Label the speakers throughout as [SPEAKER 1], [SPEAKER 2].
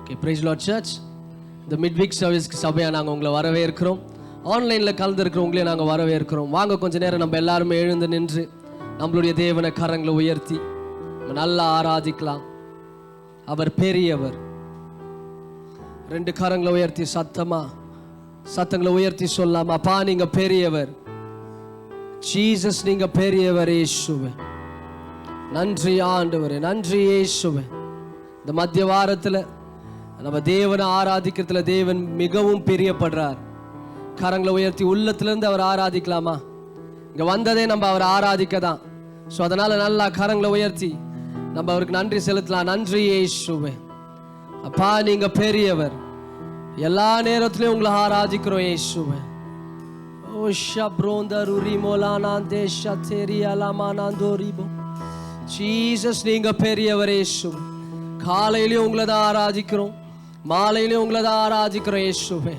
[SPEAKER 1] Okay, praise Lord Church. இந்த midweek சர்வீஸ்க்கு சபையாக நாங்கள் உங்களை வரவேற்கிறோம். ஆன்லைனில் கலந்துருக்கிறவங்களே நாங்கள் வரவேற்கிறோம். வாங்க கொஞ்சம் நேரம் நம்ம எல்லாருமே எழுந்து நின்று நம்மளுடைய தேவனை கரங்களை உயர்த்தி நம்ம நல்லா ஆராதிக்கலாம். அவர் பெரியவர். 2 கரங்களை உயர்த்தி சத்தங்களை உயர்த்தி சொல்லலாம். அப்பா நீங்க பெரியவர். ஜீசஸ் நீங்க பெரியவர். இயேசுவே நன்றி ஆண்டவரே, நன்றி இயேசுவே. இந்த மத்திய வாரத்தில் நம்ம தேவனை ஆராதிக்கிறதுல தேவன் மிகவும் பிரியப்படுறார். கரங்களை உயர்த்தி உள்ளத்திலிருந்து அவர் ஆராதிக்கலாமா? இங்கே வந்ததே நம்ம அவர் ஆராதிக்க தான். ஸோ அதனால நல்லா கரங்களை உயர்த்தி நம்ம அவருக்கு நன்றி செலுத்தலாம். நன்றி இயேசுவே. அப்பா நீங்க பெரியவர். எல்லா நேரத்திலையும் உங்களை ஆராதிக்கிறோம் இயேசுவே. ஓ ஷப்ரோந்த ருரிமோலானா தேஷா தெரியலாமானாந்தோரிபோ. ஜீசஸ் நீங்க பெரியவர் இயேசுவே. காலையிலையும் உங்களை தான் ஆராதிக்கிறோம், மாலையிலையும் உங்களை தான் ஆராதிக்கிறோம் இயேசுவே.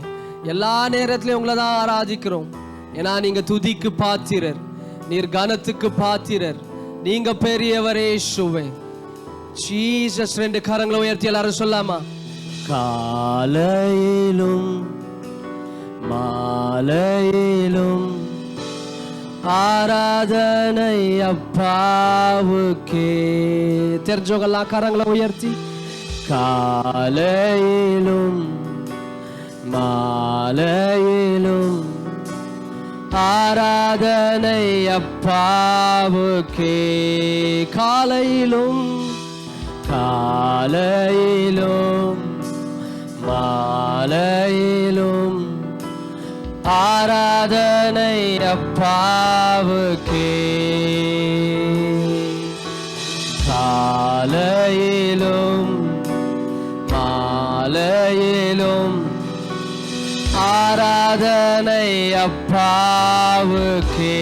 [SPEAKER 1] எல்லா நேரத்திலையும் உங்களை தான் ஆராதிக்கிறோம். ஏன்னா நீங்க துதிக்கு பாத்திரர், நீர் கனத்துக்கு பாத்திரர், நீங்க பெரியவர் இயேசுவே. ஜீசஸ் 2 கரங்களை உயர்த்தி எல்லாரும் சொல்லாமா? காலையிலும் மாலையிலும் ஆராதனை அப்பாவுக்கே. தெரிஞ்சவங்கெல்லாம் கரங்களை உயர்த்தி காலையிலும் மாலையிலும் ஆராதனை அப்பாவுக்கே. காலையிலும் மாலையிலும் ஆராதனை அப்பாவுக்கே. காலையிலும் மாலையிலும் ஆராதனை அப்பாவுக்கே.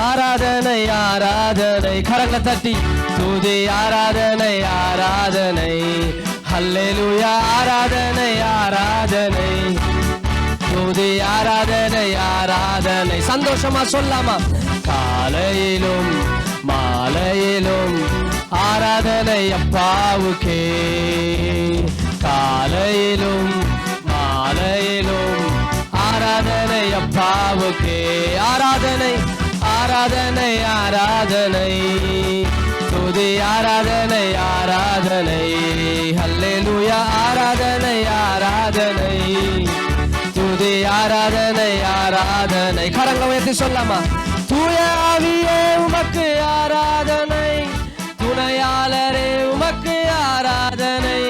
[SPEAKER 1] ஆராதனை ஆராதனை கரங்களை தட்டி துதி. ஆராதனை ஆராதனை ஹல்லேலூயா. ஆராதனை ஆராதனை துதி. ஆராதனை ஆராதனை சந்தோஷமா சொல்லாமா? காலையிலும் மாலையிலும் ஆராதனை அப்பாவுக்கே. காலையிலும் மாலையிலும் ஆராதனை அப்பாவுக்கே. ஆராதனை ஆராதனை ஆராதனை துதி. ஆராதனை ஆராதனை ஹல்லேலூயா. ஆராதனை ஆராதனை துதி. ஆராதனை ஆராதனை கரங்களை உயர்த்தி சொல்லாமா? தூய ஆவியே உமக்கு ஆராதனை, துணையாளரே உமக்கு ஆராதனை.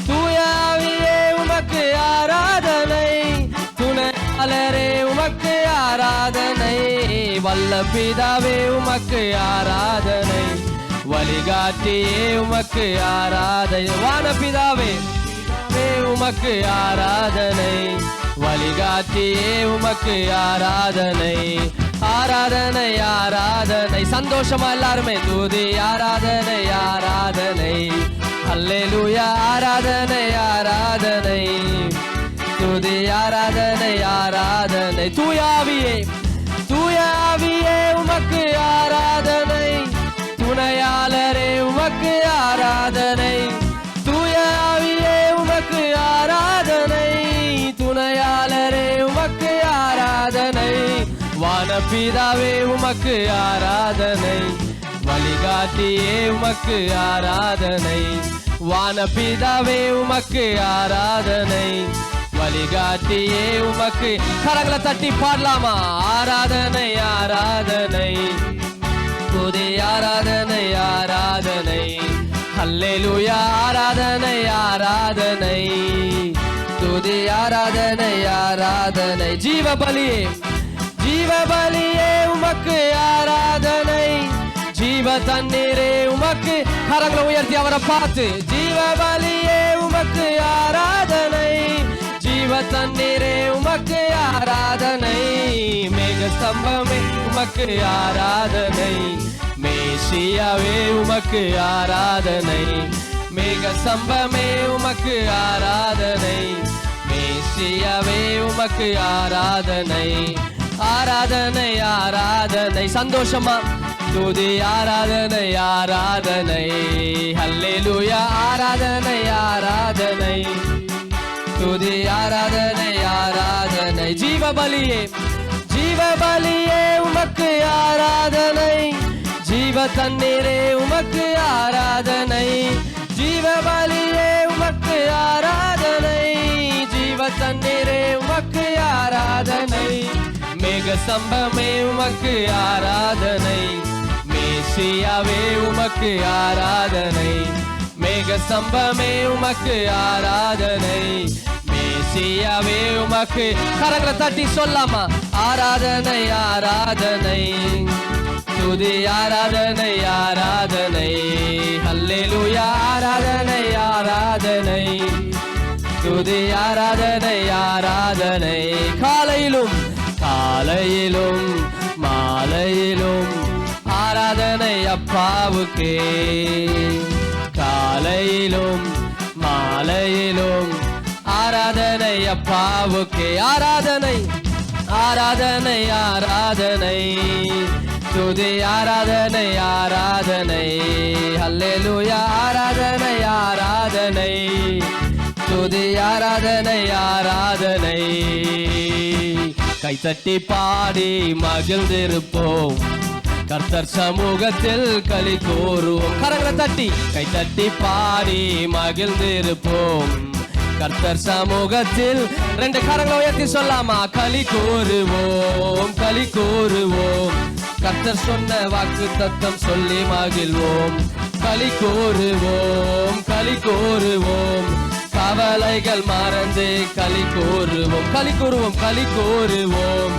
[SPEAKER 1] தூய ஆவியே உமக்கு ஆராதனை, துணையாளரே உமக்கு ஆராதனை. வல்ல பிதாவே உமக்கு ஆராதனை, வழிகாட்டியே உமக்கு ஆராதனை. வானபிதாவே உமக்கு ஆராதனை, வழிகாட்டியே உமக்கு ஆராதனை. ஆராதனை ஆராதனை சந்தோஷமா எல்லாருமே துதி. ஆராதனை ஆராதனை ஹல்லேலூயா. ஆராதனை ஆராதனை துதி. ஆராதனை ஆராதனை தூயாவியே தூயாவியே உமக்கு ஆராதனை, துணையாளரே உமக்கு ஆராதனை. தூயாவியே உமக்கு ஆராதனை, துணையாளரே உமக்கு ஆராதனை. வானபிதாவே உமக்கு ஆராதனை, வழிகாட்டியே உமக்கு ஆராதனை. வானபிதாவே உமக்கு ஆராதனை, வழிகாட்டியே உமக்கு. கரங்களை தட்டி பாடலாமா? ஆராதனை ஆராதனை துதி. ஆராதனை ஆராதனை ஹல்லேலூயா. ஆராதனை ஆராதனை துதி. ஆராதனை ஆராதனை ஜீவபலியே ஜீவபலியே உமக்கு ஆராதனை. ஜீவ தண்ணீரே உமக்கு. கரங்களை உயர்த்தி அவரை பார்த்து ஜீவபலியே உமக்கு ஆராதனை, ஜீவ தண்ணீரே உமக்கு ஆராதனை. மேக ஸ்தம்பமே உமக்கு ஆராதனை, மேசியாவே உமக்கு ஆராதனை. மேக ஸ்தம்பமே உமக்கு ஆராதனை, மேசியாவே உமக்கு ஆராதனை. ஆராதனை ஆராதனை சந்தோஷமா துதி ஆராதனை ஆராதனை, ஹல்லேலூயா ஆராதனை ஆராதனை, துதி ஆராதனை ஆராதனை. ஜீவபலியே ஜீவபலியே உமக்கு ஆராதனை, ஜீவ தண்ணீரே உமக்கு ஆராதனை, ஜீவபலியே உமக்கு ஆராதனை, ஜீவ தண்ணீரே உமக்கு ஆராதனை. மேக ஸ்தம்பமே உமக்கு ஆராதனை, மேசியாவே உமக்கு ஆராதனை, மேக ஸ்தம்பமே உமக்கு ஆராதனை, மேசியாவே உமக்கு. கரங்களை தட்டி சொல்லாமா? ஆராதனை ஆராதனை, துதி ஆராதனை ஆராதனை, ஹல்லேலூயா ஆராதனை ஆராதனை, துதி ஆராதனை ஆராதனை. காலையிலும் காலையிலும் மாலையிலும் ஆராதனை அப்பாவுக்கே, காலையிலும் மாலையிலும் ஆராதனை அப்பாவுக்கே. ஆராதனை ஆராதனை ஆராதனை, துதி ஆராதனை ஆராதனை, ஹல்லேலூயா ஆராதனை ஆராதனை, துதி ஆராதனை ஆராதனை. கைத்தட்டி பாடி மகிழ்ந்திருப்போம், கர்த்தர் சமூகத்தில் களி கூறுவோம். கரங்களை தட்டி கைத்தட்டி பாடி மகிழ்ந்திருப்போம், கர்த்தர் சமூகத்தில். ரெண்டு கரங்களை உயர்த்தி சொல்லாமா? களி கூறுவோம் களி கூறுவோம், கர்த்தர் சொன்ன வாக்கு தத்தம் சொல்லி மகிழ்வோம். களி கூறுவோம் களி கூறுவோம், கவலைகள் மறந்து களி கூறுவோம். களி கூறுவோம் களி கூறுவோம்,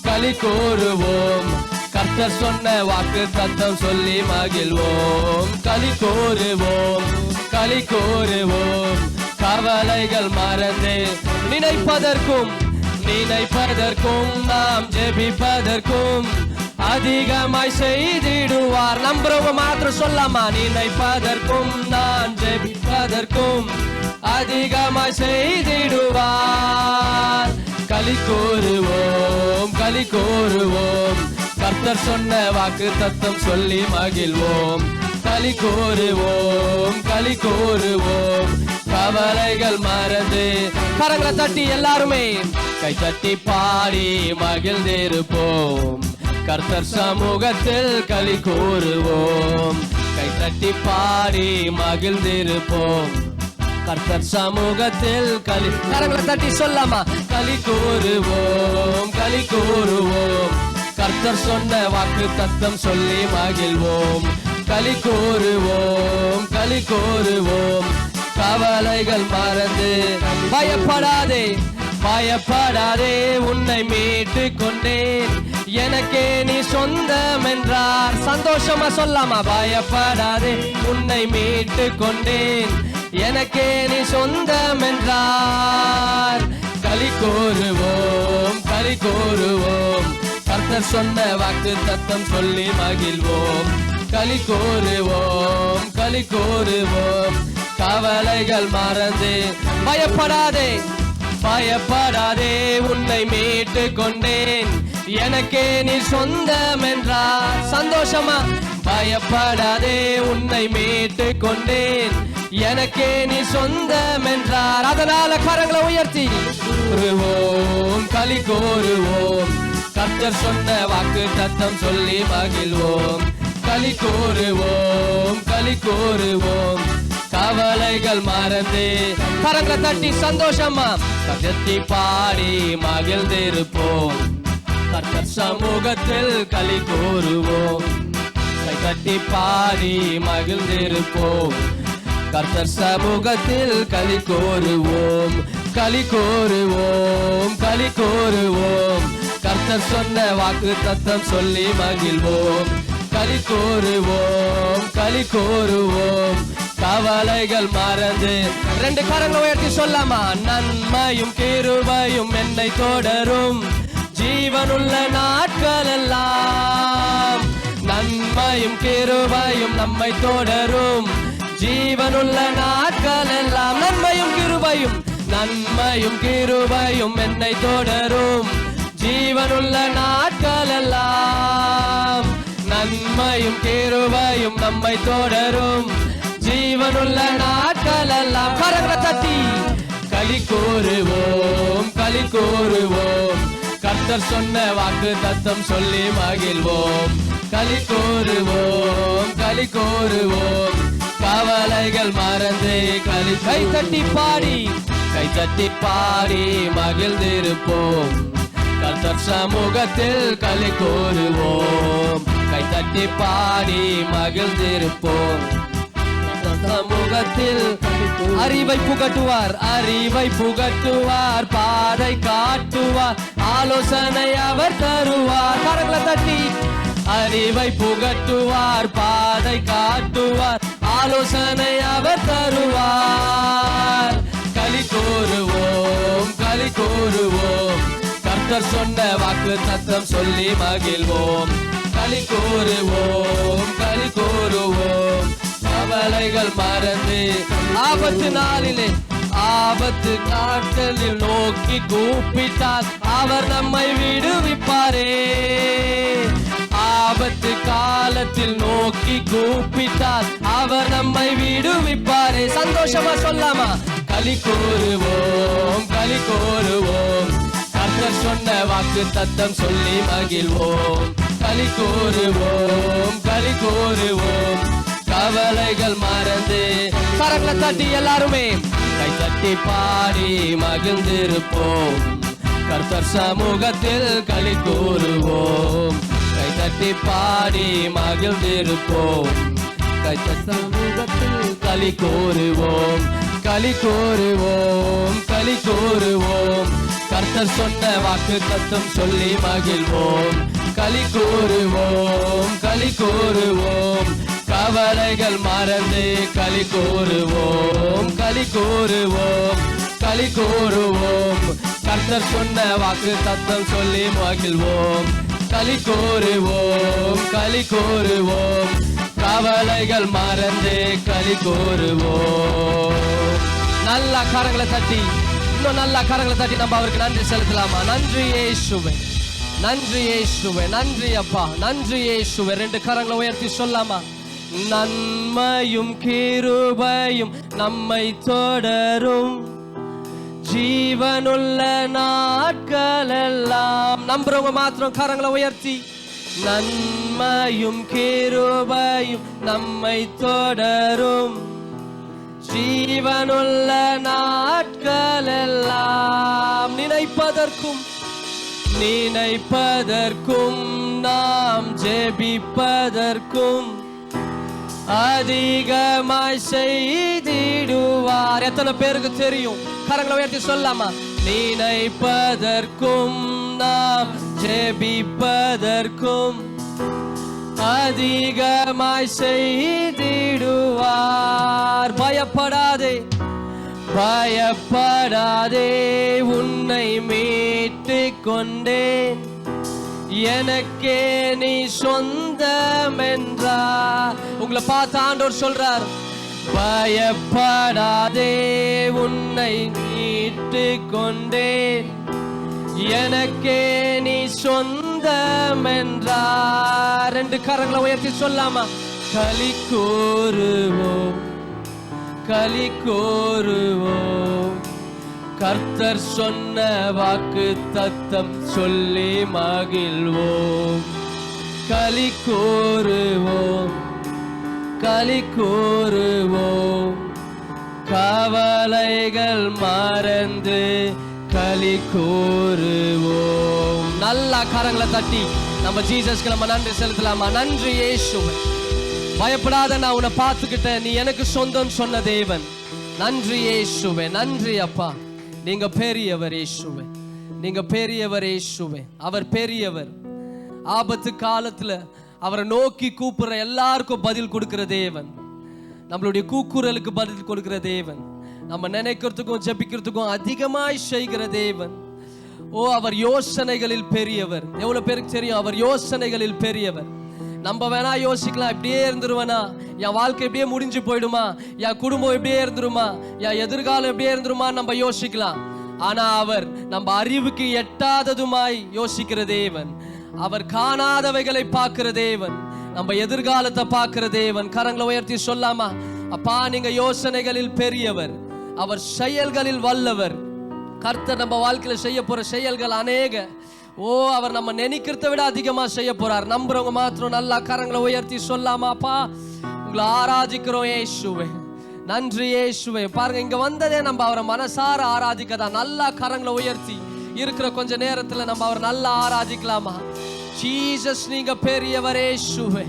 [SPEAKER 1] களி கூறுவோம், கர்த்தர் சொன்ன வாக்கு தத்தம் சொல்லி மகிழ்வோம். களி கூறுவோம் களி கூறுவோம், கவலைகள் மறந்து நினைப்பதற்கும் நினைப்பதற்கும் நாம் ஜெபிப்பதற்கும் அதிகமாய் செய்திடுவார். நம்புறவங்க மாத்திரம் சொல்லாமா? நினைப்பதற்கும் நான் ஜெபிப்பதற்கும் அதிகமாய் செய்திடுவார். களி கூறுவோம் களி கூறுவோம், கர்த்தர் சொன்ன வாக்கு தத்தம் சொல்லி மகிழ்வோம். களி கூறுவோம் களி கூறுவோம், கவலைகள் மறந்து. கரங்களை தட்டி எல்லாருமே கை தட்டி பாடி மகிழ்ந்திருப்போம், கர்த்தர் சமூகத்தில் களி கூறுவோம். கை தட்டி பாடி மகிழ்ந்திருப்போம், கர்த்தர் சமூகத்தில் களி. கரங்களை தட்டி சொல்லாமா? களி கூறுவோம் களி கூறுவோம், கர்த்தர் சொன்ன வாக்கு தத்தம் சொல்லி மகிழ்வோம். களி கூறுவோம் களி கூறுவோம், கவலைகள் மறந்து. பயப்படாதே பயப்படாதே, உன்னை மீட்டு கொண்டேன், எனக்கே நீ சொந்தம் என்றார். சந்தோஷமா சொல்லாமா? பயப்படாதே, உன்னை மீட்டு கொண்டேன், எனக்கே நீ சொந்தம் என்றார். களி கூறுவோம் களி கூறுவோம், கர்த்தர் சொன்ன வாக்கு தத்தம் சொல்லி மகிழ்வோம். களி கூறுவோம் களி கூறுவோம், கவலைகள் மறந்து. பயப்படாதே பயப்படாதே, உன்னை மீட்டு கொண்டேன், எனக்கே நீ சொந்தம் என்றார். சந்தோஷமா? பயப்படாதே, உன்னை மீட்டு கொண்டேன், எனக்கே நீ சொந்தம் என்றார். அதனால கரங்களை உயர்த்தி கூறுவோம் களி கூறுவோம், கர்த்தர் சொன்ன வாக்கு தத்தம் சொல்லி மகிழ்வோம். களி கூறுவோம் களி கூறுவோம், கவலைகள் மறந்து. கரங்களை தட்டி சந்தோஷமா கத்தி பாடி மகிழ்ந்திருப்போம், கர்த்தர் சமூகத்தில் களி கூறுவோம். கை தட்டி பாடி மகிழ்ந்திருப்போம், கர்த்தர் சமூகத்தில் களி கூறுவோம். களி கூறுவோம் களி கூறுவோம், கர்த்தர் சொன்ன வாக்கு தத்தம் சொல்லி மகிழ்வோம். களி கூறுவோம் களி கூறுவோம், கவலைகள் மறந்து. ரெண்டு கரங்களை உயர்த்தி சொல்லாமா? நன்மையும் கிருபையும் என்னை தொடரும், ஜீவனுள்ள நாட்கள் எல்லாம். நன்மையும் கிருபையும் நம்மை தொடரும், ஜீவனுள்ள நாட்கள் எல்லாம். நன்மையும் கிருபையும் நன்மையும் கிருபையும் என்னை தொடரும், ஜீவனுள்ள நாட்கள் எல்லாம். நன்மையும் கிருபையும் நம்மை தொடரும் ஜீவனுள்ள நாட்களெல்லாம். கரங்களை தட்டி களி கூறுவோம், களி கூறுவோம், கர்த்தர் சொன்ன வாக்கு தத்தம் சொல்லி மகிழ்வோம். களி கூறுவோம், களி கூறுவோம், கவலைகள் மறந்து களி. கை தட்டி பாடி, கை தட்டி பாடி மகிழ்ந்திருப்போம். கர்த்தர் சமூகத்தில் களி கூறுவோம். கை தட்டி பாடி மகிழ்ந்திருப்போம். சமூகத்தில் அறிவை புகட்டுவார், அறிவை புகட்டுவார், பாதை காட்டுவார், ஆலோசனை அவர் தருவார். கரங்களை தட்டி அறிவை புகட்டுவார், பாதை காட்டுவார், ஆலோசனை அவர் தருவார். களி கூறுவோம், களி கூறுவோம், கர்த்தர் சொன்ன வாக்கு தத்தம் சொல்லி மகிழ்வோம். களி கூறுவோம், களி கூறுவோம், கவலைகள் மறந்து. ஆபத்து நாளிலே, ஆபத்து நாட்களில் நோக்கி கூப்பிட்டால் அவர் நம்மை விடுவிப்பாரே. ஆபத்து காலத்தில் நோக்கி கூப்பிட்டால் அவர் நம்மை விடுவிப்பாரே. சந்தோஷமா சொல்லாமா? களி கூறுவோம், களி கூறுவோம், கர்த்தர் சொன்ன வாக்கு தத்தம் சொல்லி மகிழ்வோம். களி கூறுவோம், களி கூறுவோம், கவலைகள் மறந்து. கரங்களை தட்டி எல்லாருமே கை தட்டி பாடி மகிழ்ந்திருப்போம். கர்த்தர் சமூகத்தில் களி கூறுவோம். கை தட்டி பாடி மகிழ்ந்திருப்போம். கர்த்தர் சமூகத்தில் களி கூறுவோம். களி கூறுவோம், களி கூறுவோம், கர்த்தர் சொன்ன வாக்கு தத்தம் சொல்லி மகிழ்வோம். களி கூறுவோம், களி கூறுவோம், கவலைகள் மறந்து களி கூறுவோம். களி கூறுவோம், களி கூறுவோம், கர்த்தர் சொன்ன வாக்கு தத்தம் சொல்லி மகிழ்வோம். களி கூறுவோம், களி கூறுவோம், கவலைகள் மறந்து களி கூறுவோம். நல்லா கரங்களை தட்டி, இன்னும் நல்லா கரங்களை தட்டி நம்ம அவருக்கு நன்றி செலுத்தலாமா? நன்றி இயேசுவே, நன்றி இயேசுவே, நன்றி அப்பா, நன்றி இயேசுவே. ரெண்டு கரங்களை உயர்த்தி சொல்லாமா? நன்மையும் கிருபையும் நம்மை தொடரும் ஜீவனுள்ள நாட்கள் எல்லாம். நம்புறவங்க மாத்திரம் கரங்களை உயர்த்தி. நன்மையும் கிருபையும் நம்மை தொடரும் ஜீவனுள்ள நாட்கள் எல்லாம். நினைப்பதற்கும் நினைப்பதற்கும் நாம் ஜெபிப்பதற்கும் அதிகமாய் செய்திடுவார். எத்தனை பேருக்கு தெரியும்? கரங்களை உயர்த்தி சொல்லாமா? நினைப்பதற்கும் நாம் ஜெபிப்பதற்கும் அதிகமாய் செய்திடுவார். பயப்படாதே, பயப்படாதே, உன்னை மீட்டு கொண்டேன், எனக்கே நீ சொந்தம் என்றார். உங்களை பார்த்து ஆண்டவர் சொல்றார், பயப்படாதே, உன்னை மீட்டு கொண்டேன், எனக்கே நீ சொந்தம் என்றார். ரெண்டு கரங்களை உயர்த்தி சொல்லாமா? களி கூறுவோம், களி கூறுவோம், கர்த்தர் சொன்ன வாக்கு தத்தம் சொல்லி மகிழ்வோம். களி கூறுவோம், களி கூறுவோம், கவலைகள் மறந்து களி கூறுவோம். நல்லா கரங்களை தட்டி நம்ம ஜீசஸ்க்கு நம்ம நன்றி செலுத்தலாமா? நன்றி இயேசுவே. பயப்படாத, நான் உன்னை பார்த்துக்கிட்டேன், நீ எனக்கு சொந்தம் சொன்ன தேவன். நன்றி இயேசுவே, நன்றி அப்பா. நீங்க பெரியவர் இயேசுவே, நீங்க பெரியவர் இயேசுவே. அவர் பெரியவர். ஆபத்து காலத்துல அவரை நோக்கி கூப்பிடுற எல்லாருக்கும் பதில் கொடுக்கிற தேவன். நம்மளுடைய கூக்குரலுக்கு பதில் கொடுக்கிற தேவன். நம்ம நினைக்கிறதுக்கும் ஜெபிக்கிறதுக்கும் அதிகமாய் செய்கிற தேவன். ஓ, அவர் யோசனைகளில் பெரியவர். எவ்வளவு பேருக்கு தெரியும் அவர் யோசனைகளில் பெரியவர்? நம்ம வேணா யோசிக்கலாம், இப்படியே இருந்துருவேனா, என் வாழ்க்கை இப்படியே முடிஞ்சு போயிடுமா, என் குடும்பம் இப்படியே இருந்துருமா, என் எதிர்காலம் இப்படியே இருந்துருமா நம்ம யோசிக்கலாம். ஆனா அவர் நம்ம அறிவுக்கு எட்டாததுமாய் யோசிக்கிற தேவன். அவர் காணாதவைகளை பார்க்கிற தேவன். நம்ம எதிர்காலத்தை பார்க்கிற தேவன். கரங்களை உயர்த்தி சொல்லாமா? அப்பா, நீங்க யோசனைகளில் பெரியவர், அவர் செயல்களில் வல்லவர். கர்த்தர் நம்ம வாழ்க்கையில செய்ய போற செயல்கள் அநேக. அவர் நம்ம நினைக்கிறத விட அதிகமா செய்ய போறார். நம்புறவங்க மாத்திரம் நல்லா கரங்களை உயர்த்தி சொல்லாமா? அப்பா, உங்களை ஆராதிக்கிறோம் இயேசுவே, நன்றி இயேசுவே. பாருங்க, இங்க வந்ததே நம்ம அவரை மனசார ஆராதிக்கதான். நல்லா கரங்களை உயர்த்தி இருக்கிற கொஞ்ச நேரத்துல நம்ம அவர் நல்லா ஆராதிக்கலாமா? ஜீசஸ், நீங்க பெரியவர் இயேசுவே.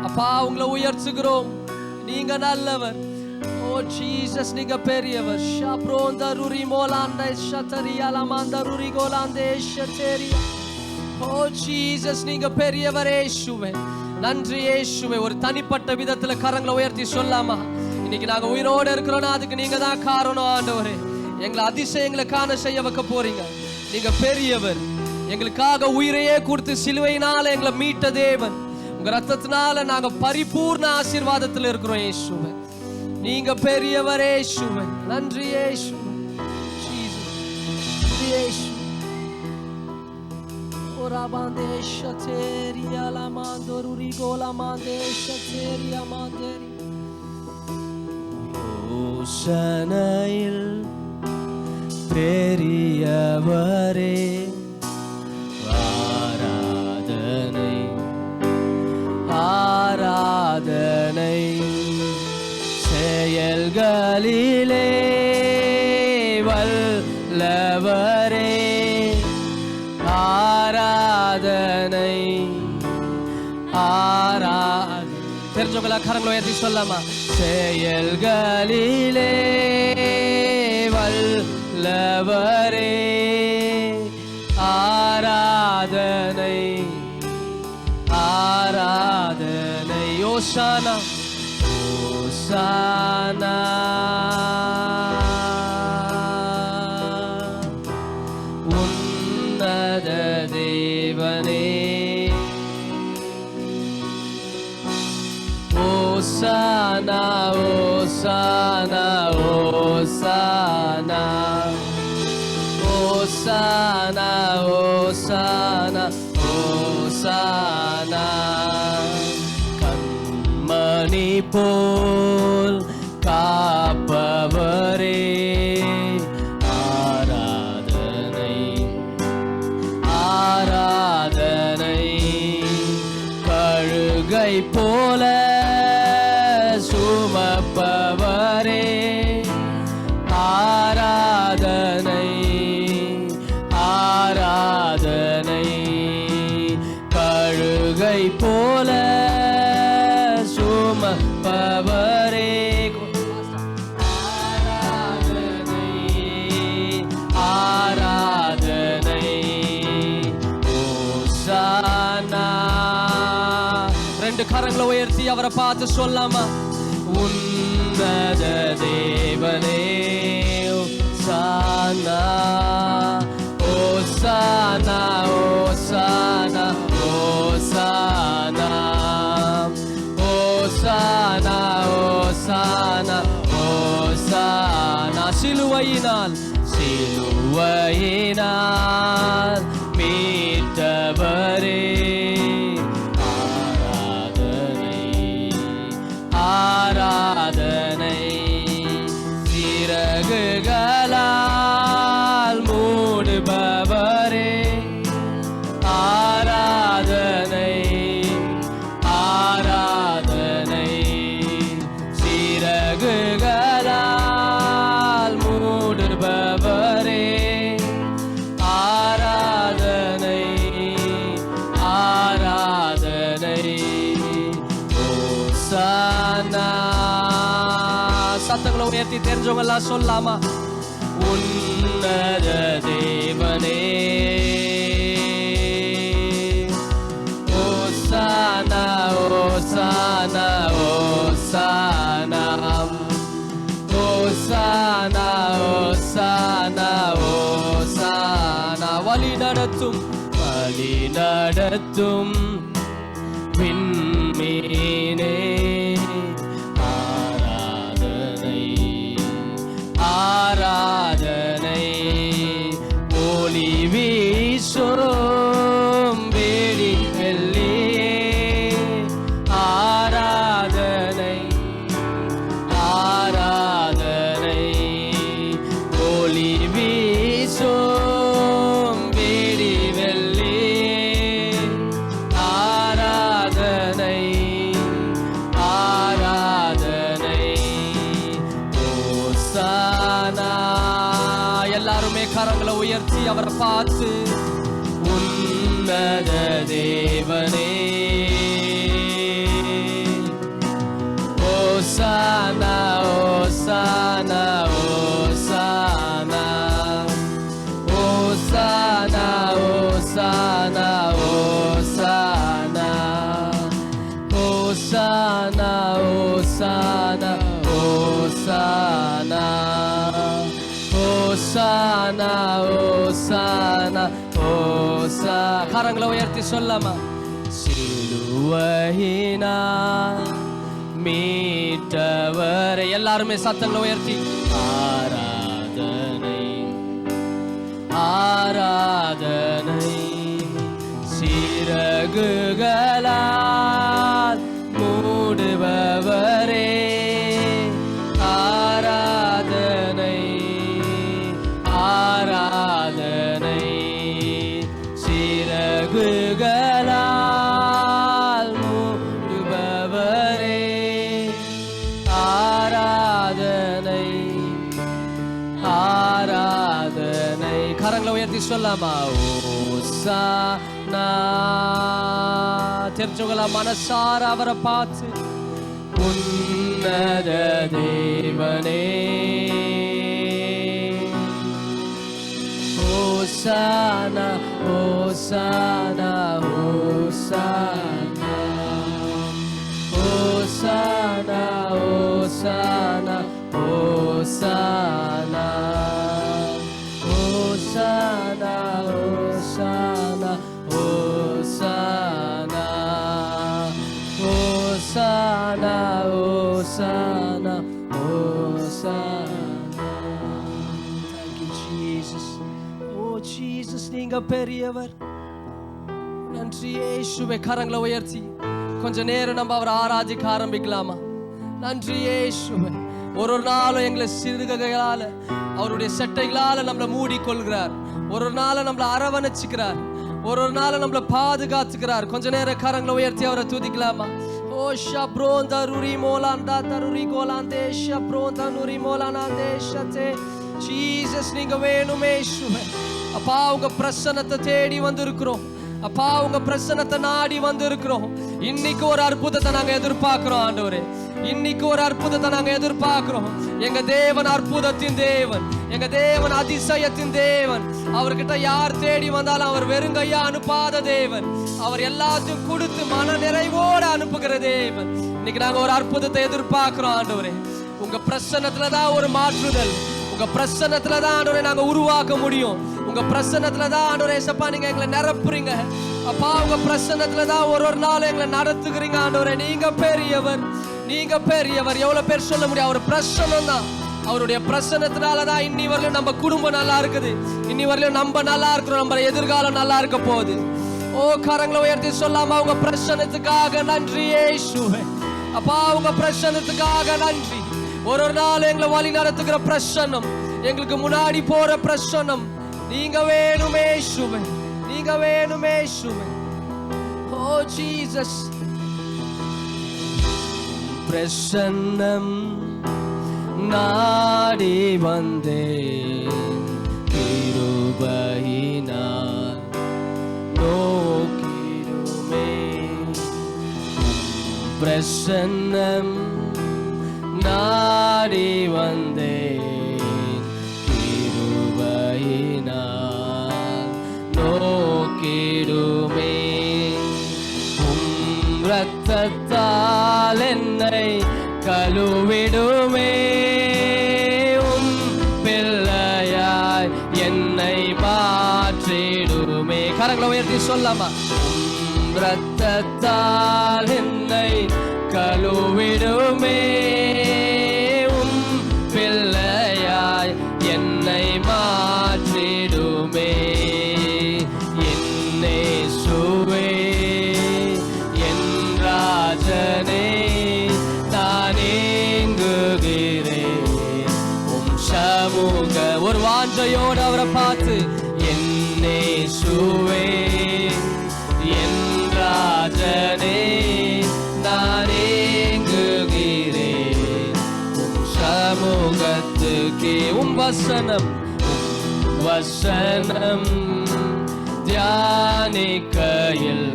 [SPEAKER 1] அப்பா, உங்களை உயர்த்துகிறோம், நீங்க நல்லவர். ஓ ஜீசஸ், நீங்க பெரியவர். ஷப்ரோந்த ருரி மோலாந்த ஷதரியா லமாந்த ருரி கோலாந்தே ஷதரியா. ஓ ஜீசஸ், நீங்க பெரியவர் இயேசுவே, நன்றி இயேசுவே. ஒரு தனிப்பட்ட விதத்துல கரங்களை உயர்த்தி சொல்லாமா? இன்னைக்கு நாங்க உயிரோடு இருக்கிறோம்னா அதுக்கு நீங்க தான் காரணம் ஆண்டவரே. எங்களை அதிசயங்களை காண செய்ய வைக்க போறீங்க. நீங்க பெரியவர். எங்களுக்காக உயிரையே கொடுத்து சிலுவையினால எங்களை மீட்ட தேவன். உங்க ரத்தத்தினால நாங்க பரிபூர்ண ஆசீர்வாதத்தில் இருக்கிறோம் இயேசுவே. நீங்க பெரியவர் இயேசுவே, நன்றி இயேசுவே. ஜீசஸ், ஓராபாந்தே ஷதரியா லமாந்தோ ருரி கோலாமாந்தே ஷதரியா மாந்தேரி. ஓசனையில் பெரியவரே, ஆராதனை ஆராதனை. செயல்களிலே வல்லவரே, ஆராதனை ஆராதனை. தெரிஞ்சவங்களா கரங்களை உயர்த்தி சொல்லாமா? செயல்களிலே வல்லவரே, ஆராதனை ஆராதனை. ஓசானா ஓசானா, உன்னத தேவனே. ஓசானா ஓசானா ஓசானா ஓசானா ஓசானா ஓசானா. கண்மணி போல் காப்பவரே, ஆராதனை ஆராதனை. கழுகை போல சுமப்பவரே, ஆராதனை ஆராதனை. கழுகை போல சுமப்பவரே, ஆராதனை ஆராதனை. ஓசானா. ரெண்டு கரங்களை உயர்த்தி அவரை பார்த்து சொல்லாமா? உன்னத தேவனே, ஓசானா ஓசானா ஓசானா ஓசானா ஓசானா ஓசானா ஓசானா. சிலுவையினால் சிலுவையினால் மீட்டவரே, ஆராதனை. சிறகுகளால் மூடுபவரே, ஆராதனை ஆராதனை. சிறகுகளால் மூடுபவரே, ஆராதனை ஆராதனை. ஓசானா. சத்தங்களை உயர்த்தி தெரிஞ்சவங்க எல்லாம் சொல்லாமா? உன்னத தேவனே, ஓசானா ஓசானா ஓசானா ஓசானா ஓசானா ஓசானா. வழி நடத்தும் வழி நடத்தும் விண்மீனே, ஆராதனை ஆராதனை. ஒளி வீசும் வேடி வெள்ளியே, அவரை பார்த்து, உன்னத தேவனே ஓசானா ஓசானா ஓசானா ஓசானா ஓசானா ஓசானா ஓசானா ஓசானா ஓசானா ஓசானா ஓசானா ஓசா. கரங்களை உயர்த்தி சொல்லாமா? சிலுவையினா மீட்டவரை. எல்லாருமே சத்தங்களை உயர்த்தி ஆராதனை ஆராதனை. சிறகுகளால் மூடுபவரே ஆராதனை ஆராதனை. சிறகுகளால் மூடுபவரே ஆராதனை ஆராதனை. கரங்களை உயர்த்தி சொல்லாமா? ஓசானா. தெரிஞ்சவங்களா மனசார அவரை பார்த்து, உன்னத தேவனே ஓசானா ஓசானா ஓசானா ஓசானா ஓசானா ஓசானா ஓசானா ஓசானா ஓசானா ஓசானா ஓசானா ஓசானா. Thank you Jesus. Oh Jesus, நீங்க பெரியவர். நன்றி இயேசுவே. கரங்களை உயர்த்தி கொஞ்ச நேரம் நம்ம அவரை ஆராதிக்க ஆரம்பிக்கலாமா? நன்றி இயேசுவே. ஒரு நாளும் எங்களை சிறுகைகளால அவருடைய செட்டைகளால நம்மளை மூடிக்கொள்கிறார். ஒரு நாளை நம்மளை அரவணைச்சுக்கிறார். ஒரு நாளை நம்மளை பாதுகாத்துக்கிறார். கொஞ்ச நேரம் கரங்களை உயர்த்தி அவரை துதிக்கலாமா? ஓ ஷப்ரோந்தா ருரி மோலாந்தா தருரி கோலாந்தே ஷப்ரோந்தா நுரி மோலானாந்தே ஷதே. ஜீசஸ் நீங்க வேணுமே இயேசுவே. அப்பா உங்க பிரசன்னத்தை தேடி வந்திருக்கிறோம். அப்பா உங்க பிரசன்னத்தை நாடி வந்திருக்கிறோம். இன்னைக்கு ஒரு அற்புதத்தை நாங்க எதிர்பார்க்கிறோம் ஆண்டவரே. இன்னைக்கு ஒரு அற்புதத்தை நாங்க எதிர்பார்க்கிறோம். எங்க தேவன் அற்புதத்தின் தேவன். எங்க தேவன் அதிசயத்தின் தேவன். அவர்கிட்ட யார் தேடி வந்தாலும் அவர் வெறுங்கையா அனுப்பாத தேவன். அவர் எல்லாத்தையும் கொடுத்து மன நிறைவோடு அனுப்புகிற தேவன். இன்னைக்கு நாங்க ஒரு அற்புதத்தை எதிர்பார்க்கிறோம் ஆண்டவரே. உங்க பிரசன்னத்துலதான் ஒரு மாற்றுதல். உங்க பிரசன்னத்துலதான் ஆண்டவரே நாங்க உருவாக்க முடியும். உங்க பிரசன்னத்துலதான் ஆண்டவரே ஏசப்பா நீங்க எங்களை நிரப்புறீங்க. அப்பா உங்க பிரசன்னத்துலதான் ஒரு ஒரு நாள் எங்களை நடத்துகிறீங்க ஆண்டவரே. நீங்க பெரியவர், நீங்க பெரியவர். எவ்வளவு பேர் சொல்ல முடியும்? அவர் பிரசன்னம் தான். அவருடைய பிரசன்னத்தினாலதான் இன்னி வரலையும் நம்ம குடும்பம் நல்லா இருக்குது. இன்னி வரலையும் நம்ம நல்லா இருக்கிறோம். நம்ம எதிர்காலம் நல்லா இருக்க போகுது. ஓ கரங்களை உயர்த்தி சொல்லாம உங்க பிரசன்னத்துக்காக நன்றி இயேசுவே. அப்பா உங்க பிரசன்னத்துக்காக நன்றி. ஒரு ஒரு நாள் எங்களை வழி நடத்துகிற பிரசன்னம், எங்களுக்கு முன்னாடி போற பிரசன்னம் நீங்க வேணுமே இயேசுவே. நீங்க வேணுமே இயேசுவே. ஓ ஜீசஸ். பிரசன்னம் நாடி வந்தேன் கிருபையினால் நோக்கிடுமே. பிரசன்னம் நாடி வந்தேன் கிருபையினால் நோக்கிடுமே. இரத்தத்தால் என்னை கழுவிடுமே. பிள்ளையாய் என்னை மாற்றிடுமே. கரங்களை உயர்த்தி சொல்லாமா? இரத்தத்தால் என்னை கழுவிடுமே. பிள்ளையாய் என்னை மாற்றிடுமே. என்னே சுவே என் ராஜனே நான் ஏங்குகிறேன் உம் சமூக. ஒரு வாஞ்சையோடு அவரை பார்த்து, என்னே சுவே என் ராஜனே நான் ஏங்குகிறேன் உம் சமூகத்துக்கே. உம் வசனம் வசனம் தியானிக்கையில்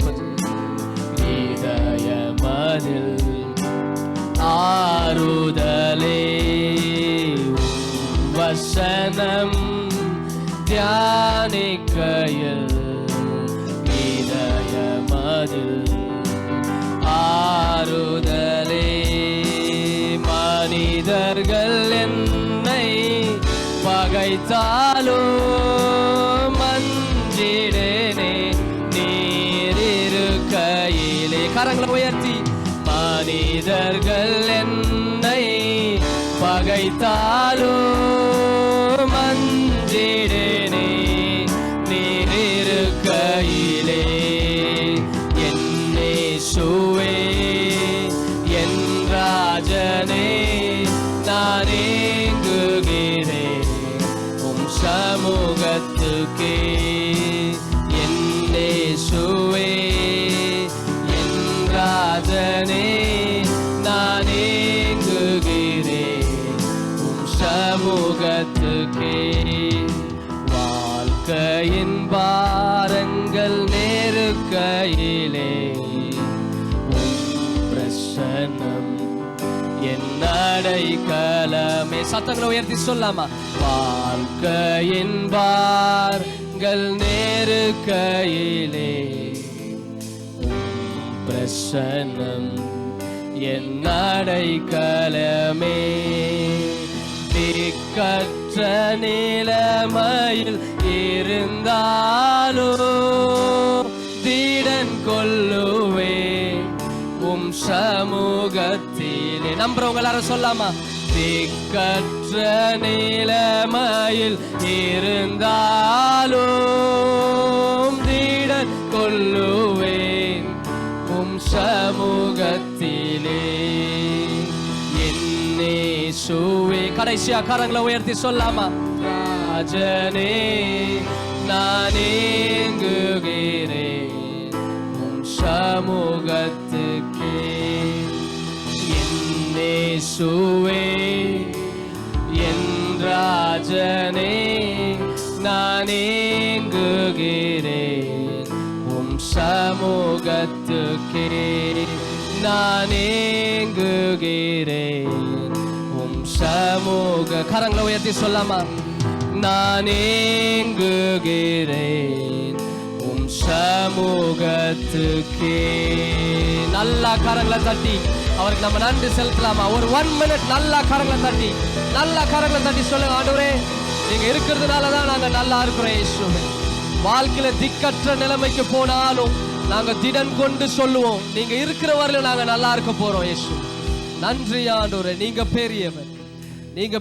[SPEAKER 1] இதயமதில் ஆறுதலே. வசனம் தியானிக்கையில் இதயமதில் ஆறுதலே. மனிதர்கள் என்னை பகைத்தாலும் மஞ்சிடேனே நீர் இருக்கையிலே. கரங்களை உயர்த்தி. மனிதர்கள் என்னை பகைத்தாலும் மஞ்சிடேனே நீர் இருக்கையிலே. என்னே சுவே என் ராஜனே நான் ஏங்குகிறேன் உம் சமூகத்துக்கே. என்னே சுவே என் ராஜனே நான் ஏங்குகிறேன் உம் சமூகத்துக்கே. வாழ்க்கையின் பாரங்கள் நேருக்கையிலே பிரசன்னம் என் அடைக்கலமே. சத்தங்களை உயர்த்தி சொல்லாமா? வாழ்க்கையின் பாரங்கள் நேருக்கையிலே பிரசன்னம் என் அடைக்கலமே. திக்கற்ற நிலைமையில் இருந்தாலோ தீடன் கொள்ளுவே உம் சமூகத்திலே. நம்புறவங்க எல்லாரும் சொல்லாமா? திக்கற்ற நிலைமையில் இருந்தாலும் தீடன் கொள்ளுவேன் உம் சமூகத்திலே. என்னே சுவே. கடைசியா கரங்களை உயர்த்தி சொல்லாமா? ராஜனே நான் ஏங்குகிறேன் உம் சமூகத்துக்கே. என்னே சுவே என் ராஜனே நான் ஏங்குகிறேன் உம் சமூகத்துக்கே. நான் ஏங்குகிறேன் உம் சமூக. கரங்களை உயர்த்தி சொல்லாமா? நான் ஏங்குகிறேன் உம் சமூகத்துக்கே. நல்லா கரங்களை தட்டி அவருக்கு நம்ம நன்றி செலுத்தலாமா? ஒரு 1 minute நல்லா கரங்களை தட்டி சொல்லுங்க, ஆண்டவரே நீங்க இருக்கிறதுனால தான் நாங்க நல்லா இருக்கிறோம். இயேசுவே, வாழ்க்கையில திக்கற்ற நிலைமைக்கு போனாலும் நாங்க திடன் கொண்டு சொல்லுவோம், நீங்க இருக்கிற வரையிலும் நாங்க நல்லா இருக்க போறோம். இயேசு நன்றி ஆண்டவரே, நீங்க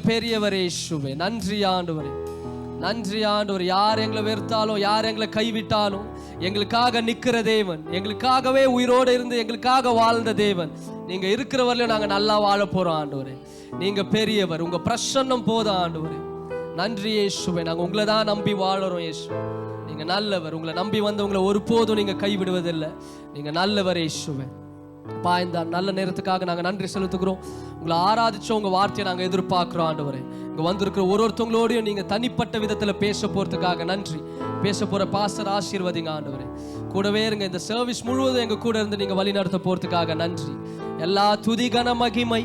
[SPEAKER 1] பெரியவர் இயேசுவே. நன்றி ஆண்டவரே, நன்றி ஆண்டவர். யார் எங்களை வெறுத்தாலும், யார் எங்களை கைவிட்டாலும் எங்களுக்காக நிற்கிற தேவன், எங்களுக்காகவே உயிரோடு இருந்து எங்களுக்காக வாழ்ந்த தேவன், நீங்க இருக்கிற வரையிலும் நாங்க நல்லா வாழ போறோம் ஆண்டவரே. நீங்க பெரியவர், உங்க பிரசன்னம் போதும் ஆண்டவரே. நன்றி இயேசுவே, நாங்க உங்களை தான் நம்பி வாழறோம். இயேசு நீங்க நல்லவர், உங்களை நம்பி வந்தவங்களை ஒருபோதும் நீங்க கைவிடுவதில்லை. நீங்க நல்லவர் இயேசுவே. பா, இந்த நல்ல நேரத்துக்காக நாங்க நன்றி செலுத்துகிறோம். உங்களை ஆராதிச்சோம், உங்க வார்த்தையை நாங்க எதிர்பார்க்கிறோம் ஆண்டவரே. இங்க வந்திருக்கிற ஒருத்தவங்களோடையும் நீங்க தனிப்பட்ட விதத்துல பேச போறதுக்காக நன்றி. பேச போற பாஸ்டர் ஆசீர்வதிங்க ஆண்டவரே. கூடவே இருங்க, இந்த சர்வீஸ் முழுவதும் எங்க கூட இருந்து நீங்க வழி நடத்த போறதுக்காக நன்றி. எல்லா துதி கன மகிமை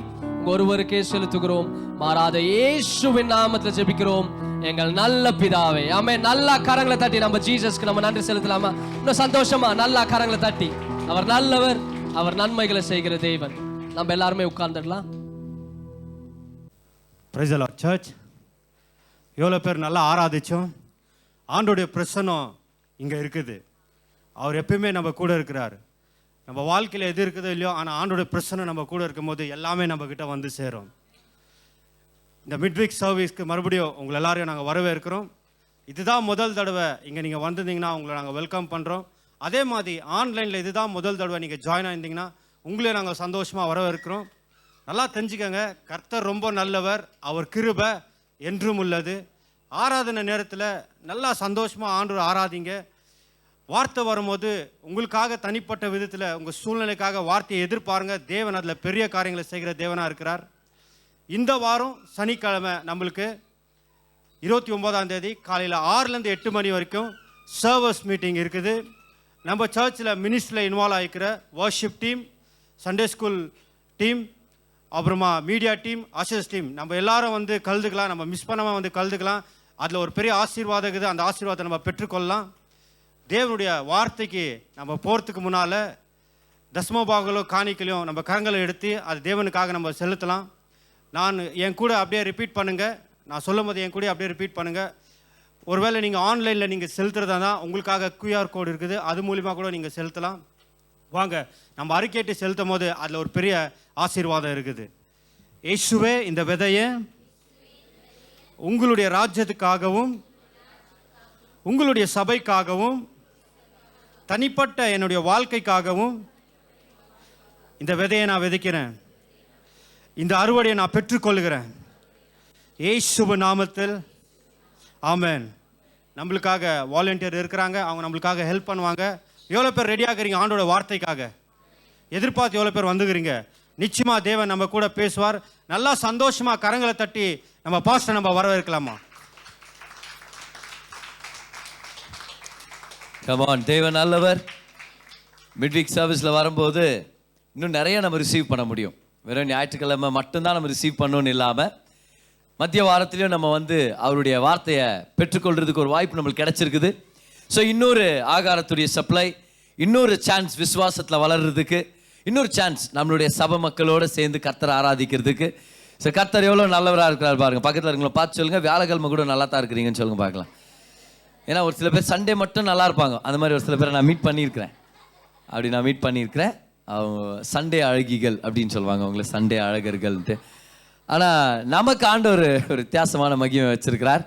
[SPEAKER 1] ஒருவருக்கே செலுத்துகிறோம். மாறாத இயேசுவின் நாமத்துல ஜெபிக்கிறோம் எங்கள் நல்ல பிதாவே, ஆமென். நல்லா கரங்களை தட்டி நம்ம ஜீசஸ்க்கு நம்ம நன்றி செலுத்தலாமா? இன்னும் சந்தோஷமா நல்லா கரங்களை தட்டி. அவர் நல்லவர், அவர் நன்மைகளை செய்கிற தேவன். நம்ம எல்லாருமே உட்கார்ந்துடலாம்.
[SPEAKER 2] Praise the lord church. எவ்வளோ பேர் நல்லா ஆராதிச்சோம். ஆண்டோடைய பிரசன்னம் இங்கே இருக்குது. அவர் எப்பயுமே நம்ம கூட இருக்கிறார். நம்ம வாழ்க்கையில் எது இருக்குதோ இல்லையோ, ஆனால் ஆண்டோடைய பிரசன்னம் நம்ம கூட இருக்கும்போது எல்லாமே நம்மக்கிட்ட வந்து சேரும். இந்த மிட்வீக் சர்வீஸ்க்கு மறுபடியும் உங்களை எல்லாரையும் நாங்கள் வரவேற்கிறோம். இதுதான் முதல் தடவை இங்கே நீங்கள் வந்திருந்தீங்கன்னா உங்களை நாங்கள் வெல்கம் பண்ணுறோம். அதே மாதிரி ஆன்லைனில் இதுதான் முதல் தடவை நீங்கள் ஜாயின் ஆயிருந்தீங்கன்னா உங்களே நாங்கள் சந்தோஷமாக வரவேற்கிறோம். நல்லா தெரிஞ்சுக்கங்க, கர்த்தர் ரொம்ப நல்லவர், அவர் கிருபை என்றும் உள்ளது. ஆராதனை நேரத்தில் நல்லா சந்தோஷமாக ஆண்டவர் ஆராதிங்க. வார்த்தை வரும்போது உங்களுக்காக தனிப்பட்ட விதத்தில் உங்கள் சூழ்நிலைக்காக வார்த்தையை எதிர்பாருங்க. தேவன் அதில் பெரிய காரியங்களை செய்கிற தேவனாக இருக்கிறார். இந்த வாரம் சனிக்கிழமை நம்மளுக்கு 29ஆம் தேதி காலையில் 6லேருந்து 8 மணி வரைக்கும் சர்வர்ஸ் மீட்டிங் இருக்குது. நம்ம சர்ச்சில் மினிஸ்ட்ரியில் இன்வால்வ் ஆகிக்கிற worship team, Sunday school team, அப்புறமா மீடியா டீம், ஆஷர்ஸ் டீம், நம்ம எல்லாரும் வந்து கலந்துக்கலாம். நம்ம மிஸ் பண்ணாமல் வந்து கலந்துக்கலாம். அதில் ஒரு பெரிய ஆசீர்வாதம் இருக்குது. அந்த ஆசீர்வாதத்தை நம்ம பெற்றுக்கொள்ளலாம். தேவனுடைய வார்த்தைக்கு நம்ம போகிறதுக்கு முன்னால் தசமபாகங்களோ காணிக்கலையும் நம்ம கரங்களை எடுத்து அது தேவனுக்காக நம்ம செலுத்தலாம். நான் என் கூட அப்படியே ரிப்பீட் பண்ணுங்கள். நான் சொல்லும் போது என் கூட அப்படியே ரிப்பீட் பண்ணுங்கள். ஒருவேளை நீங்கள் ஆன்லைனில் நீங்கள் செலுத்துறதா தான் உங்களுக்காக QR கோடு இருக்குது. அது மூலிமா கூட நீங்கள் செலுத்தலாம். வாங்க, நம்ம அறிக்கையிட்டு செலுத்தும் போது அதில் ஒரு பெரிய ஆசீர்வாதம் இருக்குது. இயேசுவே, இந்த விதையை உங்களுடைய ராஜ்யத்துக்காகவும் உங்களுடைய சபைக்காகவும் தனிப்பட்ட என்னுடைய வாழ்க்கைக்காகவும் இந்த விதையை நான் விதைக்கிறேன். இந்த அறுவடையை நான் பெற்றுக்கொள்கிறேன். இயேசுவின் நாமத்தில் ஆமென். நம்மளுக்காக வாலண்டியர் இருக்கிறாங்க. அவங்க நம்மளுக்காக ஹெல்ப் பண்ணுவாங்க. எவ்வளோ பேர் ரெடியாக இருக்கிறீங்க ஆண்டோட வார்த்தைக்காக? எதிர்பார்த்து எவ்வளோ பேர் வந்துக்கிறீங்க? நிச்சயமாக தேவன் நம்ம கூட பேசுவார். நல்லா சந்தோஷமாக கரங்களை தட்டி நம்ம பாஸ்டர் நம்ம வரவேற்கலாமா?
[SPEAKER 3] Come on. தேவன் நல்லவர். மிட்வீக் சர்வீஸில் வரும்போது இன்னும் நிறைய நம்ம ரிசீவ் பண்ண முடியும். வெறும் ஞாயிற்றுக்கிழமை மட்டும்தான் நம்ம ரிசீவ் பண்ணணும்னு இல்லாமல் மத்திய வாரத்திலையும் நம்ம வந்து அவருடைய வார்த்தையை பெற்றுக்கொள்றதுக்கு ஒரு வாய்ப்பு நம்மளுக்கு கிடைச்சிருக்குது. ஸோ இன்னொரு ஆகாரத்துடைய சப்ளை, இன்னொரு சான்ஸ் விசுவாசத்தில் வளர்றதுக்கு, இன்னொரு சான்ஸ் நம்மளுடைய சபை மக்களோடு சேர்ந்து கர்த்தரை ஆராதிக்கிறதுக்கு. ஸோ கர்த்தர் எவ்வளோ நல்லவராக இருக்கிறார் பாருங்கள். பக்கத்தில் இருக்கவங்கள பார்த்து சொல்லுங்கள், வியாழக்கிழமை கூட நல்லா தான் இருக்கிறீங்கன்னு சொல்லுங்கள் பார்க்கலாம். ஏன்னா ஒரு சில பேர் சண்டே மட்டும் நல்லா இருப்பாங்க. அந்த மாதிரி ஒரு சில பேரை நான் மீட் பண்ணியிருக்கிறேன். அவங்க சண்டே அழகிகள் அப்படின்னு சொல்லுவாங்க, அவங்கள சண்டே அழகர்கள்ன்ட்டு. ஆனால் நமக்கு ஆண்டவர் ஒரு வித்தியாசமான மகிமை வச்சிருக்கிறார்.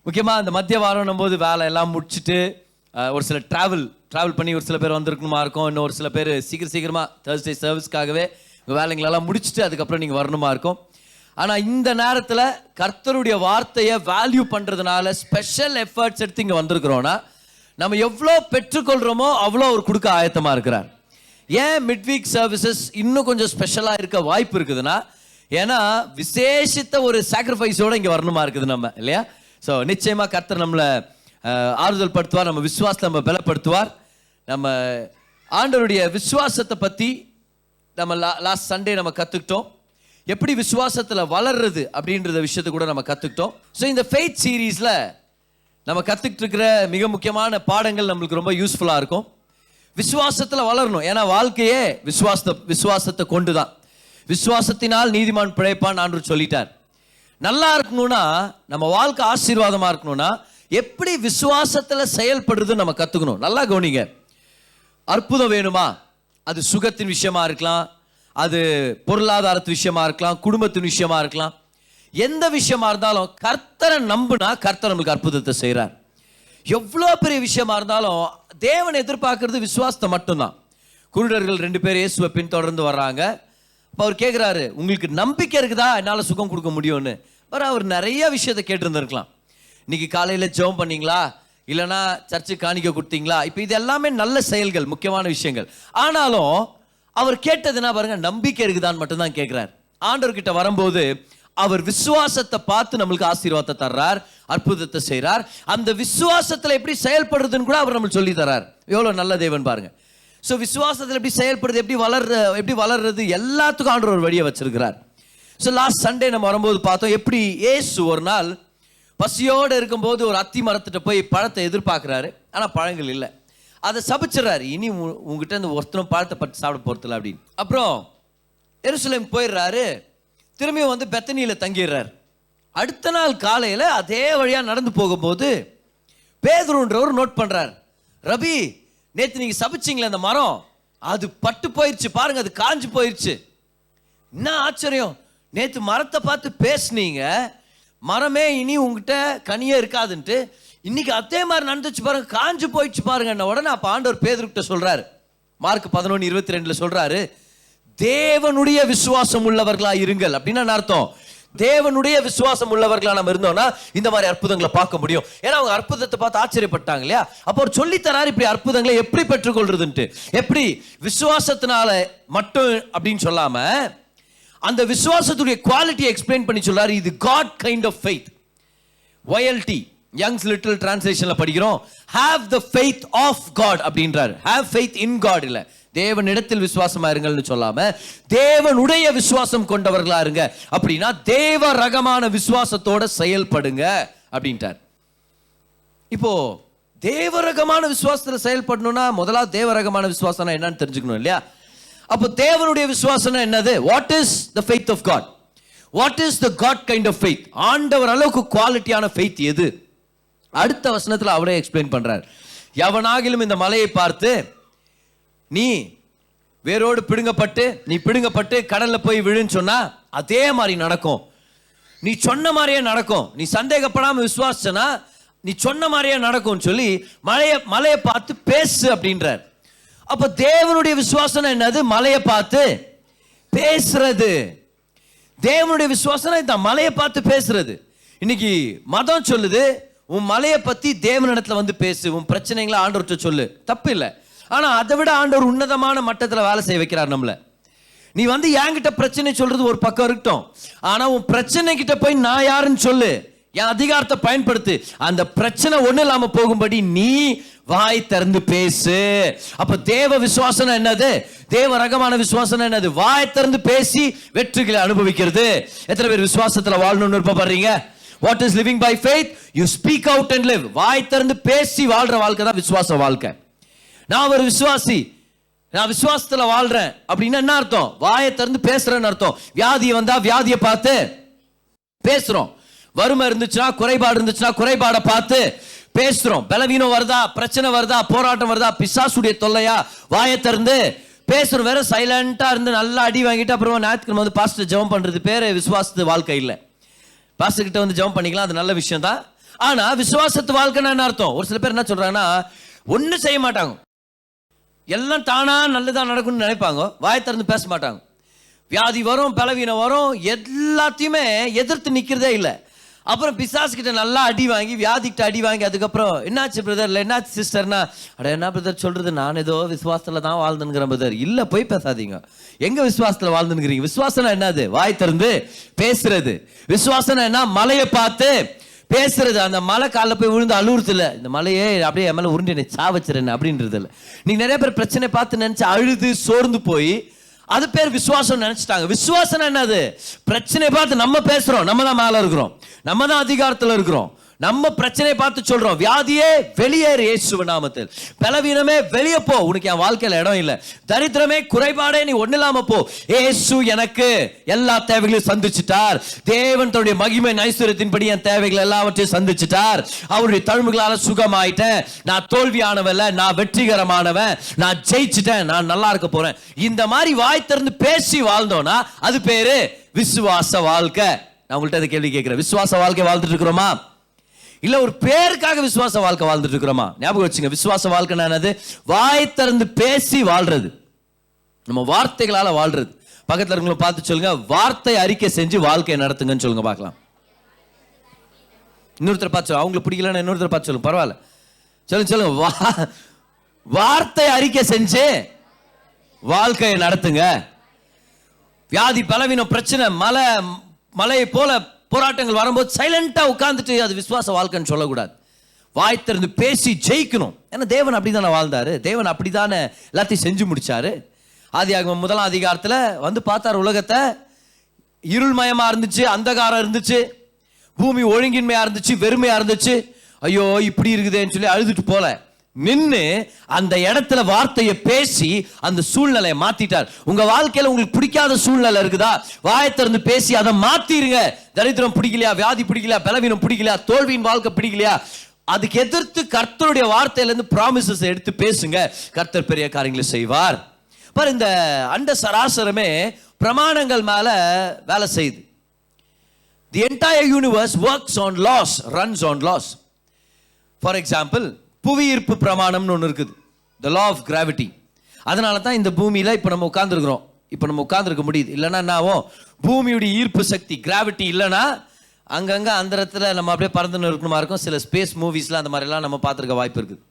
[SPEAKER 3] முக்கியமாக அந்த மத்திய வாரம் போது வேலை எல்லாம் முடிச்சுட்டு ஒரு சில ட்ராவல் பண்ணி ஒரு சில பேர் வந்திருக்கணுமா இருக்கும். இன்னும் ஒரு சில பேர் சீக்கிரமாக தேர்ஸ்டே சர்வீஸ்க்காகவே உங்கள் வேலைங்களெல்லாம் முடிச்சுட்டு அதுக்கப்புறம் நீங்கள் வரணுமா இருக்கும். ஆனால் இந்த நேரத்தில் கர்த்தருடைய வார்த்தையை வேல்யூ பண்ணுறதுனால ஸ்பெஷல் எஃபர்ட்ஸ் எடுத்து இங்கே வந்திருக்கிறோன்னா நம்ம எவ்வளோ பெற்றுக்கொள்கிறோமோ அவ்வளோ அவர் கொடுக்க ஆயத்தமாக இருக்கிறார். ஏன் மிட்வீக் சர்வீசஸ் இன்னும் கொஞ்சம் ஸ்பெஷலாக இருக்க வாய்ப்பு இருக்குதுன்னா, ஏன்னா விசேஷித்த ஒரு சாக்ரிஃபைஸோடு இங்கே வரணுமா இருக்குது நம்ம, இல்லையா? ஸோ நிச்சயமாக கர்த்தர் நம்மளை ஆறுதல் படுத்துவார், நம்ம விசுவாசத்தை நம்ம பலப்படுத்துவார். நம்ம ஆண்டவருடைய விசுவாசத்தை பற்றி நம்ம லாஸ்ட் சண்டே நம்ம கற்றுக்கிட்டோம். எப்படி விசுவாசத்தில் வளர்றது அப்படின்றத விஷயத்தை கூட நம்ம கற்றுக்கிட்டோம். ஸோ இந்த ஃபெய்த் சீரீஸில் நம்ம கற்றுக்கிட்டு இருக்கிற மிக முக்கியமான பாடங்கள் நம்மளுக்கு ரொம்ப யூஸ்ஃபுல்லாக இருக்கும். விசுவாசத்தில் வளரணும். ஏன்னா வாழ்க்கையே விசுவாசத்தை கொண்டு தான். விசுவாசத்தினால் நீதிமான் பிழைப்பான் ஆண்டவர் சொல்லிட்டார். நல்லா இருக்கணும்னா, நம்ம வாழ்க்கை ஆசீர்வாதமாக இருக்கணும்னா எப்படி விசுவாசத்தில் செயல்படுறதுன்னு நம்ம கற்றுக்கணும். நல்லா கவனிங்க. அற்புதம் வேணுமா? அது சுகத்தின் விஷயமா இருக்கலாம், அது பொருளாதாரத்து விஷயமா இருக்கலாம், குடும்பத்தின் விஷயமா இருக்கலாம். எந்த விஷயமா இருந்தாலும் கர்த்தரை நம்புனா கர்த்தர் நம்மளுக்கு அற்புதத்தை செய்கிறார். எவ்வளோ பெரிய விஷயமா இருந்தாலும் தேவன் எதிர்பார்க்கறது விசுவாசத்தை மட்டும்தான். குருடர்கள் 2 பேர் இயேசுவை பின்தொடர்ந்து வர்றாங்க. அப்போ அவர் கேட்குறாரு, உங்களுக்கு நம்பிக்கை இருக்குதா என்னால் சுகம் கொடுக்க முடியும்னு? அவர் நிறைய விஷயத்தை கேட்டுருந்துருக்கலாம். இன்னைக்கு காலையில் ஜெபம் பண்ணீங்களா, இல்லைனா சர்ச்சுக்கு காணிக்க கொடுத்தீங்களா? இப்போ இது எல்லாமே நல்ல செயல்கள், முக்கியமான விஷயங்கள். ஆனாலும் அவர் கேட்டதுன்னா பாருங்க, நம்பிக்கை இருக்குதான்னு மட்டும்தான் கேட்குறார். ஆண்டவர்கிட்ட வரும்போது அவர் விசுவாசத்தை பார்த்து நம்மளுக்கு ஆசீர்வாதத்தை தர்றார், அற்புதத்தை செய்கிறார். அந்த விசுவாசத்தில் எப்படி செயல்படுறதுன்னு கூட அவர் நம்மளுக்கு சொல்லி தர்றார். எவ்வளோ நல்ல தேவன் பாருங்க. ஸோ விசுவாசத்தில் எப்படி செயல்படுறது, எப்படி வளர்றது, எல்லாத்துக்கும் ஆண்டவர் ஒரு வழியை வச்சிருக்கிறார். ஸோ லாஸ்ட் சண்டே நம்ம வரும்போது பார்த்தோம் எப்படி இயேசு ஒரு நாள் பசியோடு இருக்கும்போது ஒரு அத்தி மரத்திட்ட போய் பழத்தை எதிர்பார்க்குறாரு. ஆனால் பழங்கள் இல்லை. அதை சபிச்சிடறாரு, இனி உங்ககிட்ட இந்த ஒருத்தரும் பழத்தை பட்டு சாப்பிட போகிறதில்ல அப்படின்னு. அப்புறம் எருசலேம் போயிடுறாரு. திரும்பியும் வந்து பெத்தனியில் தங்கிடுறார். அடுத்த நாள் காலையில் அதே வழியாக நடந்து போகும்போது பேதுருன்றவர் நோட் பண்ணுறார், ரபி நேற்று நீங்கள் சபிச்சிங்களே அந்த மரம், அது பட்டு போயிடுச்சு பாருங்க, அது காஞ்சு போயிடுச்சு. என்ன ஆச்சரியம், நேற்று மரத்தை பார்த்து பேசுனீங்க, மரமே இனி உங்ககிட்ட கனியே இருக்காதுன்ட்டு, இன்னைக்கு அதே மாதிரி நடந்துச்சு பாருங்க, காஞ்சு போயிடுச்சு பாருங்க. உடனே அப்போ ஆண்டவர் பேதுருக்கிட்ட சொல்றாரு, மார்க் 11:22 சொல்றாரு, தேவனுடைய விசுவாசம் உள்ளவர்களா இருங்கள். அப்படின்னா அர்த்தம், தேவனுடைய விசுவாசம் உள்ளவர்களா நம்ம இருந்தோம்னா இந்த மாதிரி அற்புதங்களை பார்க்க முடியும். ஏன்னா அவங்க அற்புதத்தை பார்த்து ஆச்சரியப்பட்டாங்க இல்லையா? அப்போ அவர் சொல்லி தராரு இப்படி அற்புதங்களை எப்படி பெற்றுக்கொள்றதுன்ட்டு. எப்படி விசுவாசத்தினால மட்டும் அப்படின்னு சொல்லாம அந்த விசுவாசத்துடைய குவாலிட்டியை எக்ஸ்பிளைன் பண்ணி சொல்றாரு. இது God kind of faith. YLT Young's little டிரான்ஸ்லேஷன்ல படிக்கிறோம், have the faith of God அப்படின்றார். have faith in God இல்ல, தேவனிடத்தில் விசுவாசமா இருங்கள்னு சொல்லாம தேவனுடைய விசுவாசம் கொண்டவர்களா இருங்க. அப்படின்னா தேவ ரகமான விசுவாசத்தோட செயல்படுங்க அப்படின்ட்டார். இப்போ தேவரகமான விசுவாசத்துல செயல்படணும்னா முதலாவது தேவரகமான விசுவாசம் என்னன்னு தெரிஞ்சுக்கணும் இல்லையா? அப்போ தேவனுடைய விசுவாசம் என்னது? What is the faith of God? What is the God kind of faith? ஆண்டவர் அளவுக்கு குவாலிட்டியான ஃபெய்த் எது? அடுத்த வசனத்துல அவரே எக்ஸ்பிளைன் பண்றார். எவனாகிலும் இந்த மலையை பார்த்து நீ வேரோடு பிடுங்கப்பட்டு கடல்ல போய் விழுன்னு சொன்னா அதே மாதிரி நடக்கும். நீ சொன்ன மாதிரியே நடக்கும். நீ சந்தேகப்படாம விசுவாசனா நீ சொன்ன மாதிரியே நடக்கும் சொல்லி மலையை பார்த்து பேசு அப்படின்றார். அப்ப தேவனுடைய விசுவாசம் என்னது? மலையை பார்த்து பேசுறது. தேவனுடைய விசுவாசம் இந்த மலையை பார்த்து பேசுறது. இன்னைக்கு மதம் சொல்லுது உன் மலையை பத்தி தேவனிடத்துல வந்து பேசு, உன் பிரச்சனைகளை ஆண்டவர்கிட்ட சொல்லு, தப்பு இல்லை. ஆனா அதை விட ஆண்டவர் உன்னதமான மட்டத்துல வேலை செய்ய வைக்கிறார் நம்மள. நீ வந்து என்கிட்ட பிரச்சனை சொல்றது ஒரு பக்கம் இருக்கட்டும், ஆனா உன் பிரச்சனை கிட்ட போய் நான் யாருன்னு சொல்லு, என் அதிகாரத்தை பயன்படுத்து, அந்த பிரச்சனை ஒண்ணு இல்லாம போகும்படி நீ வாய் திறந்து பேசு. அப்ப தேவ விசுவாசம் என்னது? தேவ ரகமான விசுவாசம் என்னது? வாய் திறந்து பேசி வெற்றிகளை அனுபவிக்கிறது. எத்தனை பேர் விசுவாசத்துல வாழணும்னு விருப்பப்படுறீங்க? What is living by faith? You speak out and live. வாய் திறந்து பேசி வாழ்ற வாழ்க்கை தான் விசுவாச வாழ்க்கை. நான் ஒரு விசுவாசி, நான் விசுவாசத்துல வாழ்றேன் அப்படின்னா என்ன அர்த்தம்? வாயை திறந்து பேசுறேன்னு அர்த்தம். வியாதி வந்தா வியாதியை பார்த்து பேசுறோம். வறுமை இருந்துச்சுன்னா, குறைபாடு இருந்துச்சுன்னா குறைபாடை பார்த்து பேசுறோம். பலவீனம் வருதா, பிரச்சனை வருதா, போராட்டம் வருதா, பிசாசுடைய தொல்லையா, வாயை திறந்து பேசுறோம். வேற சைலண்டா இருந்து நல்லா அடி வாங்கிட்டு அப்புறமா ஞாயிற்றுக்கிழமை வந்து பாஸ்டர் ஜெபம் பண்றது பேரு விசுவாசத்து வாழ்க்கை இல்லை. பாஸ்டர் கிட்ட வந்து ஜெபம் பண்ணிக்கலாம், அது நல்ல விஷயம் தான். ஆனா விசுவாசத்து வாழ்க்கைன்னா என்ன அர்த்தம்? ஒரு சில பேர் என்ன சொல்றாங்கன்னா, ஒன்னும் செய்ய மாட்டாங்க, எல்லாம் தானா நல்லதா நடக்கும்னு நினைப்பாங்க, வாயை திறந்து பேச மாட்டாங்க. வியாதி வரும், பலவீனம் வரும், எல்லாத்தையுமே எதிர்த்து நிக்கிறதே இல்லை. அப்புறம் பிசாசு கிட்ட நல்லா அடி வாங்கி, வியாதிக்கிட்ட அடி வாங்கி, அதுக்கப்புறம் என்னாச்சு பிரதர், இல்லை என்னாச்சு சிஸ்டர்னா, அட என்ன பிரதர் சொல்றது, நான் ஏதோ விசுவாசத்துல தான் வாழ்ந்துங்கிறேன் பிரதர். இல்ல போய் பேசாதீங்க, எங்க விசுவாசத்துல வாழ்ந்துங்கிறீங்க? விசுவாசம் என்னது? வாய் திறந்து பேசுறது. விசுவாசம் என்ன? மலையை பார்த்து பேசுறது. அந்த மலை காலில் போய் விழுந்து அழுவுறது இல்லை, இந்த மலையே அப்படியே என் மேல உருண்டு என்னை சாவச்சிருன்னு அப்படின்றது இல்லை. நீங்க நிறைய பேர் பிரச்சனை பார்த்து நினைச்சு அழுது சோர்ந்து போய் அது பேர் விசுவாசம் நினைச்சிட்டாங்க. விசுவாசம் என்னது? பிரச்சனை பார்த்து நம்ம பேசுறோம், நம்ம தான் மேல இருக்கிறோம், நம்ம தான் அதிகாரத்தில் இருக்கிறோம், நம்ம பிரச்சனையை பார்த்து சொல்றோம், வியாதியே வெளியேறு இயேசுவின் நாமத்தில், பலவீனமே வெளியே போ, உனக்கு என் வாழ்க்கையில இடம் இல்லை, தரித்திரமே குறைபாடே நீ ஒண்ணு இல்லாம போ, இயேசு எனக்கு எல்லா தேவைகளையும் சந்திச்சிட்டார், தேவன் தன்னுடைய மகிமை ஐஸ்வரியத்தின்படி என் தேவைகள் எல்லாவற்றையும் சந்திச்சிட்டார், அவருடைய தழும்புகளால சுகமாயிட்டேன், நான் தோல்வியானவன், நான் வெற்றிகரமானவன், நான் ஜெயிச்சிட்டேன், நான் நல்லா இருக்க போறேன். இந்த மாதிரி வாய் திறந்து பேசி வாழ்ந்தோம்னா அது பேரு விசுவாச வாழ்க்கை. நான் உங்கள்கிட்ட அதை கேள்வி கேட்கிறேன், விசுவாச வாழ்க்கை வாழ்ந்துட்டு இருக்கிறோமா? இல்ல ஒரு பேருக்காக விசுவாச வாழ்க்கை வாழ்ந்துட்டு இருக்கிறோமா? ஞாபகம் வச்சுங்க, விசுவாச வாழ்க்கை என்னது? வாய் திறந்து பேசி வாழ்றது, நம்ம வார்த்தைகளால வாழ்றது. பக்கத்துல இருக்கவங்களை பார்த்து சொல்லுங்க, வார்த்தை அறிக்கை செஞ்சு வாழ்க்கையை நடத்துங்கன்னு சொல்லுங்க பார்க்கலாம். இன்னொருத்தர் பார்த்து சொல்லுங்க, அவங்களுக்கு பிடிக்கலன்னு இன்னொருத்தர் பார்த்து சொல்லுங்க, பரவாயில்ல, சொல்லுங்க, வார்த்தை அறிக்கை செஞ்சு வாழ்க்கையை நடத்துங்க. வியாதி, பலவீனம், பிரச்சனை, மலையை போல போராட்டங்கள் வரும்போது சைலண்டா உட்கார்ந்துட்டு அது விசுவாச வாழ்க்கைன்னு சொல்லக்கூடாது. வாய் திறந்து பேசி ஜெயிக்கணும். ஏன்னா தேவன் அப்படிதானே வாழ்ந்தாரு, தேவன் அப்படித்தானே எல்லாத்தையும் செஞ்சு முடிச்சாரு. ஆதியாகமம் 1ஆம் அதிகாரத்துல வந்து பார்த்தார், உலகத்தை இருள்மயமா இருந்துச்சு, அந்தகாரம் இருந்துச்சு, பூமி ஒழுங்கின்மையா இருந்துச்சு, வெறுமையா இருந்துச்சு. ஐயோ இப்படி இருக்குதுன்னு சொல்லி அழுதுட்டு போல நின்னு அந்த இடத்துல வார்த்தையை பேசி அந்த சூழ்நிலையை மாத்திட்டார். உங்க வாழ்க்கையில உங்களுக்கு பிடிக்காத சூழ்நிலை இருக்குதா? வாயை திறந்து பேசி அதை மாத்திருங்க. தரித்திரம் பிடிக்கலையா, வியாதி பிடிக்கலையா, பலவீனம் பிடிக்கலையா, தோல்வியின் வாழ்க்கை பிடிக்கலையா, அதுக்கு எதிர்த்து கர்த்தருடைய வார்த்தையில இருந்து ப்ராமிசஸ் எடுத்து பேசுங்க, கர்த்தர் பெரிய காரியங்களை செய்வார். பாரு, இந்த அண்ட சராசரமே பிரமாணங்கள் மேல வேலை செய்யுது. The entire universe works on laws, runs on laws. For example, புவியீர்ப்பு பிரமாணம்னு ஒன்று இருக்குது, the law of gravity. அதனால தான் இந்த பூமியில இப்போ நம்ம உட்கார்ந்துருக்கிறோம், இப்போ நம்ம உட்கார்ந்துருக்க முடியுது. இல்லைன்னா என்ன ஆகும்? பூமியுடைய ஈர்ப்பு சக்தி கிராவிட்டி இல்லைன்னா அங்கங்கே அந்த இடத்துல நம்ம அப்படியே பறந்துன்னு இருக்கணுமா இருக்கும். சில ஸ்பேஸ் மூவிஸ்லாம் அந்த மாதிரிலாம் நம்ம பார்த்துருக்க வாய்ப்பு இருக்குது.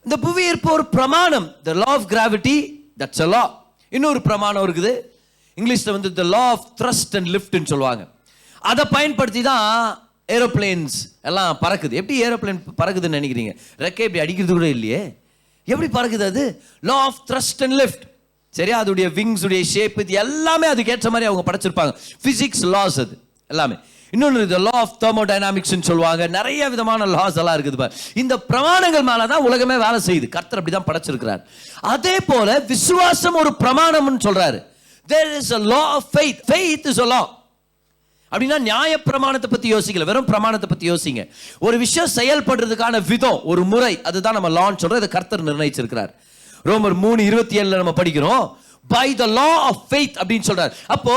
[SPEAKER 3] இந்த புவியீர்ப்பு ஒரு பிரமாணம், the law of gravity, that's a law. இன்னொரு பிரமாணம் இருக்குது, இங்கிலீஷ்ல வந்து the law of thrust and lift ன்னு சொல்லுவாங்க. அதை பயன்படுத்தி தான் ஏரோப்ளேன்ஸ் எல்லாம் பறக்குது. எப்படி ஏரோப்ளேன் பறக்குதுன்னு நினைக்கிறீங்க? ரெக்கை இப்படி அடிக்கிறது கூட இல்லையே. எப்படி பறக்குது? அது law of thrust and lift. சரியா? அதோடைய விங்ஸ் உடைய ஷேப் இது எல்லாமே அதுக்கு ஏற்ற மாதிரி அவங்க படைச்சிருப்பாங்க. பிசிக்ஸ் லாஸ் அது எல்லாமே. இன்னொன்று இது லா ஆஃப் தெர்மோடைனாமிக்ஸ்னு சொல்லுவாங்க. நிறைய விதமான லாஸ் எல்லாம் இருக்குது. இந்த பிரமாணங்கள் மேல தான் உலகமே வேலை செய்யுது. கர்த்தர் அப்படிதான் படைச்சிருக்கிறார். அதே போல விசுவாசம் ஒரு பிரமாணம்னு சொல்றாரு. There is a law of faith. Faith is a law. அப்படின்னா நியாய பிரமாணத்தை பத்தி யோசிக்கல, வெறும் பிரமாணத்தை பத்தி யோசிங்க. ஒரு விஷயம் செயல்படுறதுக்கான விதம், ஒரு முறை, அதுதான் நம்ம லான்னு சொல்றோம். இதை கர்த்தர் நிர்ணயிச்சிருக்கிறார். ரோமர் 3:27 நம்ம படிக்கிறோம், by the law of faith அப்படின்னு சொல்றார். அப்போ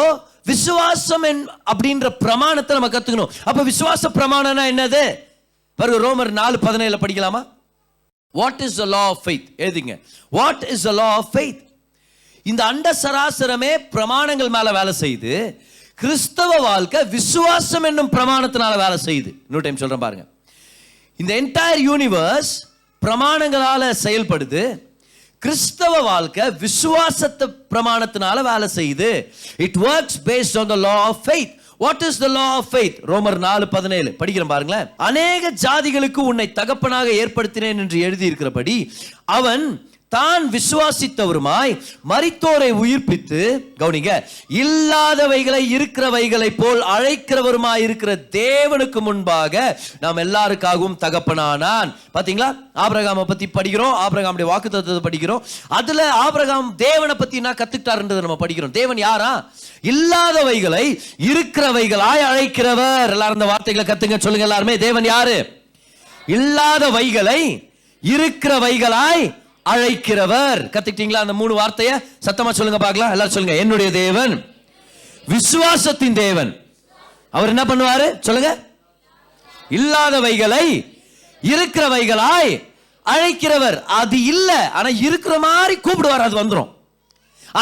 [SPEAKER 3] விசுவாசம் அப்படின்ற பிரமாணத்தை நம்ம கத்துக்கணும். அப்ப விசுவாச பிரமாணம்னா என்னது? பாருங்க, ரோமர் 4:17 படிக்கலாமா? What is the law of faith? எழுதிங்க. What is the law of faith? இந்த அண்ட சராசரமே பிரமாணங்கள் மேல வேலை செய்யுது. கிறிஸ்தவ வாழ்க்கை விசுவாசம் என்னும் பிரமாணத்தினால வேலை செய்யுது. இன்னொரு டைம் சொல்றேன் பாருங்க. இந்த என்டையர் யூனிவர்ஸ் பிரமாணங்களால செயல்படுது. கிறிஸ்தவ வாழ்க்கை விசுவாசத்தை பிரமாணத்தினால வேலை செய்யுது. It works based on the law of faith. What is the law of faith? ரோமர் 4:17 படிக்கிறேன் பாருங்களேன். அநேக ஜாதிகளுக்கு உன்னை தகப்பனாக ஏற்படுத்தினேன் என்று எழுதி இருக்கிறபடி அவன் தான் விசுவாசித்தவருமாய் மரித்தோரை உயிர்ப்பித்து, கவனிங்க, இல்லாதவைகளை இருக்கிறவைகளை போல் அழைக்கிறவருமாய் இருக்கிற தேவனுக்கு முன்பாக நாம் எல்லாருக்காகவும் தகப்பனானான். பாத்தீங்களா? ஆபிரகாமை பத்தி படிக்கிறோம், ஆபிரகாமுடைய வாக்குத்தத்தத்தை படிக்கிறோம். அதுல ஆபிரகாம் தேவனை பத்தி என்ன கத்துக்கிட்டாருன்றதை நம்ம படிக்கிறோம். தேவன் யாரா? இல்லாதவைகளை இருக்கிறவைகளாய் அழைக்கிறவர். எல்லாரும் இந்த வார்த்தைகளை கத்துங்க, சொல்லுங்க எல்லாருமே. தேவன் யாரு? இல்லாதவைகளை இருக்கிறவைகளாய் அழைக்கிறவர். கத்துக்கிட்டீங்களா அந்த 3 வார்த்தையை? சத்தமா சொல்லுங்க பார்க்கலாம். எல்லாரும் சொல்லுங்க. என்னுடைய தேவன் விசுவாசத்தின் தேவன். அவர் என்ன பண்ணுவாரு? சொல்லுங்க. இல்லாதவைகளை இருக்கிறவைகளாய் அழைக்கிறவர். அது இல்ல, ஆனா இருக்கிற மாதிரி கூப்பிடுவார், அது வந்துரும்.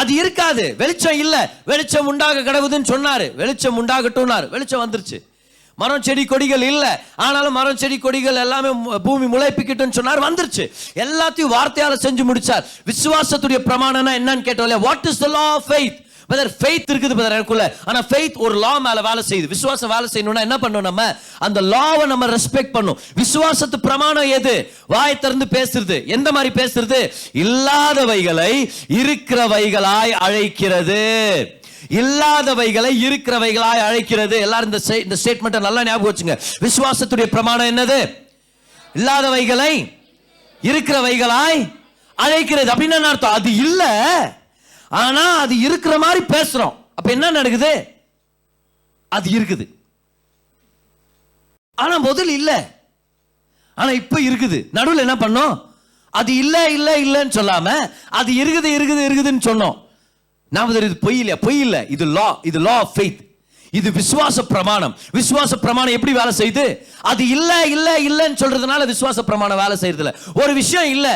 [SPEAKER 3] அது இருக்காது, வெளிச்சம் இல்ல, வெளிச்சம் உண்டாக கடவுதுன்னு சொன்னாரு, வெளிச்சம் உண்டாகட்டும்னாரு, வெளிச்சம் வந்துருச்சு. மரம் செடி கொடிகள் இல்ல, ஆனாலும் மரம் செடி கொடிகள் எல்லாமே பூமி முளைப்பிக்கட்டும் சொன்னார், வந்துருச்சு. எல்லாத்தையும் வார்த்தையால செஞ்சு முடிச்சார். விசுவாசத்துடைய பிரமாணம்னா என்னன்னு கேட்டோம்ல, what is the law of faith? Brother, faith இருக்குது பிரதர் எனக்குள்ள, ஆனா ஃபெய்த் ஒரு லா மேல வேலை செய்யுது. விசுவாசம் வேலை செய்யணும்னா என்ன பண்ணணும்? நம்ம அந்த லாவை நம்ம ரெஸ்பெக்ட் பண்ணணும். விசுவாசத்து பிரமாணம் எது? வாய் திறந்து பேசுறது. எந்த மாதிரி பேசுறது? இல்லாதவைகளை இருக்கிறவைகளாய் அழைக்கிறது. இல்லாதவைகளை இருக்கிறவைகளாய் அழைக்கிறது. எல்லாரும் இந்த ஸ்டேட்மெண்ட்டை நல்லா ஞாபகம் வச்சுங்க. விசுவாசத்துடைய பிரமாணம் என்னது? இல்லாதவைகளை இருக்கிறவைகளாய் அழைக்கிறது. அப்படின்னு என்ன அர்த்தம்? அது இல்ல, ஆனா அது இருக்கிற மாதிரி பேசுறோம். அப்ப என்ன நடக்குது? அது இருக்குது, ஆனா முதல்ல இல்ல, ஆனா இப்ப இருக்குது. நடுவில் என்ன பண்ணோம்? அது இல்ல இல்ல இல்லன்னு சொல்லாம அது இருக்குது இருக்குது இருக்குதுன்னு சொன்னோம். நாம இது பொய் இல்லையா? பொய் இல்ல, இது லா. இது லா ஆஃப் ஃபெய்த். இது விசுவாச பிரமாணம். விசுவாச பிரமாணம் எப்படி வேலை செய்யுது? அது இல்ல இல்ல இல்லன்னு சொல்றதுனால விசுவாச பிரமாணம் வேலை செய்யறது இல்ல. ஒரு விஷயம் இல்ல,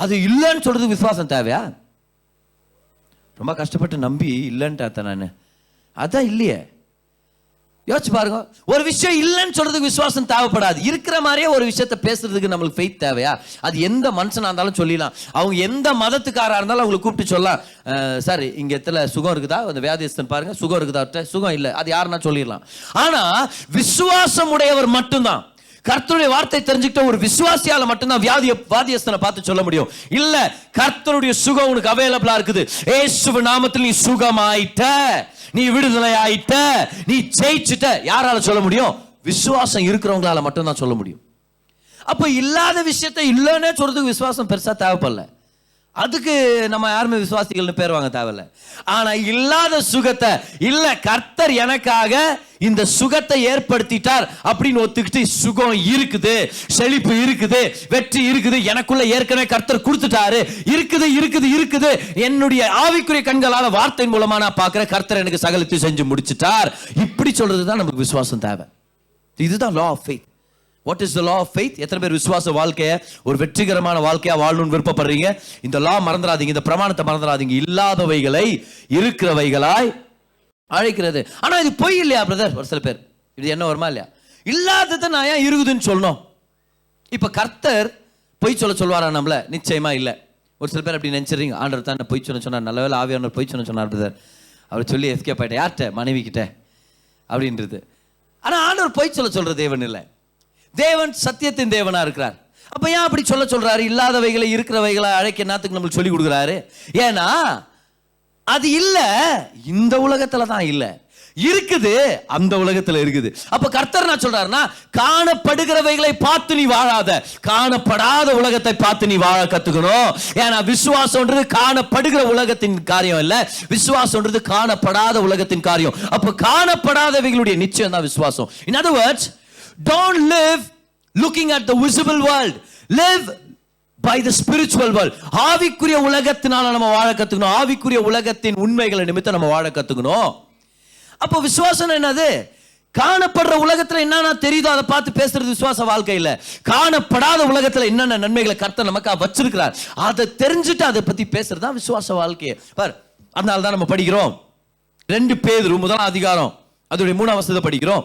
[SPEAKER 3] அது இல்லன்னு சொல்றது விசுவாசம் தேவையா? ரொம்ப கஷ்டப்பட்டு நம்பி இல்லன்ட்டு நான் அதான் இல்லையே. யோசிச்சு பாருங்க. ஒரு விஷயம் இல்லைன்னு சொல்றதுக்கு விசுவாசம் தேவைப்படாது. இருக்கிற மாதிரியே ஒரு விஷயத்தை பேசுறதுக்கு நம்மளுக்கு ஃபெய்த் தேவையா? அது எந்த மனுஷனா இருந்தாலும் சொல்லிடலாம். அவங்க எந்த மதத்துக்காரா இருந்தாலும் அவங்களை கூப்பிட்டு சொல்லலாம், சார் இங்க எத்தனை சுகம் இருக்குதா? அந்த வியாதிஸ்தன் பாருங்க, சுகம் இருக்குதா? சுகம் இல்லை, அது யாருன்னா சொல்லிடலாம். ஆனா விசுவாசம் உடையவர் மட்டும்தான், கர்த்தருடைய வார்த்தை தெரிஞ்சுக்கிட்ட ஒரு விசுவாசியால மட்டும்தான் வியாதியஸ்தனை பார்த்து சொல்ல முடியும், இல்ல கர்த்தருடைய சுகம் உனக்கு அவைலபிளா இருக்குது, இயேசுவின் நாமத்தில் நீ சுகமாயிட்ட, நீ விடுதலை ஆயிட்ட, நீ ஜெயிச்சிட்ட. யாரால சொல்ல முடியும்? விசுவாசம் இருக்கிறவங்களால மட்டும்தான் சொல்ல முடியும். அப்ப இல்லாத விஷயத்தை இல்லைன்னே சொல்றதுக்கு விசுவாசம் பெருசா தேவைப்படல. அதுக்கு நம்ம யாருமே விசுவாசிகள்னு பேர் வாங்க தேவையில்ல. ஆனா இல்லாத சுகத்தை, இல்ல கர்த்தர் எனக்காக இந்த சுகத்தை ஏற்படுத்திட்டார் அப்படின்னு ஒத்துக்கிட்டு சுகம் இருக்குது, செழிப்பு இருக்குது, வெற்றி இருக்குது, எனக்குள்ள ஏற்கனவே கர்த்தர் கொடுத்துட்டாரு, இருக்குது இருக்குது இருக்குது, என்னுடைய ஆவிக்குரிய கண்களால வார்த்தையின் மூலமா நான் பார்க்கிற கர்த்தர் எனக்கு சகலத்தை செஞ்சு முடிச்சிட்டார், இப்படி சொல்றதுதான் நமக்கு விசுவாசம் தேவை. இதுதான் law of faith. What is the law of faith? எத்தனை பேர் விசுவாச வாழ்க்கையை ஒரு வெற்றிகரமான வாழ்க்கையா வாழணும்னு விருப்பப்படுறீங்க? இந்த லா மறந்துடாதீங்க, இந்த பிரமாணத்தை மறந்துடாதீங்க. இல்லாதவைகளை இருக்கிறவைகளாய் அழைக்கிறது. ஆனா இது பொய் இல்லையா பிரதர்? ஒரு சில பேர் இது என்ன வருமா இல்லையா? இல்லாததை நான் ஏன் இருக்குதுன்னு சொல்லணும்? இப்ப கர்த்தர் பொய் சொல்லுவாரா நம்மள? நிச்சயமா இல்ல. ஒரு சில பேர் அப்படி நினைச்சிருங்க, ஆண்டவர் தான் பொய் சொன்னார், நல்லவேளை ஆவியானவர் பொய் சொன்னார் பிரதர், அவர் சொல்லி எஸ்கேப் ஆயிட்டேன். யார்கிட்ட? மனைவி கிட்ட அப்படின்றது. ஆனா ஆண்டவர் பொய் சொல்ற தேவன் இல்லை. தேவன் சத்தியத்தின் தேவனா இருக்கிறார். அப்ப ஏன் அப்படி சொல்றாரு? இல்லாதவைகளை இருக்கிறவைகளை அழைக்க என்னத்துக்கு நம்மளுக்கு சொல்லி கொடுக்குறாரு? ஏன்னா அது இல்ல, இந்த உலகத்துல தான் இல்ல, இருக்குது, அந்த உலகத்துல இருக்குது. அப்ப கர்த்தர் என்ன சொல்றாருன்னா, காணப்படுகிறவைகளை பார்த்து நீ வாழாத, காணப்படாத உலகத்தை பார்த்து நீ வாழ கத்துக்கணும். ஏன்னா விசுவாசம்ன்றது காணப்படுகிற உலகத்தின் காரியம் இல்ல, விசுவாசம்ன்றது காணப்படாத உலகத்தின் காரியம். அப்ப காணப்படாதவைகளுடைய நிச்சயம் தான் விசுவாசம். In other words, don't live looking at the visible world, live by the spiritual world. ஆவிக்குரிய உலகத்தினால நம்ம வாழ கத்துக்கணும். ஆவிக்குரிய உலகத்தின் உண்மைகளை நிமித்தம் நம்ம வாழ கத்துக்கணும். அப்போ விசுவாசம் என்னது? காணப்படுற உலகத்துல என்னென்ன தெரியுதோ அதை பார்த்து பேசுறது விசுவாச வாழ்க்கை இல்ல. காணப்படாத உலகத்துல என்னென்ன நன்மைகளை கர்த்தர் நமக்கு வச்சிருக்கிறார் அதை தெரிஞ்சுட்டு அதை பத்தி பேசுறது தான் விசுவாச வாழ்க்கையை. பார், அதனால தான் நம்ம படிக்கிறோம் 2 பேதுரு 1 அதிகாரம் அதோடைய 3 வசனத்தை படிக்கிறோம்.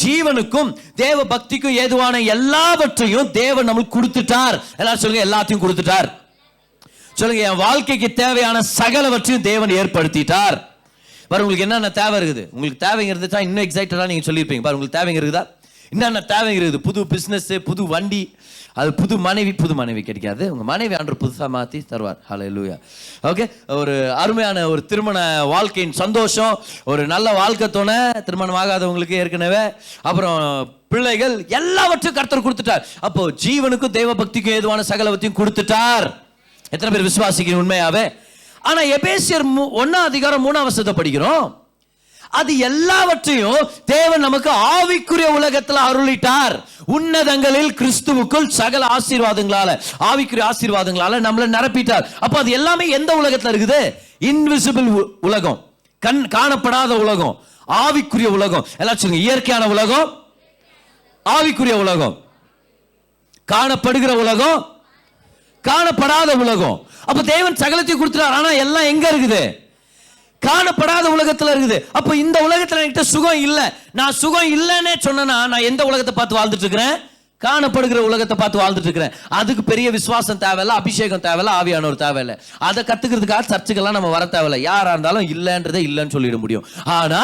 [SPEAKER 3] ஜீவனுக்கும் தேவ பக்திக்கும் ஏதுவான எல்லாவற்றையும் தேவன் நமக்கு கொடுத்துட்டார். எல்லாரும் சொல்லுங்க, எல்லாத்தையும் கொடுத்துட்டார். சொல்லுங்க, என் வாழ்க்கைக்கு தேவையான சகலவற்றையும் தேவன் ஏற்படுத்திட்டார். பாரு, உங்களுக்கு என்னென்ன தேவை இருக்குது? உங்களுக்கு தேவைங்க இருந்துச்சா இன்னும் எக்ஸைட்டடா நீங்க சொல்லியிருப்பீங்க. பாரு, உங்களுக்கு தேவைங்க இருக்குதா? என்னென்ன தேவைங்க இருக்குது? புது பிசினஸ், புது வண்டி, அது புது மனைவி கிடைக்காது, உங்க மனைவி ஆண்டவர் புதுசா மாத்தி தருவார். ஹல்லேலூயா. ஓகே, ஒரு அருமையான ஒரு திருமண வாழ்க்கையின் சந்தோஷம், ஒரு நல்ல வாழ்க்கை துணை, திருமணம் ஆகாதவங்களுக்கு ஏற்கனவே, அப்புறம் பிள்ளைகள், எல்லாவற்றையும் கர்த்தர் கொடுத்துட்டார். அப்போ ஜீவனுக்கும் தேவ பக்திக்கும் ஏதுவான சகலவற்றையும் கொடுத்துட்டார். எத்தனை பேர் விசுவாசிக்கிறீங்க உண்மையாவே? ஆனா எபேசியர் 1 அதிகாரம் 3 வசனத்தை படிக்கிறோம். அது எல்லாவற்றையும் தேவன் நமக்கு ஆவிக்குரிய உலகத்துல அருளிட்டார். உன்னதங்களில் கிறிஸ்துவுக்குள் சகல ஆசீர்வாதங்களால, ஆவிக்குரிய ஆசீர்வாதங்களால நம்மள நிரப்பிட்டார். அப்ப அது எல்லாமே எந்த உலகத்துல இருக்குது? இன்விசிபிள் உலகம், காணப்படாத உலகம், ஆவிக்குரிய உலகம். எல்லாம் சொல்லுங்க, இயற்கையான உலகம், ஆவிக்குரிய உலகம், காணப்படுகிற உலகம், காணப்படாத உலகம். அப்ப தேவன் சகலத்தையும் கொடுத்துட்டார். ஆனா எல்லாம் எங்க இருக்குது? காணப்படாத உலகத்துல இருக்குது. அப்ப இந்த உலகத்துல என்கிட்ட சுகம் இல்ல, நான் சுகம் இல்லைன்னே சொன்னா நான் எந்த உலகத்தை பார்த்து வாழ்ந்துட்டு இருக்கிறேன்? காணப்படுகிற உலகத்தை பார்த்து வாழ்ந்துட்டு இருக்கிறேன். அதுக்கு பெரிய விசுவாசம் தேவையில்ல, அபிஷேகம் தேவையில்ல, ஆவியானவர் தேவையில்லை. அதை கத்துக்கிறதுக்காக சர்ச்சுக்கெல்லாம் நம்ம வர தேவையில்ல. யாரா இருந்தாலும் இல்லன்றதே இல்லைன்னு சொல்லிட முடியும். ஆனா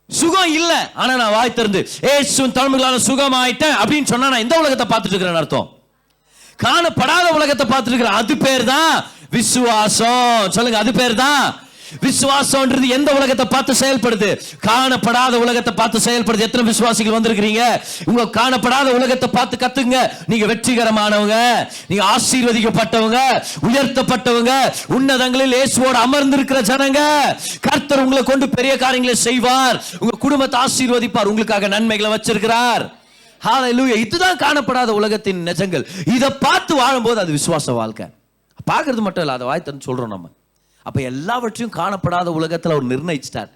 [SPEAKER 3] சுகம் இல்ல, ஆனா நான் வாய் திறந்து ஏசுவின் தழும்புகளால சுகமாயிட்டேன் அப்படின்னு சொன்னா நான் எந்த உலகத்தை பார்த்துட்டு இருக்கிறேன்னு அர்த்தம்? காணப்படாத உலகத்தை பார்த்துட்டு இருக்கிறேன். அது பேர் தான் விசுவாசம். சொல்லுங்க, அது பேர் தான் விசுவாசம்ன்றது. எந்த உலகத்தை பார்த்து செயல்படுது? காணப்படாத உலகத்தை பார்த்து செயல்படுது. எத்தனை விசுவாசிகள் வந்திருக்கிறீங்க? உங்க காணப்படாத உலகத்தை பார்த்து கத்துங்க. நீங்க வெற்றிகரமானவங்க, நீங்க ஆசீர்வதிக்கப்பட்டவங்க, உயர்த்தப்பட்டவங்க, உன்னதங்களில் இயேசுவோடு அமர்ந்திருக்கிற ஜனங்க. கர்த்தர் உங்களை கொண்டு பெரிய காரியங்களை செய்வார், உங்க குடும்பத்தை ஆசீர்வதிப்பார், உங்களுக்காக நன்மைகளை வச்சிருக்கிறார். ஹல்லேலூயா. இதுதான் காணப்படாத உலகத்தின் நிஜங்கள். இதை பார்த்து வாழும்போது அது விசுவாச வாழ்க்கை. பார்க்கறது மட்டும் இல்லை, அதை வாய் திறந்து சொல்றோம் நம்ம. அப்ப எல்லாவற்றையும் காணப்படாத உலகத்துல அவர் நிர்ணயிச்சிட்டார்.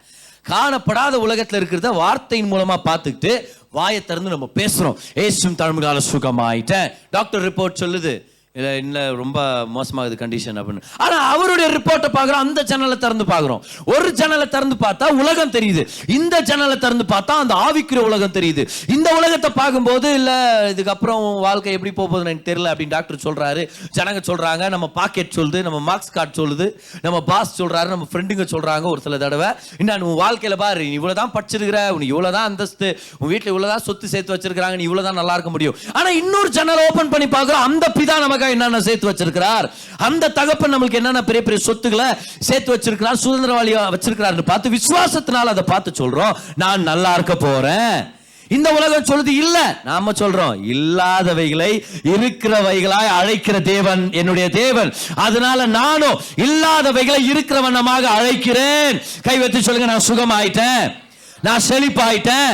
[SPEAKER 3] காணப்படாத உலகத்துல இருக்கிறத வார்த்தையின் மூலமா பார்த்துக்கிட்டு வாயை திறந்து நம்ம பேசுறோம். ஏசுவின் தழும்புகளால சுகமாயிட்டேன். டாக்டர் ரிப்போர்ட் சொல்லுது இல்ல ரொம்ப மோசமாகுது கண்டிஷன் அப்படின்னு. ஆனா அவருடைய ரிப்போர்ட்டை பார்க்குறோம், அந்த சேனலை திறந்து பார்க்குறோம். ஒரு சேனலை திறந்து பார்த்தா உலகம் தெரியுது, இந்த சேனலை திறந்து பார்த்தா அந்த ஆவிக்குரிய உலகம் தெரியுது. இந்த உலகத்தை பார்க்கும்போது இல்ல இதுக்கப்புறம் வாழ்க்கை எப்படி போகுதுன்னு எனக்கு தெரியல அப்படின்னு டாக்டர் சொல்றாரு, ஜனங்க சொல்றாங்க, நம்ம பாக்கெட் சொல்லுது, நம்ம மார்க்ஸ் கார்டு சொல்லுது, நம்ம பாஸ் சொல்றாரு, நம்ம ஃப்ரெண்டுங்க சொல்றாங்க. ஒரு சில தடவை இன்னும் உன் வாழ்க்கையில பாரு, நீ இவ்வளவுதான் படிச்சிருக்கிற, உனக்கு இவ்வளவுதான் அந்தஸ்து, உன் வீட்டுல இவ்வளவுதான் சொத்து சேர்த்து வச்சிருக்காங்க, நீ இவ்வளவுதான் நல்லா இருக்க முடியும். ஆனா இன்னொரு சேனல் ஓபன் பண்ணி பார்க்கிறோம், அந்த பிதா நமக்கு என்னென்ன சேர்த்து வச்சிருக்கிறார், அந்த தகப்பன் நம்மளுக்கு என்னென்ன பெரிய பெரிய சொத்துக்களை சேர்த்து வச்சிருக்கிறார், சுதந்திரவாளியா வச்சிருக்கிறார் பார்த்து விசுவாசத்தினால அதை பார்த்து சொல்றோம், நான் நல்லா இருக்க போறேன். இந்த உலகம் சொல்லுது இல்ல, நாம சொல்றோம் இல்லாதவைகளை இருக்கிறவைகளாய் அழைக்கிற தேவன் என்னுடைய தேவன், அதனால நானும் இல்லாதவைகளை இருக்கிறவனமாக அழைக்கிறேன். கை வைத்து சொல்லுங்க, நான் சுகமாயிட்டேன், நான் செழிப்பாயிட்டேன்,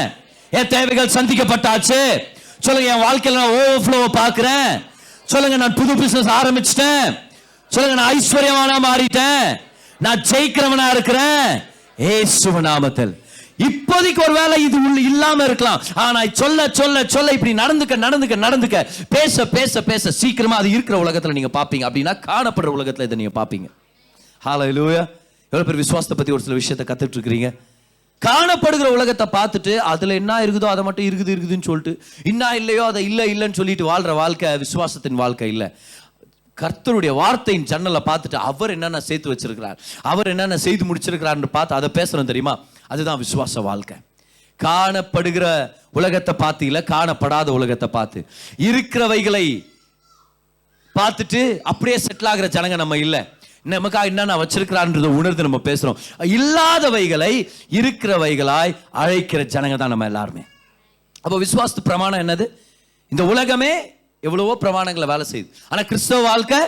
[SPEAKER 3] என் தேவைகள் சந்திக்கப்பட்டாச்சு. சொல்லுங்க, என் வாழ்க்கையில நான் ஓவர்ஃப்ளோ பார்க்கிறேன். சொல்லுங்க, நான் புது பிசினஸ் ஆரம்பிச்சிட்டேன். சொல்லுங்க, நான் ஐஸ்வர்யவானா மாறிட்டேன், நான் ஜெயிக்கிறவனா இருக்கிறேன் இயேசுவின் நாமத்தில். இப்போதைக்கு ஒருவேளை இது இல்லாம இருக்கலாம், ஆனா சொல்ல சொல்ல சொல்ல இப்படி நடந்துக்க பேச பேச பேச சீக்கிரமா அது இருக்கிற உலகத்துல நீங்க பாப்பீங்க. அப்படின்னா காணப்படுற உலகத்துல இதை நீங்க பாப்பீங்க. ஹல்லேலூயா. எவ்வளவு பேர் விசுவாசத்தை பத்தி ஒரு சில விஷயத்தை கத்துட்டு இருக்கிறீங்க? காணப்படுகிற உலகத்தை பார்த்துட்டு அதுல என்ன இருக்குதோ அதை மட்டும் இருக்குதுன்னு சொல்லிட்டு என்ன இல்லையோ அதை இல்லைன்னு சொல்லிட்டு வாழ்ற வாழ்க்கை விசுவாசத்தின் வாழ்க்கை இல்ல. கர்த்தருடைய வார்த்தையின் ஜன்னலை பார்த்துட்டு அவர் என்னென்ன சேர்த்து வச்சிருக்கிறார், அவர் என்னென்ன செய்து முடிச்சிருக்கிறார்னு பார்த்து அதை பேசுறோம் தெரியுமா, அதுதான் விசுவாச வாழ்க்கை. காணப்படுகிற உலகத்தை பார்த்து இல்ல, காணப்படாத உலகத்தை பார்த்து. இருக்கிறவைகளை பார்த்துட்டு அப்படியே செட்டில் ஆகிற ஜனங்க நம்ம இல்ல. நமக்காக என்ன வச்சிருக்கிறான்றதை உணர்ந்து நம்ம பேசுறோம். இல்லாதவைகளை இருக்கிறவைகளாய் அழைக்கிற ஜனங்க தான் நம்ம எல்லாருமே. அப்போ விசுவாசத்து பிரமாணம் என்னது? இந்த உலகமே எவ்வளவோ பிரமாணங்களை வேலை செய்யுது, ஆனா கிறிஸ்தவ வாழ்க்கை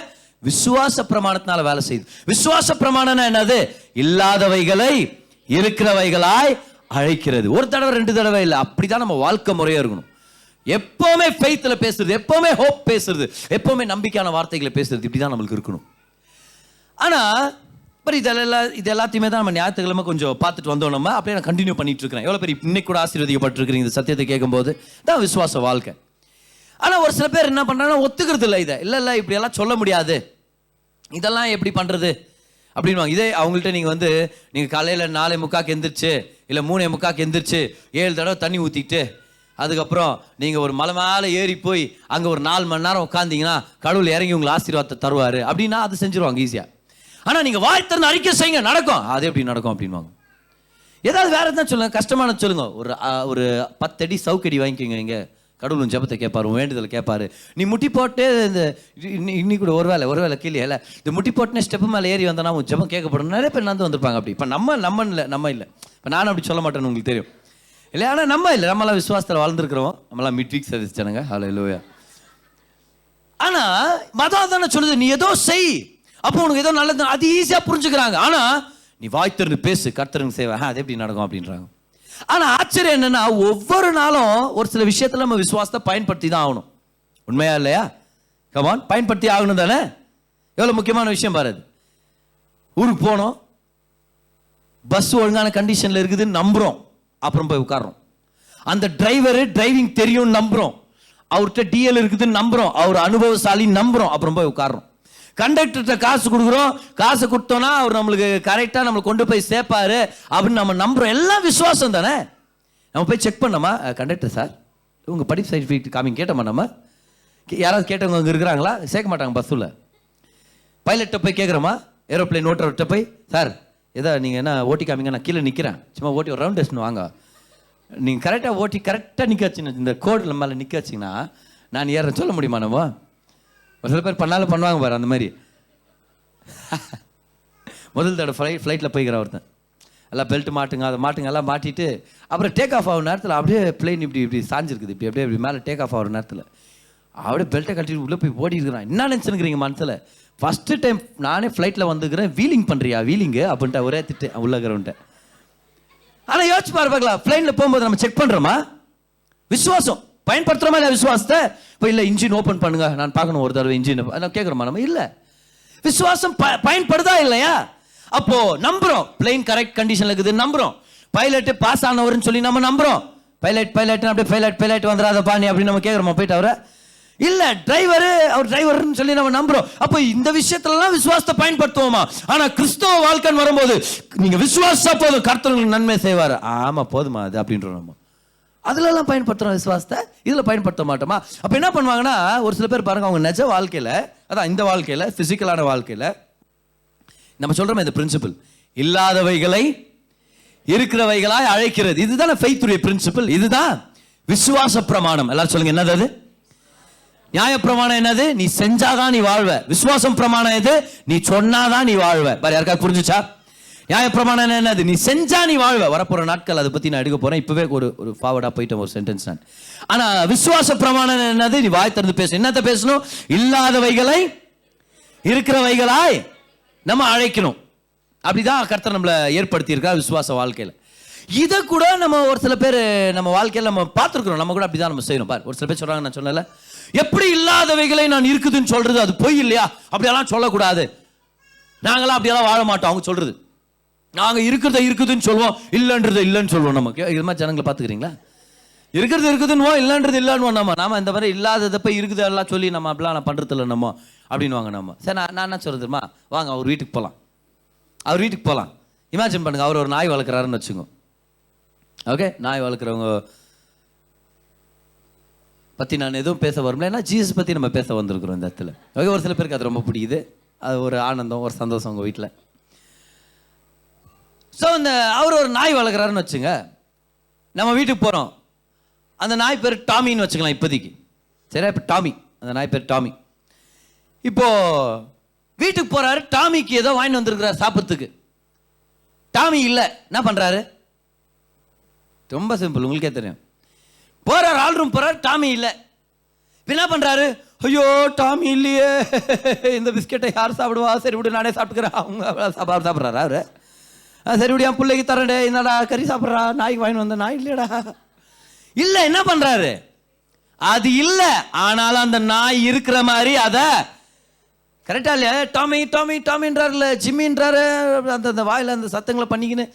[SPEAKER 3] விசுவாச பிரமாணத்தினால வேலை செய்யுது. விசுவாச பிரமாணம் என்னது? இல்லாதவைகளை இருக்கிறவைகளாய் அழைக்கிறது. ஒரு தடவை 2 தடவை இல்லை, அப்படிதான் நம்ம வாழ்க்கை முறையா இருக்கணும். எப்பவுமே ஃபெய்த்ல பேசுறது, எப்பவுமே ஹோப் பேசுறது, எப்பவுமே நம்பிக்கையான வார்த்தைகளை பேசுறது, இப்படிதான் நம்மளுக்கு இருக்கணும். ஆனா இது எல்லாத்தையுமே தான் நம்ம ஞாயிற்றுக்கிழமை கொஞ்சம் பார்த்துட்டு வந்தோம். நம்ம அப்படியே நான் கண்டினியூ பண்ணிட்டு இருக்கிறேன். எவ்வளவு பேர் இன்னைக்கு கூட ஆசீர்வதிக்கப்பட்டிருக்கிறீங்க இந்த சத்தியத்தை கேட்கும் போது தான் விசுவாச வாழ்க்கை. ஆனா ஒரு சில பேர் என்ன பண்றாங்கன்னா ஒத்துக்கிறது இல்லை. இதை இல்ல இப்படி எல்லாம் சொல்ல முடியாது, இதெல்லாம் எப்படி பண்றது அப்படின்வாங்க. இதே அவங்கள்ட்ட நீங்க காலையில 4:45 எந்திரிச்சு இல்ல 3:45 எந்திரிச்சு 7 தடவை தண்ணி ஊத்திட்டு அதுக்கப்புறம் நீங்க ஒரு மலை மேல ஏறி போய் அங்க ஒரு 4 மணி நேரம் உட்காந்தீங்கன்னா கடவுள் இறங்கி உங்களுக்கு ஆசீர்வாதத்தை தருவாரு அப்படின்னா அது செஞ்சிருவாங்க ஈஸியா. ஆனா நீங்க வாய் திறந்து அறிக்கை செய்யுங்க, நடக்கும். அது எப்படி நடக்கும் அப்படின்வாங்க. ஏதாவது வேற எதாவது சொல்லுங்க, கஷ்டமான சொல்லுங்க. ஒரு 10 அடி சவுக்கடி வாங்கிக்கோங்க, நீங்க கடவுளும் ஜெபத்தை கேட்பாரு, வேண்டுதலை கேட்பாரு. நீ முட்டி போட்டு இந்த இன்னைக்கு கூட ஒருவேளை கீழே இல்லை இந்த முட்டி போட்டுனே ஸ்டெப்பு மேலே ஏறி வந்தனா உன் ஜெபம் கேட்கப்படும். நிறைய பேர் வந்திருப்பாங்க அப்படி. இப்போ நம்ம இல்லை இப்போ நானும் அப்படி சொல்ல மாட்டேன்னு உங்களுக்கு தெரியும் இல்லை. ஆனால் நம்ம இல்லை, நம்மளாம் விசுவாசத்தில் வாழ்ந்துருக்கிறோம், நம்மளாம் மிட்வீக் சர்வீஸ் ஜனங்க. ஹல்லேலூயா. ஆனா மதம் தானே சொல்லுது நீ ஏதோ செய், அப்போ உனக்கு ஏதோ நல்லது, அது ஈஸியா புரிஞ்சுக்கிறாங்க. ஆனா நீ வாய் திறந்து பேசு, கர்த்தருக்கு செய்வேன், அது எப்படி நடக்கும் அப்படின்றாங்க. ஆனா ஆச்சரியம் என்னன்னா ஒவ்வொரு நாளும் ஒரு சில விஷயத்துல நம்ம விசுவாசத்தை பயன்படுத்தி தான் ஆகணும். உண்மையா இல்லையா? கமான், பயன்படுத்தி ஆகணும் தானே. எவ்வளவு முக்கியமான விஷயம் பாரு. ஊருக்கு போனோம், பஸ் ஒழுங்கான கண்டிஷன்ல இருக்குதுன்னு நம்புறோம், அப்புறம் போய் உட்கார்றோம். அந்த டிரைவர் டிரைவிங் தெரியும் நம்புறோம், அவர்கிட்ட டிஎல் இருக்குதுன்னு நம்புறோம், அவர் அனுபவசாலி நம்புறோம், அப்புறம் போய் உட்கார்றோம். கண்டக்டர்கிட்ட காசு கொடுக்குறோம், காசு கொடுத்தோம்னா அவர் நம்மளுக்கு கரெக்டா நம்மளை கொண்டு போய் சேர்ப்பாரு அப்படின்னு நம்ம நம்புறோம். எல்லாம் விசுவாசம் தானே. நம்ம போய் செக் பண்ணோமா, கண்டக்டர் சார் உங்க படிப்பு சர்டிஃபிகேட் காமிங்க கேட்டோமா, நம்ம யாராவது கேட்டவங்க அங்கே இருக்கிறாங்களா? சேர்க்க மாட்டாங்க பஸ்ஸில். பைலட்டை போய் கேட்குறோமா, ஏரோப்ளைன் ஓட்டுறவர்கிட்ட போய் சார் ஏதோ நீங்கள் என்ன ஓட்டி காமிங்க, நான் கீழே நிற்கிறேன், சும்மா ஓட்டி ஒரு ரவுண்ட் டெஸ்ட் வாங்க. நீங்கள் கரெக்டாக ஓட்டி கரெக்டாக நிற்க வச்சுன்னு இந்த கோடில் மேலே நிற்க வச்சிங்கன்னா நான் ஏற சொல்ல முடியுமா? நம்ம ஒரு சில பேர் பண்ணாலும் பண்ணுவாங்க பாரு அந்த மாதிரி. முதல் தடவை ஃப்ளைட்டில் போய்க்கிற ஒருத்தன் எல்லாம் பெல்ட் மாட்டுங்க, அதை மாட்டுங்க, எல்லாம் மாட்டிட்டு அப்புறம் டேக் ஆஃப் ஆகிற நேரத்தில் அப்படியே பிளேன் இப்படி சாஞ்சிருக்குது, இப்படி மேலே டேக் ஆஃப் ஆகிற நேரத்தில் அப்படியே பெல்ட்டை கட்டிட்டு உள்ளே போய் ஓடி இருக்கிறான். என்ன நினச்சுருக்கிறீங்க மனசில்? ஃபஸ்ட்டு டைம் நானே ஃப்ளைட்டில் வந்துக்கிறேன், வீலிங் பண்ணுறியா வீலிங்கு அப்படின்ட்டு ஒரே திட்டு உள்ளகிறவன்ட்ட. ஆனால் யோசிச்சு பார்க்கலாம், ஃப்ளைட்டில் போகும்போது நம்ம செக் பண்ணுறோமா? விசுவாசம் பயன்படுத்துகிறோமா இல்லை விசுவாசத்தை? இப்போ இல்லை இன்ஜின் ஓப்பன் பண்ணுங்க நான் பார்க்கணும் ஒரு தடவை இன்ஜின் கேட்குறோமா? நம்ம இல்லை. விசுவாசம் பயன்படுதா இல்லையா? அப்போ நம்புறோம், பிளேன் கரெக்ட் கண்டிஷன்ல இருக்குது நம்புறோம், பைலட் பாஸ் ஆனவர்னு சொல்லி நம்ம நம்புறோம். பைலட் அப்படியே பைலட் வந்துடாத பாணி அப்படின்னு நம்ம கேட்குறோமா போயிட்டு அவரை? இல்ல, அவர் டிரைவர்னு சொல்லி நம்ம நம்புறோம். அப்போ இந்த விஷயத்துலலாம் விசுவாசத்தை பயன்படுத்துவோமா? ஆனா கிறிஸ்தவ வாழ்க்கைன்னு வரும்போது நீங்க விசுவாசா போதும் கர்த்தருக்கு நன்மை செய்வாரு. ஆமா போதுமா அது அப்படின்றோம். நம்ம அதுலலாம் பயன்படுத்துறோம் விசுவாசத்தை, இதுல பயன்படுத்த மாட்டோமா? அப்ப என்ன பண்ணுவாங்கன்னா ஒரு சில பேர் பாருங்க, அவங்க நிஜ வாழ்க்கையில, அதான் இந்த வாழ்க்கையில பிசிக்கலான வாழ்க்கையில நம்ம சொல்றோம் இந்த பிரின்சிபல், இல்லாதவைகளை இருக்கிறவைகளாய் அழைக்கிறது. இதுதான் ஃபெய்த்துடைய பிரின்சிபல், இதுதான் விசுவாச பிரமாணம். எல்லாரும் சொல்லுங்க என்னது அது? நியாய பிரமாணம் என்னது? நீ செஞ்சாதான் நீ வாழ்வ. விசுவாசம் பிரமாணம் எது? நீ சொன்னாதான் நீ வாழ்வ. வேற யாருக்காவது புரிஞ்சுச்சா? நியாய பிரமாணம் என்னது? நீ செஞ்சா நீ வாழ்வ. வரப்போற நாட்கள் அதை பத்தி நான் எடுக்க போறேன். இப்பவே ஒரு ஃபார்வர்டா போயிட்டேன் ஒரு சென்டென்ஸ் நான். ஆனா விசுவாச பிரமாணம் என்னது? நீ வாய் திறந்து பேசணும். என்னத்த பேசணும்? இல்லாதவைகளை இருக்கிறவைகளாய் நம்ம அழைக்கணும். அப்படிதான் கர்த்தர் நம்மளை ஏற்படுத்தி இருக்கா விசுவாச வாழ்க்கையில. இதை கூட நம்ம ஒரு சில பேர் நம்ம வாழ்க்கையில நம்ம பார்த்துருக்கிறோம். நம்ம கூட அப்படிதான் நம்ம செய்யணும். பாரு, ஒரு சில பேர் சொல்றாங்க, நான் சொன்னல எப்படி இல்லாதவைகளை நான் இருக்குதுன்னு சொல்றது அது பொய் இல்லையா? அப்படியெல்லாம் சொல்லக்கூடாது, நாங்களாம் அப்படியெல்லாம் வாழ மாட்டோம். அவங்க சொல்றது நாங்க இருக்கிறத இருக்குதுன்னு சொல்லுவோம், இல்லைன்றது இல்லைன்னு சொல்லுவோம். நமக்கு இது மாதிரி ஜனங்களை பார்த்துக்கிறீங்களா? இருக்கிறது இருக்குதுன்னு இல்லைன்றது இல்லைன்னு நாம இந்த மாதிரி இல்லாததப்ப இருக்குது எல்லாம் சொல்லி நம்ம அப்படிலாம் நான் பண்றது இல்லை நம்ம அப்படின்வாங்க. நம்ம சரி, நான் என்ன சொல்றதுமா, வாங்க அவர் வீட்டுக்கு போகலாம். அவர் வீட்டுக்கு போகலாம். இமேஜின் பண்ணுங்க, அவர் ஒரு நாய் வளர்க்குறாருன்னு வச்சுக்கோ. ஓகே, நாய் வளர்க்குறவங்க பற்றி நான் எதுவும் பேச வரல, ஏன்னா ஜீசஸ் பற்றி நம்ம பேச வந்திருக்கிறோம் இந்த இடத்துல. ஓகே, ஒரு சில பேருக்கு அது ரொம்ப பிடிக்குது, அது ஒரு ஆனந்தம், ஒரு சந்தோஷம் உங்கள் வீட்டில். ஸோ அவர் ஒரு நாய் வளர்க்குறாருன்னு வச்சுங்க. நம்ம வீட்டுக்கு போகிறோம். அந்த நாய் பேர் டாமின்னு வச்சுக்கலாம் இப்போதைக்கு. சரியா? இப்போ டாமி, அந்த நாய் பேர் டாமி. இப்போ வீட்டுக்கு போறாரு. டாமிக்கு ஏதோ வாங்கி வந்திருக்கிறார் சாப்பிட்றதுக்கு. டாமி இல்லை. என்ன பண்றாரு? ரொம்ப சிம்பிள், உங்களுக்கே தெரியும். போறாரு, ஆல் ரூம் போறாரு, டாமி இல்லை. என்ன பண்றாரு? ஐயோ டாமி இல்லையே, இந்த பிஸ்கெட்டை யார் சாப்பிடுவா? சரி விடு, நானே சாப்பிட்டுக்கிறேன். அவங்க சாப்பிட்றாரு அவரு. சரி விடு, என் பிள்ளைக்கு தரேன்டே, என்னடா கறி சாப்பிட்றா, நாய்க்கு வாங்கி வந்த, நாய் இல்லையடா. இல்லை. என்ன பண்றாரு? அது இல்லை, ஆனாலும் அந்த நாய் இருக்கிற மாதிரி அதை கரெக்டா இல்லையா? டாமி டாமி டாமின்றாருல, ஜிம்மின்றாரு. அந்த வாயில அந்த சத்தங்களை பண்ணிக்கின்னு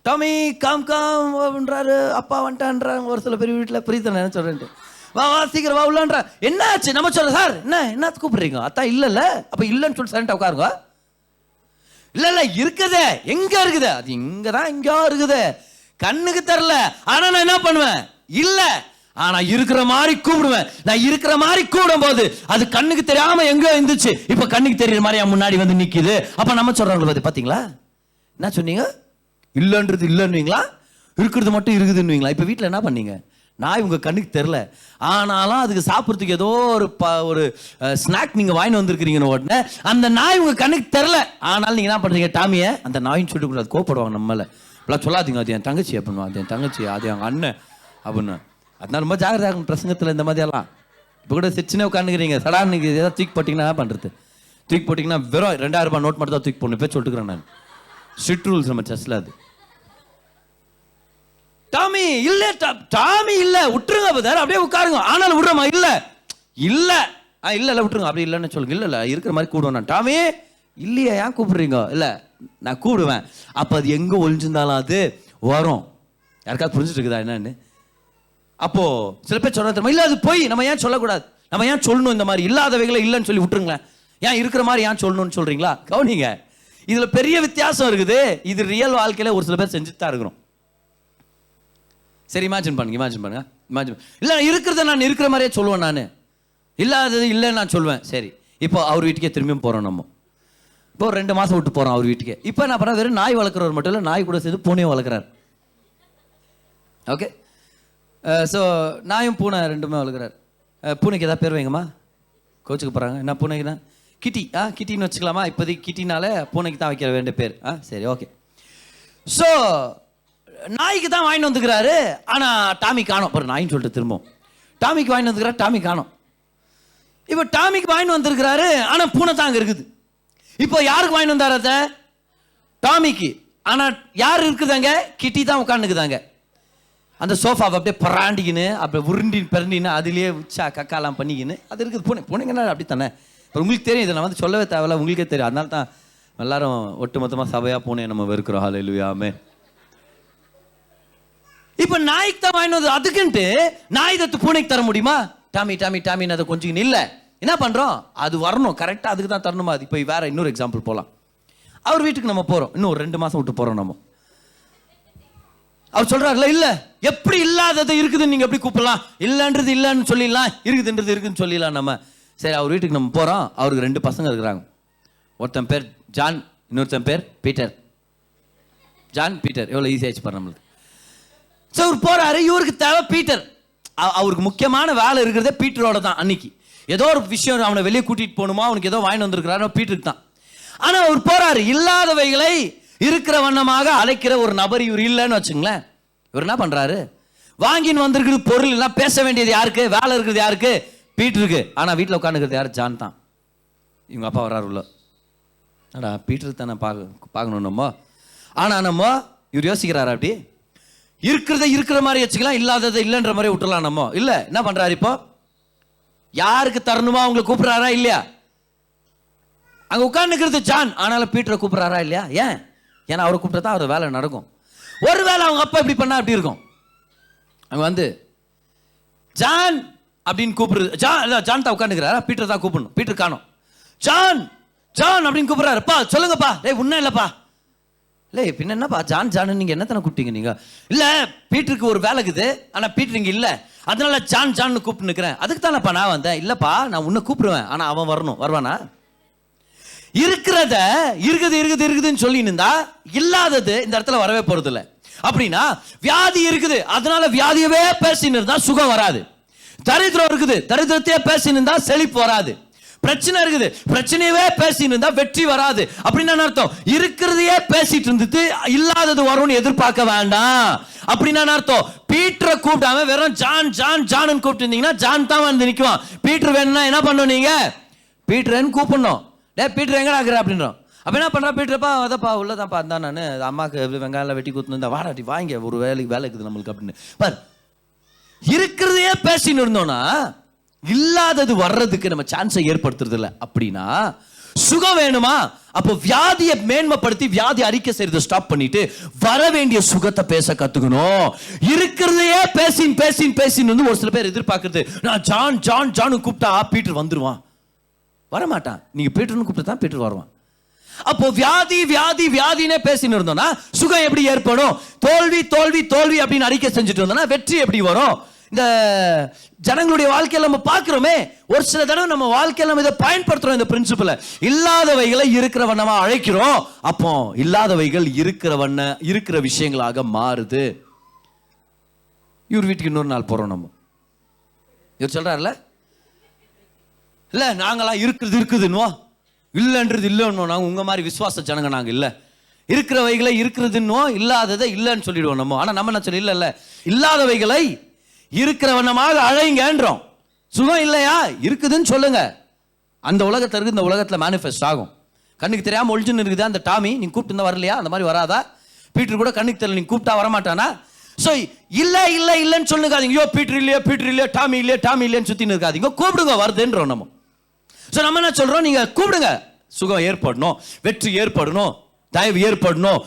[SPEAKER 3] டாமி காம் காம் அப்படின்றாரு. அப்பா வந்துட்டான்றாங்க ஒரு சில பெரிய வீட்டில். புரியுது என்ன சொல்றேன்ட்டு? வா வா சீக்கிரம் வா உள்ளன்றா. என்ன ஆச்சு? நம்ம சொல்ற சார் என்ன கூப்பிடுறீங்க? அத்தா இல்லைல்ல, அப்ப இல்லைன்னு சொல்லி சைலண்டா உட்காருங்க. இல்ல இருக்குதே. எங்க இருக்குது? அது இங்கதான் எங்கேயோ இருக்குது, கண்ணுக்கு தெரியல. ஆனா நான் என்ன பண்ணுவேன்? இல்ல, ஆனா இருக்கிற மாதிரி கூப்பிடுவேன். நான் இருக்கிற மாதிரி கூப்பிடும் போது அது கண்ணுக்கு தெரியாம எங்க இருந்துச்சு, இப்ப கண்ணுக்கு தெரியற மாதிரி என் முன்னாடி வந்து நிக்குது. அப்ப நம்ம சொல்றாங்க பாத்தீங்களா? என்ன சொன்னீங்க? இல்லன்றது இல்லன்னுவீங்களா, இருக்கிறது மட்டும் இருக்குதுன்னுவீங்களா? இப்ப வீட்டுல என்ன பண்ணீங்க? நாய் உங்க கண்ணுக்கு தெரியல, ஆனாலும் அதுக்கு சாப்பிட்றதுக்கு ஏதோ ஒரு ஸ்நாக் நீங்க வாங்கி வந்திருக்கிறீங்கன்னு உடனே அந்த நாய் உங்க கண்ணுக்கு தெரியல, ஆனாலும் நீங்க என்ன பண்றீங்க? டாமியை அந்த நாயின்னு சொல்லிட்டு கூடாது, கோப்படுவாங்க நம்மள. இப்பெல்லாம் சொல்லாதீங்க, அது என் தங்கச்சி அப்படின்னு, அது என் தங்கச்சி, அது என் அண்ணன் அப்படின்னு. அதனால ரொம்ப ஜாகிரதை ஆகும் பிரசங்கத்தில் இந்த மாதிரி எல்லாம். இப்போ கூட சின்ன உட்காந்துக்கிறீங்க, சடான்னு ஏதாவது தூக்கி போட்டிங்கன்னா என்ன பண்ணுறது? தூக்கி போட்டிங்கன்னா வெறும் 2000 ரூபாய் நோட் மட்டும் தான் தூக்கி போடணும். பேர் சொல்லிட்டுக்கிறேன் நான். ஸ்ட்ரிக்ட் ரூல்ஸ் நம்ம சர்ச்சில். அது டாமி இல்லை, டாமி இல்லை, விட்டுருங்க பதர், அப்படியே உட்காருங்க. ஆனாலும் விடுறமா? இல்லை இல்லை இல்லை விட்டுருங்க, அப்படி இல்லைன்னு சொல்லுங்க. இல்லை இருக்கிற மாதிரி கூப்பிடுவேன் நான். டாமி இல்லையா, ஏன் கூப்பிடுறீங்க? இல்லை நான் கூப்பிடுவேன். அப்போ அது எங்கே ஒழிஞ்சிருந்தாலும் அது வரும். யாருக்காவது புரிஞ்சுட்டு இருக்குதா என்னன்னு? அப்போ சில பேர் சொல்ல தெரியுமா? இல்லை அது போய் நம்ம ஏன் சொல்லக்கூடாது, நம்ம ஏன் சொல்லணும்? இந்த மாதிரி இல்லாதவைகளை இல்லைன்னு சொல்லி விட்டுருங்களேன். ஏன் இருக்கிற மாதிரி ஏன் சொல்லணும்னு சொல்றீங்களா? கவனிங்க, இதுல பெரிய வித்தியாசம் இருக்குது. இது ரியல் வாழ்க்கையில ஒரு சில பேர் செஞ்சுட்டு தான் இருக்கிறோம். சரி, இமேஜின் பண்ணுங்க. இல்லை இருக்கிறத நான் இருக்கிற மாதிரியே சொல்லுவேன், நான் இல்லாதது இல்லைன்னு நான் சொல்லுவேன். சரி, இப்போ அவர் வீட்டுக்கே திரும்பியும் போறோம். நம்ம இப்போ 2 மாசம் விட்டு போறோம் அவர் வீட்டுக்கே. இப்போ நான் பண்ண வெறும் நாய் வளர்க்குறவர் மட்டும் இல்லை, நாய் கூட சேர்த்து பூனையும் வளர்க்குறாரு. ஓகே, ஸோ நாயும் பூனை 2மே வளர்க்குறாரு. பூனைக்கு ஏதாவது பேர் வைங்கம்மா, கோச்சுக்கு போகிறாங்க. என்ன பூனைக்குன்னா? கிட்டி. கிட்டின்னு வச்சுக்கலாமா? இப்போதைக்கு கிட்டினால பூனைக்கு தான் வைக்கிற வேண்டிய பேர். சரி, ஓகே. ஸோ நாய்க்கு தான் வாங்கிட்டு வந்துக்கிறாரு, ஆனால் டாமி காணோம். அப்புறம் நாயின்னு சொல்லிட்டு திரும்பவும் டாமிக்கு வாங்கிட்டு வந்துக்கிறாரு, டாமி காணோம். இப்போ டாமிக்கு வாங்கிட்டு வந்துருக்கிறாரு, ஆனால் பூனை தான் அங்கே இருக்குது. இப்போ யாருக்கு வாங்கிட்டு வந்தார்? அதை டாமிக்கு. ஆனால் யார் இருக்குதாங்க? கிட்டி தான் உட்காந்துக்குதாங்க. அந்த சோஃபாவை அப்படியே பராண்டிக்கின்னு அப்படியே உருண்டி பிறண்டின்னு அதுலேயே உச்சா கக்காலாம் பண்ணிக்கின்னு அது இருக்குது. பூனைங்கன்னா அப்படி தானே. இப்போ உங்களுக்கு தெரியும், இதை நான் வந்து சொல்லவே தேவையில்ல, உங்களுக்கே தெரியும். அதனால தான் எல்லாரும் ஒட்டு மொத்தமாக சபையாக பூனையை நம்ம வெறுக்கிறோம். ஹல்லேலூயா, ஆமென். இப்போ நாய்க்கு தான் வாங்கிட்டு வந்து, அதுக்குன்ட்டு நாய் தத்து பூனைக்கு தர முடியுமா? டாமி டாமி டாமின்னு அதை கொஞ்சம் இல்லை. என்ன பண்ணுறோம்? அது வரணும் கரெக்டாக, அதுக்கு தான் தரணுமா? அது இப்போ வேற இன்னொரு எக்ஸாம்பிள் போகலாம். அவர் வீட்டுக்கு நம்ம போகிறோம், இன்னும் 2 மாதம் விட்டு போகிறோம். நம்ம அவர் சொல்றாருல, இல்ல எப்படி இல்லாதது இருக்குதுன்னு நீங்க எப்படி கூப்பிடலாம்? இல்லன்றது இல்லன்னு சொல்லிடலாம், இருக்குதுன்றது இருக்குன்னு சொல்லிடலாம் நம்ம. சரி, அவர் வீட்டுக்கு நம்ம போறோம். அவருக்கு 2 பசங்க இருக்கிறாங்க. ஒருத்தன் பேர் ஜான், இன்னொருத்தன் பேர் பீட்டர். ஜான் பீட்டர், எவ்வளவு ஈஸியாச்சு பாரு நம்மளுக்கு. ஸோ அவர் போறாரு, இவருக்கு தேவை பீட்டர். அவருக்கு முக்கியமான வேலை இருக்கிறதே பீட்டரோட தான். அன்னைக்கு ஏதோ ஒரு விஷயம் அவனை வெளியே கூட்டிட்டு போகணுமா, அவனுக்கு ஏதோ வாங்கி வந்திருக்கிறாரோ பீட்டருக்கு தான். ஆனா அவர் போறாரு, இல்லாதவைகளை இருக்கிற வண்ணமாக அழைக்கிற ஒரு நபர் இவர் இல்லைன்னு வச்சுங்களேன். இவர் என்ன பண்றாரு? வாங்கின்னு வந்திருக்கிறது பொருள் எல்லாம், பேச வேண்டியது யாருக்கு? வேலை இருக்கிறது யாருக்கு? பீட்டருக்கு. ஆனா வீட்டில் உட்காந்துக்கிறது யாரு? ஜான் தான். இவங்க அப்பா வர்றாரு உள்ள. ஆடா பீட்டர் தானே பார்க்கணும் நம்ம. ஆனா நம்ம இவர் யோசிக்கிறாரு, அப்படி இருக்கிறத இருக்கிற மாதிரி வச்சுக்கலாம், இல்லாததை இல்லைன்ற மாதிரி விட்டுலாம். நம்ம இல்ல என்ன பண்றாரு? இப்போ யாருக்கு தரணுமா அவங்களை கூப்பிடுறாரா இல்லையா? அங்க உட்காந்துக்கிறது ஜான், ஆனாலும் பீட்டரை கூப்பிடுறாரா இல்லையா? ஏன்? ஏன்னா அவரை கூப்பிட்டா தான் அவர் வேலை நடக்கும். ஒருவேளை அவங்க அப்பா இப்படி பண்ணா அப்படி இருக்கும். அவங்க வந்து ஜான் அப்படின்னு கூப்பிடுறது, ஜான் தான் உட்காந்துக்கிறாரா, பீட்டர் தான் கூப்பிடணும். பீட்டர் காணோம். ஜான் ஜான் அப்படின்னு கூப்பிடுறாருப்பா, சொல்லுங்கப்பா. டேய் உன்ன இல்லப்பா. இல்லை பின்ன என்னப்பா ஜான் ஜான் நீங்க என்ன தானே கூப்பிட்டீங்க நீங்க? இல்ல பீட்டருக்கு ஒரு வேலை இருக்குது, ஆனா பீட்டர் இங்க இல்ல, அதனால ஜான் ஜான் கூப்பிட்டு நிக்கிறேன். அதுக்கு தானப்பா நான் வந்தேன். இல்லப்பா நான் உன்னை கூப்பிடுவேன், ஆனா அவன் வரணும். வருவானா? இருக்கிறத இருக்குதுன்னு சொல்லி இருந்தா இல்லாதது இந்த இடத்துல வரவே போறது இல்லை. அப்படின்னா வியாதி இருக்குது, அதனால வியாதியவே பேசின்னு இருந்தா சுகம் வராது. தரித்திரம் இருக்குது, தரித்திரத்தையே பேசின்னு இருந்தா செழிப்பு வராது. பிரச்சனை இருக்குது, பிரச்சனையவே பேசின்னு இருந்தா வெற்றி வராது. அப்படின்னு அர்த்தம், இருக்கிறதையே பேசிட்டு இருந்துட்டு இல்லாதது வரும்னு எதிர்பார்க்க வேண்டாம். அப்படின்னு அர்த்தம், பீட்டரை கூப்பிடாம வெறும் ஜான் ஜான் ஜான் கூப்பிட்டு இருந்தீங்கன்னா ஜான் தான் வந்து நிக்குவான். பீட்டர் வேணும்னா என்ன பண்ணும், நீங்க பீட்டர்ன்னு கூப்பிடணும். டே பீட்டர் எங்கடா இருக்கிற அப்படின்றோம். அப்ப என்ன பண்றா, பீட்டர்ப்பா அதப்பா உள்ளதான்ப்பா இருந்தா நான் அம்மாக்கு வெங்காயம் வெட்டி குத்துன்னு வாடாட்டி வாங்க ஒரு வேலைக்கு இருக்குது நம்மளுக்கு அப்படின்னு பார். இருக்கிறதையே பேசின்னு இருந்தோம்னா இல்லாதது வர்றதுக்கு நம்ம சான்ஸை ஏற்படுத்துறது இல்லை. அப்படின்னா சுகம் வேணுமா, அப்போ வியாதியை மேன்மைப்படுத்தி வியாதி அறிக்கை செய்யறதை ஸ்டாப் பண்ணிட்டு வர வேண்டிய சுகத்தை பேச கத்துக்கணும். இருக்கிறதையே பேசின் பேசின் பேசின்னு வந்து ஒரு சில பேர் எதிர்பார்க்கறது, நான் ஜான் ஜான் ஜான் கூப்பிட்டா பீட்டர் வந்துருவான். வரமாட்டான். நீங்க பீட்டர்னு கூப்பிட்டா தான் பீட்டர் வருவான். அப்போ வியாதி வியாதி வியாதினே பேசின்னு இருந்தோம்னா சுகம் எப்படி ஏற்படும்? தோல்வி தோல்வி தோல்வி அப்படின்னு அறிக்கை செஞ்சுட்டு இருந்தோம்னா வெற்றி எப்படி வரும்? இந்த ஜனங்களுடைய வாழ்க்கையில நம்ம பார்க்கிறோமே, ஒரு சில தடவை நம்ம வாழ்க்கையில நம்ம இதை பயன்படுத்துறோம். இந்த பிரின்சிபலை இல்லாதவைகளை இருக்கிற வண்ணமா அழைக்கிறோம். அப்போ இல்லாதவைகள் இருக்கிற விஷயங்களாக மாறுது. இவர் வீட்டுக்கு இன்னொரு நாள் போறோம். நம்ம இவர் சொல்றாருல, இல்ல நாங்களாம் இருக்குதுன்னுவா, இல்லைன்றது இல்லைன்னு. நாங்கள் உங்க மாதிரி விசுவாச ஜனங்க நாங்க இல்ல. இருக்கிறவைகளை இருக்கிறதுன்னோ இல்லாததை இல்லைன்னு சொல்லிடுவோம் நம்ம. ஆனா நம்ம என்ன சொல்லி இல்ல இல்லாதவைகளை இருக்கிற வண்ணமாக அழைங்கன்றோம். சுகம் இல்லையா, இருக்குதுன்னு சொல்லுங்க. அந்த உலகத்துல இருக்கு, இந்த உலகத்துல மேனிஃபெஸ்ட் ஆகும். கண்ணுக்கு தெரியாம ஒளிஞ்சுன்னு இருக்குதா அந்த டாமி, நீங்க கூப்பிட்டு வரலையா, அந்த மாதிரி வராதா? பீட்டர் கூட கண்ணுக்கு தெரியல, நீங்க கூப்பிட்டா வரமாட்டானா? சோ இல்ல இல்ல இல்லன்னு சொல்லுங்காதீங்க. ஐயோ பீட்டர் இல்லையா டாமி இல்லையேன்னு சுத்தின்னு இருக்காதீங்க, கூப்பிடுங்க, வருதுன்றோம் நம்ம. சோ நம்ம என்ன சொல்றோம், நீங்க கூப்பிடுங்க. சுகம் ஏற்படணும், வெற்றி ஏற்படணும், தயவு ஏற்படணும்,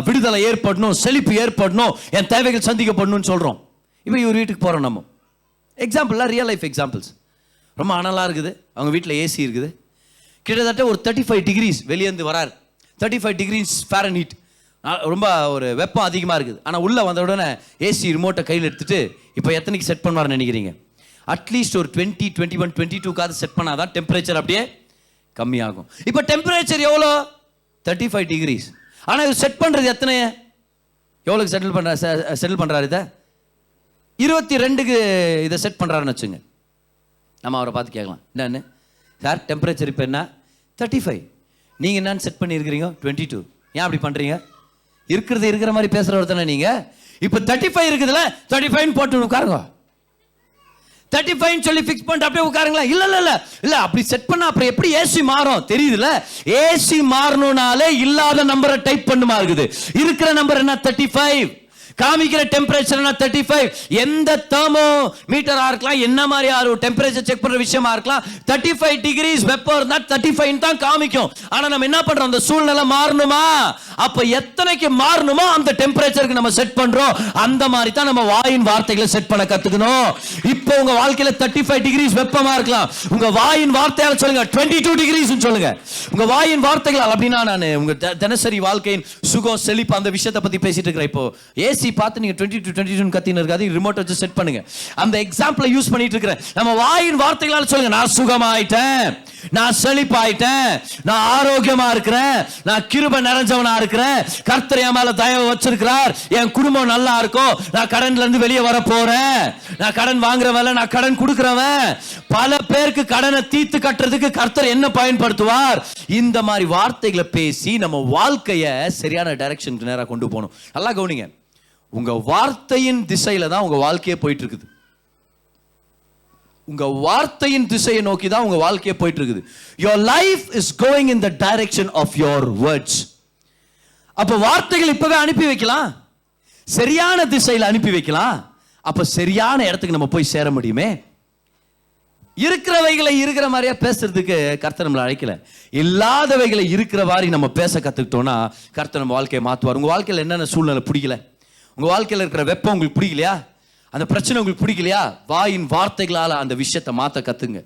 [SPEAKER 3] விடுதலை ஏற்படணும், செழிப்பு ஏற்படணும், என் தேவைகள் சந்திக்கப்படணும்னு சொல்றோம். இப்போ இவர் வீட்டுக்கு போறோம் நம்ம. எக்ஸாம்பிள்லாம் ரியல் லைஃப் எக்ஸாம்பிள்ஸ். ரொம்ப அனலா இருக்குது, அவங்க வீட்டில் ஏசி இருக்குது. கிட்டத்தட்ட ஒரு 35 டிகிரிஸ் வெளியேந்து வராரு. 35 டிகிரிஸ் ஃபாரன்ஹீட், ரொம்ப ஒரு வெப்பம் அதிகமாக இருக்குது. ஆனால் உள்ள வந்த உடனே ஏசி ரிமோட்டை கையில் எடுத்துட்டு இப்போ எத்தனைக்கு செட் பண்ணுவார்னு நினைக்கிறீங்க? அட்லீஸ்ட் ஒரு 20, 21, 22க்காவது செட் பண்ணாதான் டெம்பரேச்சர் அப்படியே கம்மியாகும். இப்போ டெம்பரேச்சர் எவ்வளோ? 35 டிகிரிஸ். ஆனால் இவர் செட் பண்ணுறது எத்தனை, எவ்வளோக்கு செட்டில் பண்ணுறாரு? இதை 22க்கு இதை செட் பண்ணுறாருன்னு வச்சுங்க. நம்ம அவரை பார்த்து கேட்கலாம், என்னன்னு சார் டெம்பரேச்சர் இப்போ என்ன? 35. நீங்கள் என்னன்னு செட் பண்ணியிருக்கிறீங்க? 22. ஏன் அப்படி பண்ணுறீங்க? இருக்கிற மாதிரி பேசுகிறவர் தானே நீங்கள். இப்போ 35 இருக்குதுல்ல, 35 போட்டு உட்காருங்க. 35 சொல்லி ஃபிக்ஸ் பண்ணிட்டு அப்படியே உட்காருங்களா? இல்ல அப்படி செட் பண்ணா அப்புறம் எப்படி ஏசி மாறும் தெரியுதுல? ஏசி மாறணும்னாலே இல்லாத நம்பரை டைப் பண்ணுமா இருக்குது. இருக்கிற நம்பர் என்ன? 35. காமிக்கிற டெம்பரேச்சர் 35. எந்த தெர்மோ மீட்டரா இருக்கலாம், என்ன மாதிரி டெம்பரேச்சர் செக் பண்ற விஷயமா இருக்கலாம், 35 டிகிரிஸ் வெப்பம் இருந்தா 35 தான் காமிக்கும். ஆனா நம்ம என்ன பண்றோம், அந்த சூழ்நிலை மாறணுமா, அப்ப எத்தனைக்கு மாறணுமோ அந்த டெம்பரேச்சருக்கு நம்ம செட் பண்றோம். அந்த மாதிரி தான் நம்ம வாயின் வார்த்தைகளை செட் பண்ண கத்துக்கணும். இப்போ உங்க வாழ்க்கையில 35 டிகிரிஸ் வெப்பமா இருக்கலாம், உங்க வாயின் வார்த்தையால சொல்லுங்க 22 டிகிரிஸ் சொல்லுங்க. உங்க வாயின் வார்த்தைகள். அப்படின்னா நான் உங்க தினசரி வாழ்க்கையின் சுகம் செழிப்பு அந்த விஷயத்தை பத்தி பேசிட்டு இருக்கிறேன். இப்போ ஏசி பார்த்து நீங்க 22 கத்தின்னு இருக்காது, ரிமோட் வச்சு செட் பண்ணுங்க. அந்த எக்ஸாம்பிளை யூஸ் பண்ணிட்டு இருக்கிறேன். நம்ம வாயின் வார்த்தைகளால சொல்லுங்க, நான் சுகமாயிட்டேன், நான் செழிப்பாயிட்டேன், நான் ஆரோக்கியமா இருக்கிறேன், நான் கிருபை நிறைஞ்சவனா இருக்கிறேன், கர்த்தர் என் மேல தயவு வச்சிருக்கிறார், என் குடும்பம் நல்லா இருக்கும், நான் கடன்ல இருந்து வெளியே வர போறேன், நான் கடன் வாங்குறவன், நான் கடன் கொடுக்கிறவன், பல பேருக்கு கடனை தீர்த்து கட்டுறதுக்கு கர்த்தர் என்ன பயன்படுத்துவார். இந்த மாதிரி வார்த்தைகளை பேசி நம்ம வாழ்க்கைய சரியான டைரக்ஷனுக்கு நேரா கொண்டு போகணும். நல்லா கவனிங்க, உங்க வார்த்தையின் திசையில தான் உங்க வாழ்க்கையே போயிட்டு இருக்குது. உங்க வார்த்தையின் திசையை நோக்கி தான் உங்க வாழ்க்கையே போயிட்டு இருக்குது. Your life is going in the direction of your words. அப்ப வார்த்தைகள் இப்பவே அனுப்பி வைக்கலாம், சரியான திசையில அனுப்பி வைக்கலாம். அப்ப சரியான இடத்துக்கு நம்ம போய் சேர முடியுமே. இருக்கிறவைகளை இருக்கிற மாதிரியா பேசுறதுக்கு கர்த்தர் நம்மளை அழைக்கல. இல்லாதவைகளை இருக்கிற மாதிரி நம்ம பேச கத்துக்கிட்டோம்னா கர்த்தர் நம்ம வாழ்க்கையை மாத்துவார். உங்க வாழ்க்கையில என்னென்ன சூழ்நிலை பிடிக்கல, உங்க வாழ்க்கையில் இருக்கிற வெப்பம் உங்களுக்கு பிடிக்கலையா, அந்த பிரச்சனை உங்களுக்கு பிடிக்கலையா, வாயின் வார்த்தைகளால அந்த விஷயத்தை மாத்த கத்துங்க.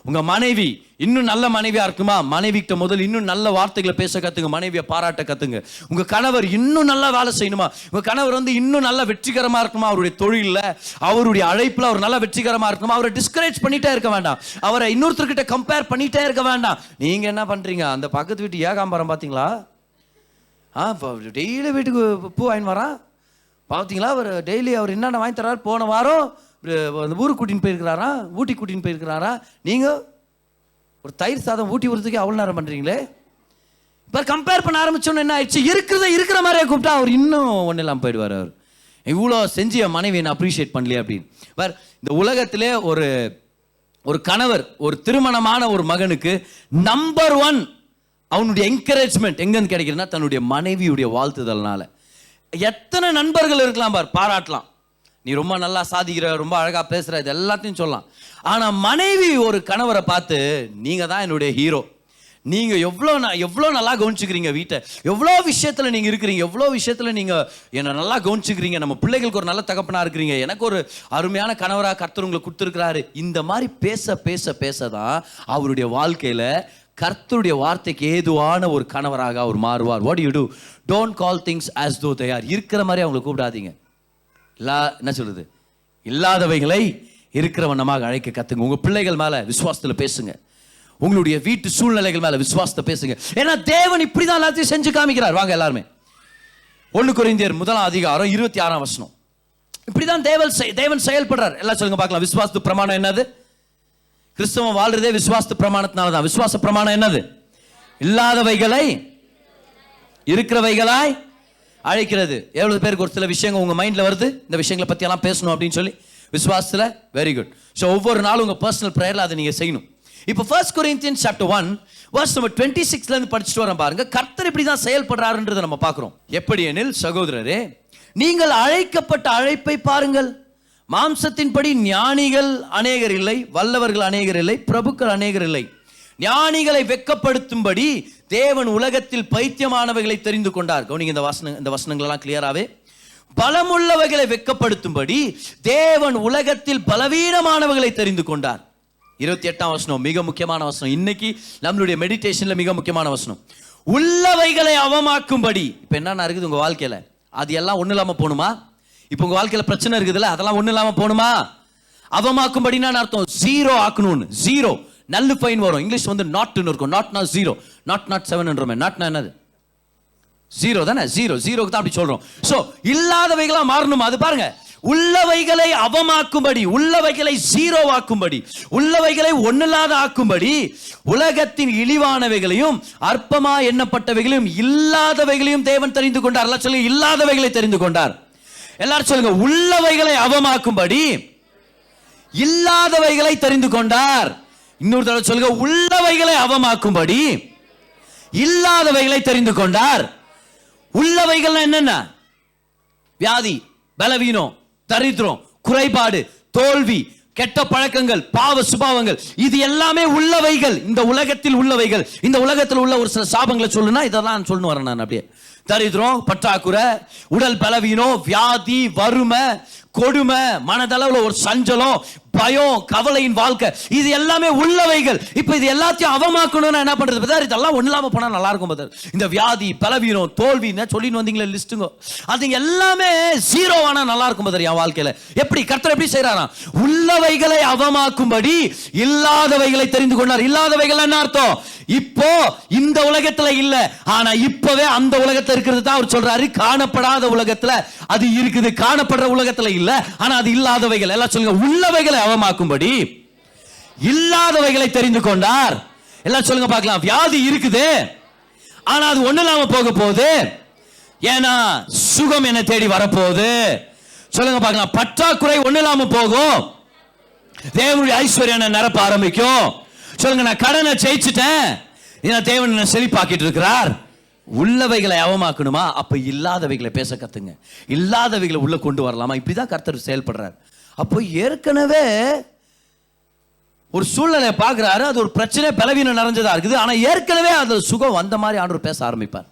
[SPEAKER 3] உங்க மனைவி இன்னும் நல்ல மனைவியா இருக்குமா, மனைவிட்ட முதல் இன்னும் நல்ல வார்த்தைகளை பேச கத்துங்க, மனைவியை பாராட்ட கத்துங்க. உங்க கணவர் இன்னும் நல்லா வேலை செய்யணுமா, உங்க கணவர் இன்னும் நல்லா வெற்றிகரமா இருக்குமா, அவருடைய தொழில அவருடைய அழைப்புல அவர் நல்லா வெற்றிகரமா இருக்குமா, அவரை டிஸ்கரேஜ் பண்ணிட்டே இருக்க வேண்டாம், அவரை இன்னொருத்தர்கிட்ட கம்பேர் பண்ணிட்டே இருக்க வேண்டாம். நீங்க என்ன பண்றீங்க, அந்த பக்கத்து வீட்டு ஏகாம்பரம் பாத்தீங்களா, டெய்லி வீட்டுக்கு பூ வாங்கி வரான், பார்த்தீங்களா அவர் டெய்லி அவர் என்னென்ன வாங்கி தர்றாரு. போன வாரம் அந்த ஊருக்கு கூட்டின்னு போயிருக்கிறாரா, ஊட்டி கூட்டின்னு போயிருக்கிறாரா. நீங்கள் ஒரு தயிர் சாதம் ஊட்டி வரதுக்கு அவ்வளோ நேரம் பண்ணுறீங்களே. இப்போ கம்பேர் பண்ண ஆரம்பிச்சோன்னு என்ன ஆயிடுச்சு, இருக்கிற மாதிரியே கூப்பிட்டா அவர் இன்னும் ஒன்றும் இல்லாமல் போயிடுவார். அவர் இவ்வளோ செஞ்சு என் மனைவி என்ன அப்ரிஷியேட் பண்ணலையே அப்படின்னு. பார், இந்த உலகத்திலே ஒரு கணவர், ஒரு திருமணமான ஒரு மகனுக்கு நம்பர் 1 அவனுடைய என்கரேஜ்மெண்ட் எங்கேருந்து கிடைக்குதுன்னா தன்னுடைய மனைவியுடைய வாழ்த்துதல்னால. எத்தனை நண்பர்கள் இருக்கலாம் பார், பாராட்டலாம், நீ ரொம்ப நல்லா சாதிக்கிற, ரொம்ப அழகா பேசுற, இது எல்லாத்தையும் சொல்லலாம். ஆனா மனைவி ஒரு கணவரை பார்த்து, நீங்க தான் என்னுடைய ஹீரோ, நீங்க எவ்வளோ நல்லா கவனிச்சுக்கிறீங்க வீட்டை, எவ்வளோ விஷயத்துல நீங்க இருக்கிறீங்க, எவ்வளோ விஷயத்துல நீங்க என்ன நல்லா கவனிச்சுக்கிறீங்க, நம்ம பிள்ளைகளுக்கு ஒரு நல்ல தகப்பனா இருக்கிறீங்க, எனக்கு ஒரு அருமையான கணவரா கர்த்தர் உங்களை கொடுத்துருக்கிறாரு. இந்த மாதிரி பேச பேச பேசதான் அவருடைய வாழ்க்கையில கர்த்தருடைய வார்த்தைக்கு ஏதுவான ஒரு கணவராக அவர் மாறுவார். What you do, don't call things as though they are. இருக்கிற மாதிரி அவங்களை கூப்பிடாதீங்க. என்ன சொல்றது, இல்லாதவைகளை இருக்கிற வண்ணமாக அழைக்க கத்துங்க. உங்க பிள்ளைகள் மேல விசுவாசத்துல பேசுங்க, உங்களுடைய வீட்டு சூழ்நிலைகள் மேல விசுவாசத்தை பேசுங்க. ஏன்னா தேவன் இப்படிதான் எல்லாத்தையும் செஞ்சு காமிக்கிறார். வாங்க எல்லாருமே 1 கொரிந்தியர் 1:26 இப்படிதான் தேவன் செயல்படுறார். எல்லாம் சொல்லுங்க பார்க்கலாம். விசுவாசத்து பிரமாணம் என்னது? கிறிஸ்தவம் வாழ்றதே விசுவாச பிரமாணத்தினால தான். விசுவாச பிரமாணம் என்னது? இல்லாதவைகளை இருக்கிறவைகளாய் அழைக்கிறது. எவ்வளவு பேருக்கு ஒரு சில விஷயங்கள் உங்க மைண்ட்ல வருது, இந்த விஷயங்களை பத்தி எல்லாம் பேசணும் அப்படின்னு சொல்லி விசுவாசத்துல? Very good. ஸோ ஒவ்வொரு நாளும் உங்க பர்சனல் ப்ரேயர்ல அதை நீங்க செய்யணும். இப்போ 1 Corinthians chapter 1 verse number 26 இருந்து படிச்சுட்டு வரோம் பாருங்க. கர்த்தர் இப்படிதான் செயல்படுறாருன்றதை நம்ம பார்க்கிறோம். எப்படி எனில் சகோதரரே, நீங்கள் அழைக்கப்பட்ட அழைப்பை பாருங்கள். மாம்சத்தின்படி ஞானிகள் அநேகர் இல்லை, வல்லவர்கள் அநேகர் இல்லை, பிரபுக்கள் அநேகர் இல்லை. ஞானிகளை வெட்கப்படுத்தும்படி தேவன் உலகத்தில் பைத்தியமானவைகளை தெரிந்து கொண்டார். கவனிங்க இந்த வசனங்கள் எல்லாம் கிளியராவே. பலமுள்ளவைகளை வெட்கப்படுத்தும்படி தேவன் உலகத்தில் பலவீனமானவைகளை தெரிந்து கொண்டார். 28ஆம் வசனம் மிக முக்கியமான வசனம். இன்னைக்கு நம்மளுடைய மெடிடேஷன்ல மிக முக்கியமான வசனம். உள்ளவைகளை அவமாக்கும்படி. இப்ப என்ன இருக்குது உங்க வாழ்க்கையில? அது எல்லாம் ஒண்ணு இல்லாம போகணுமா? இப்போ உங்க வாழ்க்கையில பிரச்சனை இருக்குதுல்ல, அதெல்லாம் ஒண்ணு இல்லாம போகணுமா? அவமாக்கும்படினா அர்த்தம் ஜீரோ ஆக்கணும்னு. ஜீரோ நல்லுஃபைன் வரும். இங்கிலீஷ் வந்து நாட்னு இருக்கும். நாட்னா ஜீரோ, நாட் 7ன்றமே. நாட்னா என்னது? ஜீரோ தானே. ஜீரோக்கு தான் அப்படி சொல்றோம். சோ இல்லாதவைகளா மாறணுமா? அது பாருங்க. உள்ளவைகளை அவமாக்கும்படி, உள்ளவைகளை ஜீரோ ஆக்கும்படி, உள்ளவைகளை ஒன்னில்லாத ஆக்கும்படி உலகத்தின் இழிவானவைகளையும் அற்பமா எண்ணப்பட்டவைகளையும் இல்லாதவைகளையும் தேவன் தெரிந்து கொண்டார். எல்லாம் சொல்லுங்க, இல்லாதவைகளை தெரிந்து கொண்டார். எல்லாரும் சொல்லுங்க, உள்ளவைகளை அவமாக்கும்படி இல்லாதவைகளை தெரிந்து கொண்டார். இன்னொரு தடவை சொல்லுங்க, உள்ளவைகளை அவமாக்கும்படி இல்லாதவைகளை தெரிந்து கொண்டார். உள்ளவைகள் என்னென்ன? வியாதி, பலவீனம், தரித்திரம், குறைபாடு, தோல்வி, கெட்ட பழக்கங்கள், பாவ சுபாவங்கள், இது எல்லாமே உள்ளவைகள். இந்த உலகத்தில் உள்ளவைகள். இந்த உலகத்தில் உள்ள ஒரு சில சாபங்களை சொல்லுனா இதெல்லாம் சொல்லணும் வரேன் நான். அப்படியே தரித்திரம், பற்றாக்குறை, உடல் பலவீனம், வியாதி, வறுமை, கொடுமை, மனதளவுல ஒரு சஞ்சலம், பயம், கவலையின் வாழ்க்கை, இது எல்லாமே உள்ளவைகள். இப்ப இது எல்லாத்தையும் அவமாக்கணும்னா என்ன பண்றது? பதர் இதெல்லாம் ஒண்ணு இல்லாம போனா நல்லா இருக்கும் பதர். இந்த வியாதி, பலவீனம், தோல்வி சொல்லின்னு வந்தீங்களே லிஸ்ட்டுங்க, அது எல்லாமே ஜீரோ ஆனா நல்லா இருக்கும் பதர் என் வாழ்க்கையில. எப்படி கர்த்தர் எப்படி செய்யறாராம்? உள்ளவைகளை அவமாக்கும்படி இல்லாதவைகளை தெரிந்து கொண்டார். இல்லாதவைகள் என்ன அர்த்தம்? இப்போ இந்த உலகத்துல இல்ல, ஆனா இப்பவே அந்த உலகத்துல இருக்கிறது தான் அவர் சொல்றாரு. காணப்படாத உலகத்துல அது இருக்குது, காணப்படுற உலகத்துல இல்ல, ஆனா அது இல்லாதவைகள். எல்லாம் சொல்லுங்க, உள்ளவைகளை அவமாக்கும்படி இல்லாதவைகளை தெரிந்து கொண்டார். எல்லாம் சொல்லுங்க பார்க்கலாம். வியாதி இருக்குது, ஆனா அது ஒண்ணு இல்லாம போக போகுது. ஏன்னா சுகம் என்ன தேடி வரப்போகுது. சொல்லுங்க பார்க்கலாம். பற்றாக்குறை ஒண்ணு இல்லாம போகும், தேவனுடைய ஐஸ்வர்யம் நிரப்ப ஆரம்பிக்கும். சொல்லுங்க, நான் கடனை ஜெயிச்சுட்டேன், தேவன் என்ன செழிப்பாக்கிட்டு இருக்கிறார். உள்ளவைகளை அவமாக்கணுமா? அப்ப இல்லாதவைகளை பேச கத்துங்க. இல்லாதவைகளை உள்ள கொண்டு வரலாமா? இப்படிதான் கர்த்தர் செயல்படுறார். அப்போ ஏற்கனவே ஒரு சூழ்நிலையை பார்க்கிறாரு, அது ஒரு பிரச்சனை, பலவீனம் நிறைஞ்சதா இருக்குது, ஆனா ஏற்கனவே அது சுகம் வந்த மாதிரி ஆண்டவர் பேச ஆரம்பிப்பார்.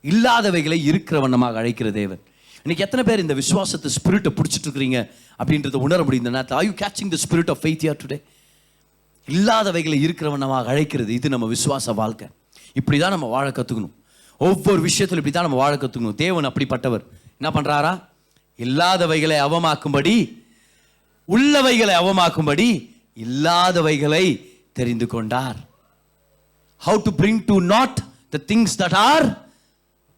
[SPEAKER 3] இல்லாதவைகளை இருக்கிற வண்ணமாக அழைக்கிற தேவன். இன்னைக்கு எத்தனை பேர் இந்த விசுவாசத்தை ஸ்பிரிட்டை பிடிச்சிட்டு இருக்கிறீங்க அப்படின்றத உணர முடியும் இந்த நேரத்தில்? Are you catching the spirit of faith here today? இல்லாதவைகளை இருக்கிற வண்ணமாக அழைக்கிறது, இது நம்ம விசுவாச வாழ்க்கை. இப்படிதான் நம்ம வாழ கத்துக்கணும். ஒவ்வொரு விஷயத்திலும் இப்படிதான் நம்ம வாழ கத்துக்கணும். தேவன் அப்படிப்பட்டவர். என்ன பண்றாரா? இல்லாதவைகளை அவமாக்கும்படி உள்ளவைகளை அவமாக்கும்படி இல்லாதவைகளை தெரிந்து கொண்டார். How to bring to naught the things that are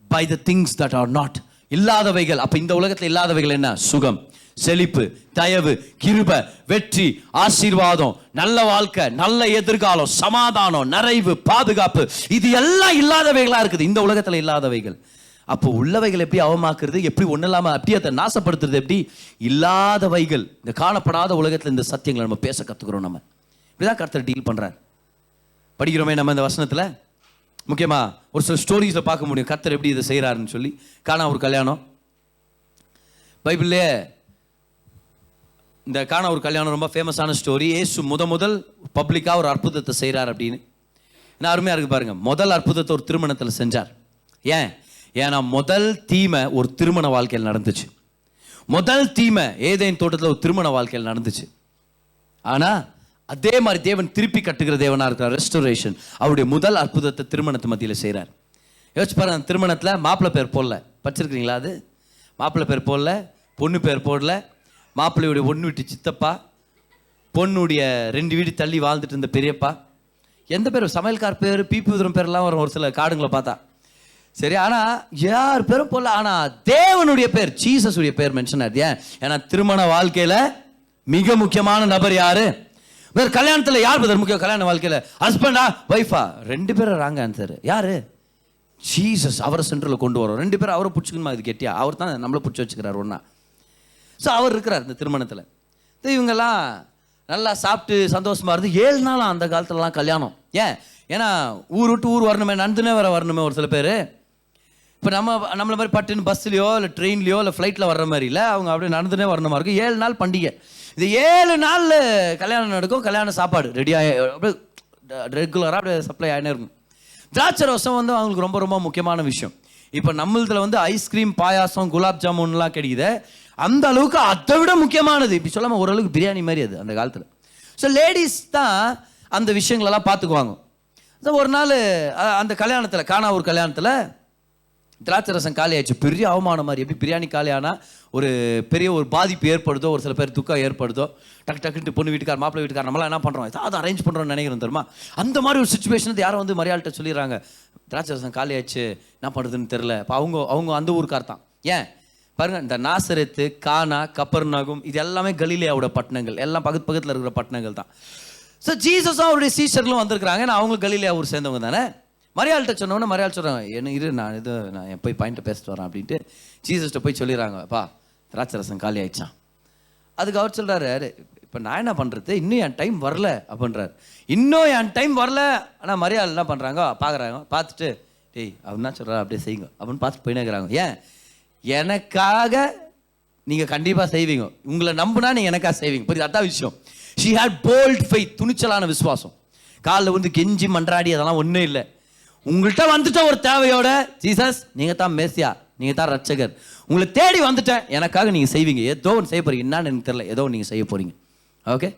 [SPEAKER 3] by the things that are not. இல்லாதவைகள். அப்ப இந்த உலகத்துல இல்லாதவைகள் என்ன? சுகம், செழிப்பு, தயவு, கிருபை, வெற்றி, ஆசீர்வாதம், நல்ல வாழ்க்கை, நல்ல எதிர்காலம், சமாதானம், நிறைவு, பாதுகாப்பு, இது எல்லாம் இல்லாதவைகளா இருக்குது இந்த உலகத்துல இல்லாதவைகள். அப்போ உள்ளவைகள் எப்படி அவமாக்குறது, எப்படி ஒண்ணு இல்லாம அப்படியே அதை நாசப்படுத்துறது எப்படி? இல்லாதவைகள். இந்த காணப்படாத உலகத்துல இந்த சத்தியங்களை நம்ம பேச கத்துக்கிறோம். நம்ம இப்படிதான் கர்த்தர் டீல் பண்றார். படிக்கிறோமே நம்ம இந்த வசனத்துல. முக்கியமா ஒரு சில ஸ்டோரிஸ்ல பார்க்க முடியும் கர்த்தர் எப்படி இதை செய்யறாருன்னு சொல்லி. கானா ஒரு கல்யாணம், பைபிள்லே இந்த கானா ஒரு கல்யாணம் ரொம்ப ஃபேமஸான ஸ்டோரி. ஏசு முதல் பப்ளிக்கா ஒரு அற்புதத்தை செய்கிறார் அப்படின்னு. என்ன அருமையா இருக்கு பாருங்க. முதல் அற்புதத்தை ஒரு திருமணத்தில் செஞ்சார். ஏன்னா முதல் தீமை ஒரு திருமண வாழ்க்கையில் நடந்துச்சு. முதல் தீமை ஏதேன் தோட்டத்தில் ஒரு திருமண வாழ்க்கையில் நடந்துச்சு. ஆனா அதே மாதிரி தேவன் திருப்பி கட்டுகிற தேவனா இருக்கிறார். ரெஸ்டோரேஷன். அவருடைய முதல் அற்புதத்தை திருமணத்து மத்தியில் செய்கிறார். யோசிச்சு பாருங்க, அந்த திருமணத்தில் மாப்பிள்ளை பேர் போடல. படிச்சிருக்கிறீங்களா? அது மாப்பிள்ளை பேர் போடல, பொண்ணு பேர் போடல. மாப்பிள்ளையுடைய ஒன்று வீட்டு சித்தப்பா, பொண்ணுடைய 2 வீடு தள்ளி வாழ்ந்துட்டு இருந்த பெரியப்பா, எந்த பேர், சமையல்கார் பேர், பீப்புதுரம் பேர்லாம் வரும் ஒரு சில காடுங்களை பார்த்தா. சரி, ஆனா யார் பேரும் போடல. ஆனா தேவனுடைய பேர், ஜீசஸ் உடைய பேர் மென்ஷன் ஆகுது. ஏன்னா திருமண வாழ்க்கையில மிக முக்கியமான நபர் யாரு? வேற கல்யாணத்துல யார் பதர் முக்கியம்? கல்யாண வாழ்க்கையில ஹஸ்பண்டா வைஃபா? 2 பேரும் ராங்க ஆன்சர். யாரு? ஜீசஸ். அவரை சென்டர்ல கொண்டு வரோம். 2 பேரும் அவரை பிடிச்சிக்கணுமா? இது கெட்டியா? அவர் தான் நம்மளை பிடிச்சி வச்சுக்கிறார் ஒன்னா. ஸோ அவர் இருக்கிறார் இந்த திருமணத்தில். இவங்கெல்லாம் நல்லா சாப்பிட்டு சந்தோஷமா இருந்து 7 நாள் அந்த காலத்துலலாம் கல்யாணம். ஏன்னா ஊர் விட்டு ஊர் வரணுமே, நந்துனே வர வரணுமே. ஒரு சில பேர் இப்போ நம்மளை மாதிரி பட்டுன்னு பஸ்லையோ இல்லை ட்ரெயின்லையோ இல்லை ஃப்ளைட்டில் வர்ற மாதிரி இல்லை, அவங்க அப்படியே நடந்துனே வரணுமா இருக்கும். 7 நாள் பண்டிகை. இது 7 நாள் கல்யாணம் நடக்கும். கல்யாண சாப்பாடு ரெடியாக அப்படியே ரெகுலராக அப்படியே சப்ளை ஆகினே இருக்கும். திராட்சை ரசம் வந்து அவங்களுக்கு ரொம்ப ரொம்ப முக்கியமான விஷயம். இப்போ நம்மளதுல வந்து ஐஸ்கிரீம், பாயாசம், குலாப் ஜாமுன்லாம் கிடைக்குது. அந்த அளவுக்கு அதை விட முக்கியமானது, இப்படி சொல்லாமல் ஓரளவுக்கு பிரியாணி மாதிரி அது அந்த காலத்தில். ஸோ லேடிஸ் தான் அந்த விஷயங்களெல்லாம் பார்த்துக்குவாங்க. ஒரு நாள் அந்த கல்யாணத்தில், காணா ஒரு கல்யாணத்தில் திராட்சை ரசம் காலி ஆயிடுச்சு. பெரிய அவமானம் மாதிரி. எப்படி பிரியாணி காலி ஆனால் ஒரு பெரிய ஒரு பாதிப்பு ஏற்படுதோ, ஒரு சில பேர் துக்கம் ஏற்படுதோ, டக்குட்டு பொண்ணு வீட்டுக்கார் மாப்பிள்ளை வீட்டுக்கார் நம்மளாம் என்ன பண்ணுறோம், அதை அரேஞ்ச் பண்ணுறோம்னு நினைக்கிறோம் தெரியுமா? அந்த மாதிரி ஒரு சுச்சுவேஷன் யாரும் வந்து மரியாள்கிட்ட சொல்லிடுறாங்க, திராட்சை ரசம் காலி ஆயிடுச்சு, என்ன பண்ணுறதுன்னு தெரில. இப்போ அவங்க அந்த ஊருக்கார் தான். பாருங்க, இந்த நாசரேத்து, கானா, கப்பர்நாகும் இது எல்லாமே கலிலேயாவோட பட்டணங்கள், எல்லாம் பக்கத்தில் இருக்கிற பட்டணங்கள் தான். ஸோ ஜீசஸும் அவருடைய சீஷர்களும் வந்திருக்கிறாங்க. நான் அவங்க கலிலேயா ஊர் சேர்ந்தவங்க தானே. மரியாள்கிட்ட சொன்னோன்னே மரியாள் சொல்கிறாங்க, நான் போய் பாயிண்ட்டை பேசிட்டு வரேன் அப்படின்ட்டு ஜீசஸ்கிட்ட போய் சொல்லிடுறாங்க, பா திராட்சை ரசம் காலி ஆயிடுச்சான். அதுக்கு அவர் சொல்கிறாரு, இப்போ நான் என்ன பண்ணுறது, இன்னும் என் டைம் வரல அப்படின்றார். இன்னும் என் டைம் வரல. ஆனால் மரியாள் என்ன பண்ணுறாங்க, பார்க்குறாங்க, பார்த்துட்டு டேய் அவர் என்ன சொல்கிறார் அப்படியே செய்யுங்க அப்படின்னு பார்த்துட்டு போயினே இருக்கிறாங்க. எனக்காக நீங்கள் கண்டிப்பாக செய்வீங்க, உங்களை நம்புனா நீங்கள் எனக்காக செய்வீங்க. புரியுது? அதான் விஷயம். ஷி ஹேட் போல்ட் ஃபெய்த், துணிச்சலான விசுவாசம். காலில் வந்து கெஞ்சி மன்றாடி அதெல்லாம் ஒன்றும் இல்லை. உங்கள்கிட்ட வந்துட்ட ஒரு தேவையோட, ஜீசஸ் நீங்கள் தான் மேசியா, நீங்கள் தான் ரட்சகர், உங்களை தேடி வந்துட்டேன், எனக்காக நீங்கள் செய்வீங்க, ஏதோ ஒன்று செய்ய போகிறீங்க. என்னன்னு எனக்கு தெரியல, ஏதோ ஒன்று நீங்கள் செய்ய போகிறீங்க. ஓகே,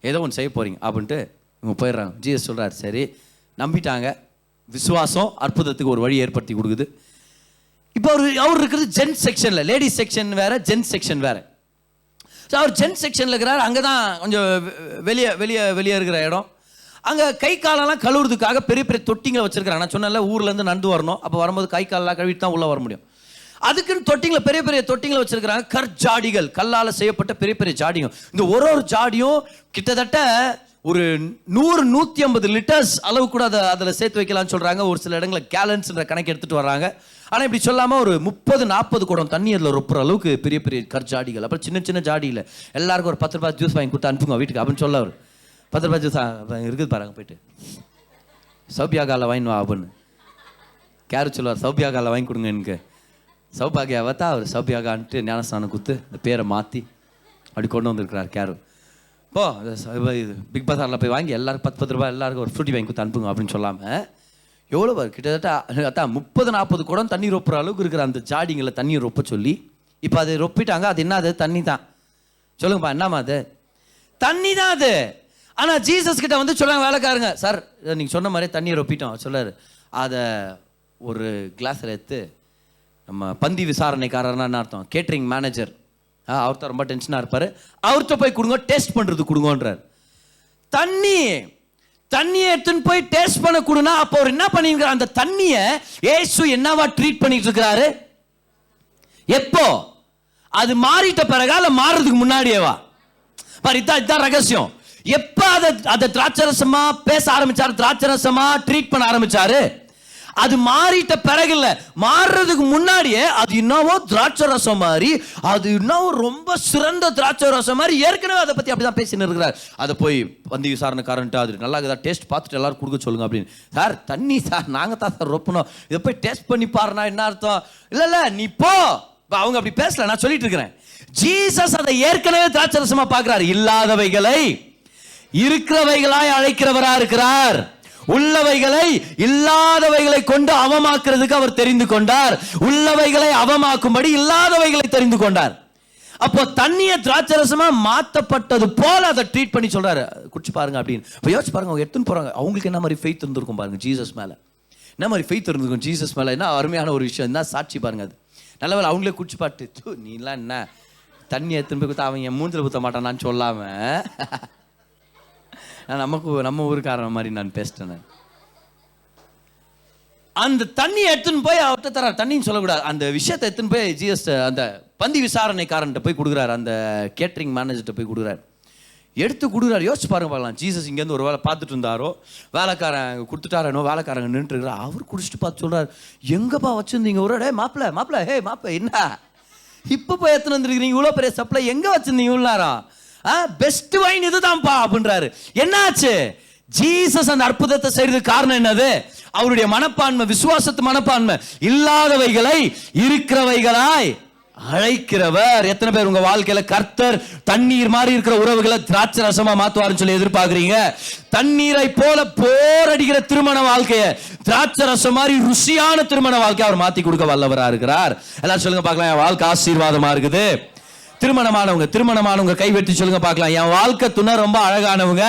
[SPEAKER 3] ஏதோ ஒன்று செய்ய போகிறீங்க அப்படின்ட்டு இவங்க போயிடுறாங்க. ஜீசஸ் சொல்கிறார், சரி நம்பிட்டாங்க. விசுவாசம் அற்புதத்துக்கு ஒரு வழி ஏற்படுத்தி கொடுக்குது. இப்போ அவர் இருக்கிறது ஜென்ஸ் செக்ஷனில், லேடிஸ் செக்ஷன் வேற, ஜென்ஸ் செக்ஷன் வேற. ஸோ அவர் ஜென்ஸ் செக்ஷனில் இருக்கிறார். அங்கே தான் கொஞ்சம் வெளியே இருக்கிற இடம். அங்கே கை காலெல்லாம் கழுவுறதுக்காக பெரிய பெரிய தொட்டிங்களை வச்சிருக்கிறாங்க. நான் சொன்னேன்ல, ஊர்லேருந்து நடந்து வரணும், அப்போ வரும்போது கை காலெல்லாம் கழுவிட்டு தான் உள்ளே வர முடியும். அதுக்குன்னு தொட்டிங்களை, பெரிய பெரிய தொட்டிங்களை வச்சிருக்கிறாங்க. கற்ஜாடிகள், கல்லால் செய்யப்பட்ட பெரிய பெரிய ஜாடிகள். இந்த ஒரு ஜாடியும் கிட்டத்தட்ட ஒரு 100-150 லிட்டர்ஸ் அளவு கூட அதில் சேர்த்து வைக்கலாம்னு சொல்கிறாங்க. ஒரு சில இடங்களில் கேலன்ஸ்ன்ற கணக்கு எடுத்துகிட்டு வர்றாங்க. ஆனால் இப்படி சொல்லாமல் ஒரு 30-40 குடம் தண்ணி அதில் ரொப்புற அளவுக்கு பெரிய பெரிய கற்ஜாடிகள். அப்புறம் சின்ன சின்ன ஜாடியில் எல்லாருக்கும் ஒரு 10 ரூபாய் ஜூஸ் வாங்கி கொடுத்து அனுப்புங்க வீட்டுக்கு அப்படின்னு சொல்ல. அவர் 10 ரூபாய் ஜூஸ் இருக்குது பாருங்க, போயிட்டு சௌபியாகால வாங்கினு வா அப்படின்னு கேரு சொல்லுவார். சௌபியாகால வாங்கி கொடுங்க எனக்கு. சௌபாகியாவை தான் அவர் சௌபியாகான்ட்டு ஞானஸ்தானம் கொடுத்து இந்த பேரை மாற்றி அப்படி கொண்டு வந்திருக்கிறார் கேரு. இப்போ இது பிக் பஸாரில் போய் வாங்கி எல்லாருக்கும் 10 ரூபாய் எல்லாருக்கும் ஒரு ஃப்ரூட்டி வாங்கி கொடுத்து அனுப்புங்க அப்படின்னு சொல்லாமல் எவ்வளோ கிட்டத்தட்ட அதான் 30-40 குடம் தண்ணி ரொப்புற அளவுக்கு இருக்கிற அந்த ஜாடிங்களை தண்ணி ரொப்ப சொல்லி, இப்போ அது ரொப்பிட்டாங்க. அது என்ன? அது தண்ணி தான். சொல்லுங்கப்பா, என்னம்மா அது? தண்ணி தான் அது. ஆனால் ஜீசஸ் கிட்ட வந்து சொல்கிறாங்க வேலைக்காரங்க, சார் நீங்கள் சொன்ன மாதிரியே தண்ணியை ரொப்பிட்டோம். சொல்லார், அதை ஒரு கிளாஸில் எடுத்து நம்ம பந்தி விசாரணைக்காரர்னா என்ன அர்த்தம், கேட்ரிங் மேனேஜர், அவர் தான் ரொம்ப டென்ஷனாக இருப்பார், அவர்கிட்ட போய் கொடுங்க, டேஸ்ட் பண்ணுறது கொடுங்கன்றார். தண்ணியை எடுத்துன்னு போய் டேஸ்ட் பண்ண கொடுனா, அப்போ அவர் என்ன பண்ணிருக்காரு, அந்த தண்ணியை ஏசு என்னவா ட்ரீட் பண்ணிட்டு இருக்கிறாரு? எப்போ? அது மாறிட்ட பிறகா இல்ல மாறுறதுக்கு முன்னாடியேவா? பாரு, இதான் ரகசியம். எப்ப அதை திராட்சரசமா பேச ஆரம்பிச்சாரு, திராட்சரசமா ட்ரீட் பண்ண ஆரம்பிச்சாரு? அது மாறிட்ட பிறகு இல்ல, மாறுறதுக்கு முன்னாடியே அது இன்னவோ திராட்சை ரசம் மாதிரி, அது இன்னும் ரொம்ப சிறந்த திராட்சை ரசம் மாதிரி ஏற்கனவே அதை பத்தி அப்படிதான் பேசின்னு இருக்கிறார். அதை போய் பந்தி விசாரணைக்காரன்ட்டு அது நல்லா இருக்குதா டேஸ்ட் பார்த்துட்டு எல்லாரும் கொடுக்க சொல்லுங்க அப்படின்னு. சார் தண்ணி சார், நாங்க தான் சார் ரொப்பணும், இதை போய் டேஸ்ட் பண்ணி பாருனா என்ன அர்த்தம்? இல்ல நீ போ. அவங்க அப்படி பேசல, நான் சொல்லிட்டு இருக்கிறேன். ஜீசஸ் அதை ஏற்கனவே திராட்சை ரசமா பார்க்கிறார். இல்லாதவைகளை இருக்கிறவைகளாய் அழைக்கிறவரா இருக்கிறார். உள்ளவைகளை இல்லாதவைகளை கொண்டு அவமாக்குறதுக்கு அவர் தெரிந்து கொண்டார். உள்ளவைகளை அவமாக்கும்படி இல்லாதவைகளை தெரிந்து கொண்டார். அப்போ தண்ணியை திராட்சரசமா மாத்தப்பட்டது போல அதை ட்ரீட் பண்ணி சொல்றாரு, குடிச்சு பாருங்க அப்படின்னு. இப்போ யோசிச்சு பாருங்க, அவங்க எடுத்துன்னு போறாங்க. அவங்களுக்கு என்ன மாதிரி ஃபெய்த் இருந்திருக்கும் பாருங்க ஜீசஸ் மேல. என்ன மாதிரி ஃபெய்த் இருந்திருக்கும் ஜீசஸ் மேல. என்ன அருமையான ஒரு விஷயம், என்ன சாட்சி பாருங்க. அது நல்லவேளை அவங்களே குடிச்சு பாட்டு, நீலாம் என்ன தண்ணி எடுத்துன்னு போய் கொடுத்தா அவன் என் மூஞ்சில் ஊற்ற மாட்டானான்னு சொல்லாம நம்ம ஊருக்காரன் மாதிரி நான் பேசிட்டேன். அந்த தண்ணி எடுத்துன்னு போய் அவர்கிட்ட தர, தண்ணின்னு சொல்லக்கூடாது, அந்த விஷயத்தை எடுத்துன்னு போய் ஜிஎஸ் அந்த பந்தி விசாரணைக்காரன்ட்ட போய் கொடுக்குறாரு, அந்த கேட்டரிங் மேனேஜர்கிட்ட போய் கொடுக்குறாரு. எடுத்து கொடுக்குறாரு. யோசிச்சு பாருங்க பார்க்கலாம். ஜீசஸ் இங்கேருந்து ஒரு வேலை பார்த்துட்டு இருந்தாரோ, வேலைக்காரன் கொடுத்துட்டாரோ, வேலைக்காரங்க நின்றுட்டு இருக்கிறார். அவர் குடிச்சிட்டு பார்த்து சொல்றாரு, எங்கப்பா வச்சிருந்தீங்க ஒரு டே மாப்பிள்ள ஹே மாப்பிள்ள என்ன இப்போ போய் எத்தனை வந்துருக்கிறீங்க, இவ்வளோ பெரிய சப்ளை எங்க வச்சிருந்தீங்க இவ்வளோ நேரம்? பெஸ்ட் வைன் இதுதான்ப்பா அப்படின்றாரு. என்னாச்சு? ஜீசஸ் அந்த அற்புதத்தை செய்யறதுக்கு காரணம் என்னது? அவருடைய மனப்பான்மை, விசுவாசத்து மனப்பான்மை. இல்லாதவைகளை இருக்கிறவைகளாய் அழைக்கிறவர். எத்தனை பேர் உங்க வாழ்க்கையில கர்த்தர் தண்ணீர் மாதிரி இருக்கிற உறவுகளை திராட்சை ரசமா மாத்துவாருன்னு சொல்லி எதிர்பார்க்கறீங்க? தண்ணீரை போல போர் அடிக்கிற திருமண வாழ்க்கைய திராட்சை ரசம் மாதிரி ருசியான திருமண வாழ்க்கையை அவர் மாத்தி கொடுக்க வல்லவரா இருக்கிறார். எல்லாம் சொல்லுங்க பார்க்கலாம், என் வாழ்க்கை ஆசீர்வாதமா இருக்குது. திருமணமானவங்க கைவெட்டி சொல்லுங்க பார்க்கலாம், என் வாழ்க்கை துணை ரொம்ப அழகானவங்க,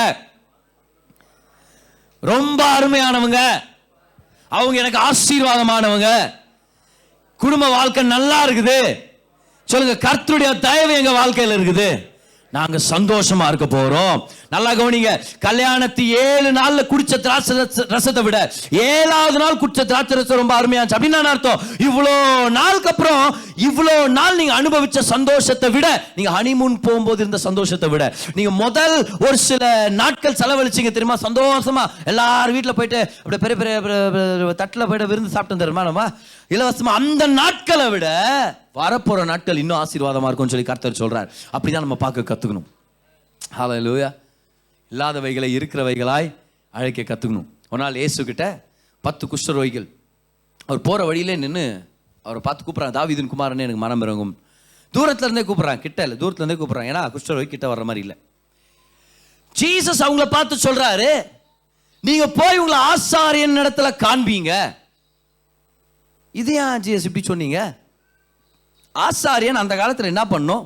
[SPEAKER 3] ரொம்ப அருமையானவங்க, அவங்க எனக்கு ஆசீர்வாதமானவங்க, குடும்ப வாழ்க்கை நல்லா இருக்குது. சொல்லுங்க, கர்த்தருடைய தயவு எங்க வாழ்க்கையில இருக்குது, நாங்க சந்தோஷமா இருக்க போறோம். நல்லா கவனிங்க, கல்யாணத்து 7 நாள்ல குடிச்ச திராட்சை ரசத்தை விட 7வது நாள் குடிச்ச திராட்சை ரசம் ரொம்ப அருமையா இருந்துச்சு. அப்படின்னு அர்த்தம், இவ்வளோ நாளுக்கு அப்புறம் இவ்வளோ நாள் நீங்க அனுபவிச்ச சந்தோஷத்தை விட, நீங்க ஹனிமூன் போகும்போது இருந்த சந்தோஷத்தை விட, நீங்க முதல் ஒரு சில நாட்கள் செலவழிச்சீங்க தெரியுமா, சந்தோஷமா எல்லாரும் வீட்டுல போயிட்டு அப்படியே பெரிய பெரிய தட்டுல போயிட்டு விருந்து சாப்பிட்டு தெரியுமா நம்ம இலவசமா, அந்த நாட்களை விட வரப்போற நாட்கள் இன்னும் ஆசீர்வாதமா இருக்கும்னு சொல்லி கர்த்தர் சொல்றார். அப்படிதான் நம்ம பார்க்க கத்துக்கணும். ஹல்லேலூயா. இல்லாதவைகளை இருக்கிறவைகளாய் அழைக்க கத்துக்கணும். ஒரு நாள் இயேசு கிட்ட 10 குஷ்டரோகிகள் அவர் போற வழியிலே நின்று அவரை பார்த்து கூப்பிடுறாங்க, தாவீதின் குமாரனே எனக்கு மனம் இறங்கும். தூரத்துல இருந்தே கூப்பிடுறாங்க, கிட்ட இல்லை, தூரத்துல இருந்தே கூப்பிடுறாங்க. ஏன்னா குஷ்டரோகி கிட்ட வர்ற மாதிரி இல்லை. ஜீசஸ் அவங்கள பார்த்து சொல்றாரு, நீங்க போய் உங்களை ஆசாரியன் இடத்துல காண்பீங்க. இது ஏன் ஜீசஸ் இப்படி சொன்னீங்க? ஆசாரியன் அந்த காலத்துல என்ன பண்ணும்?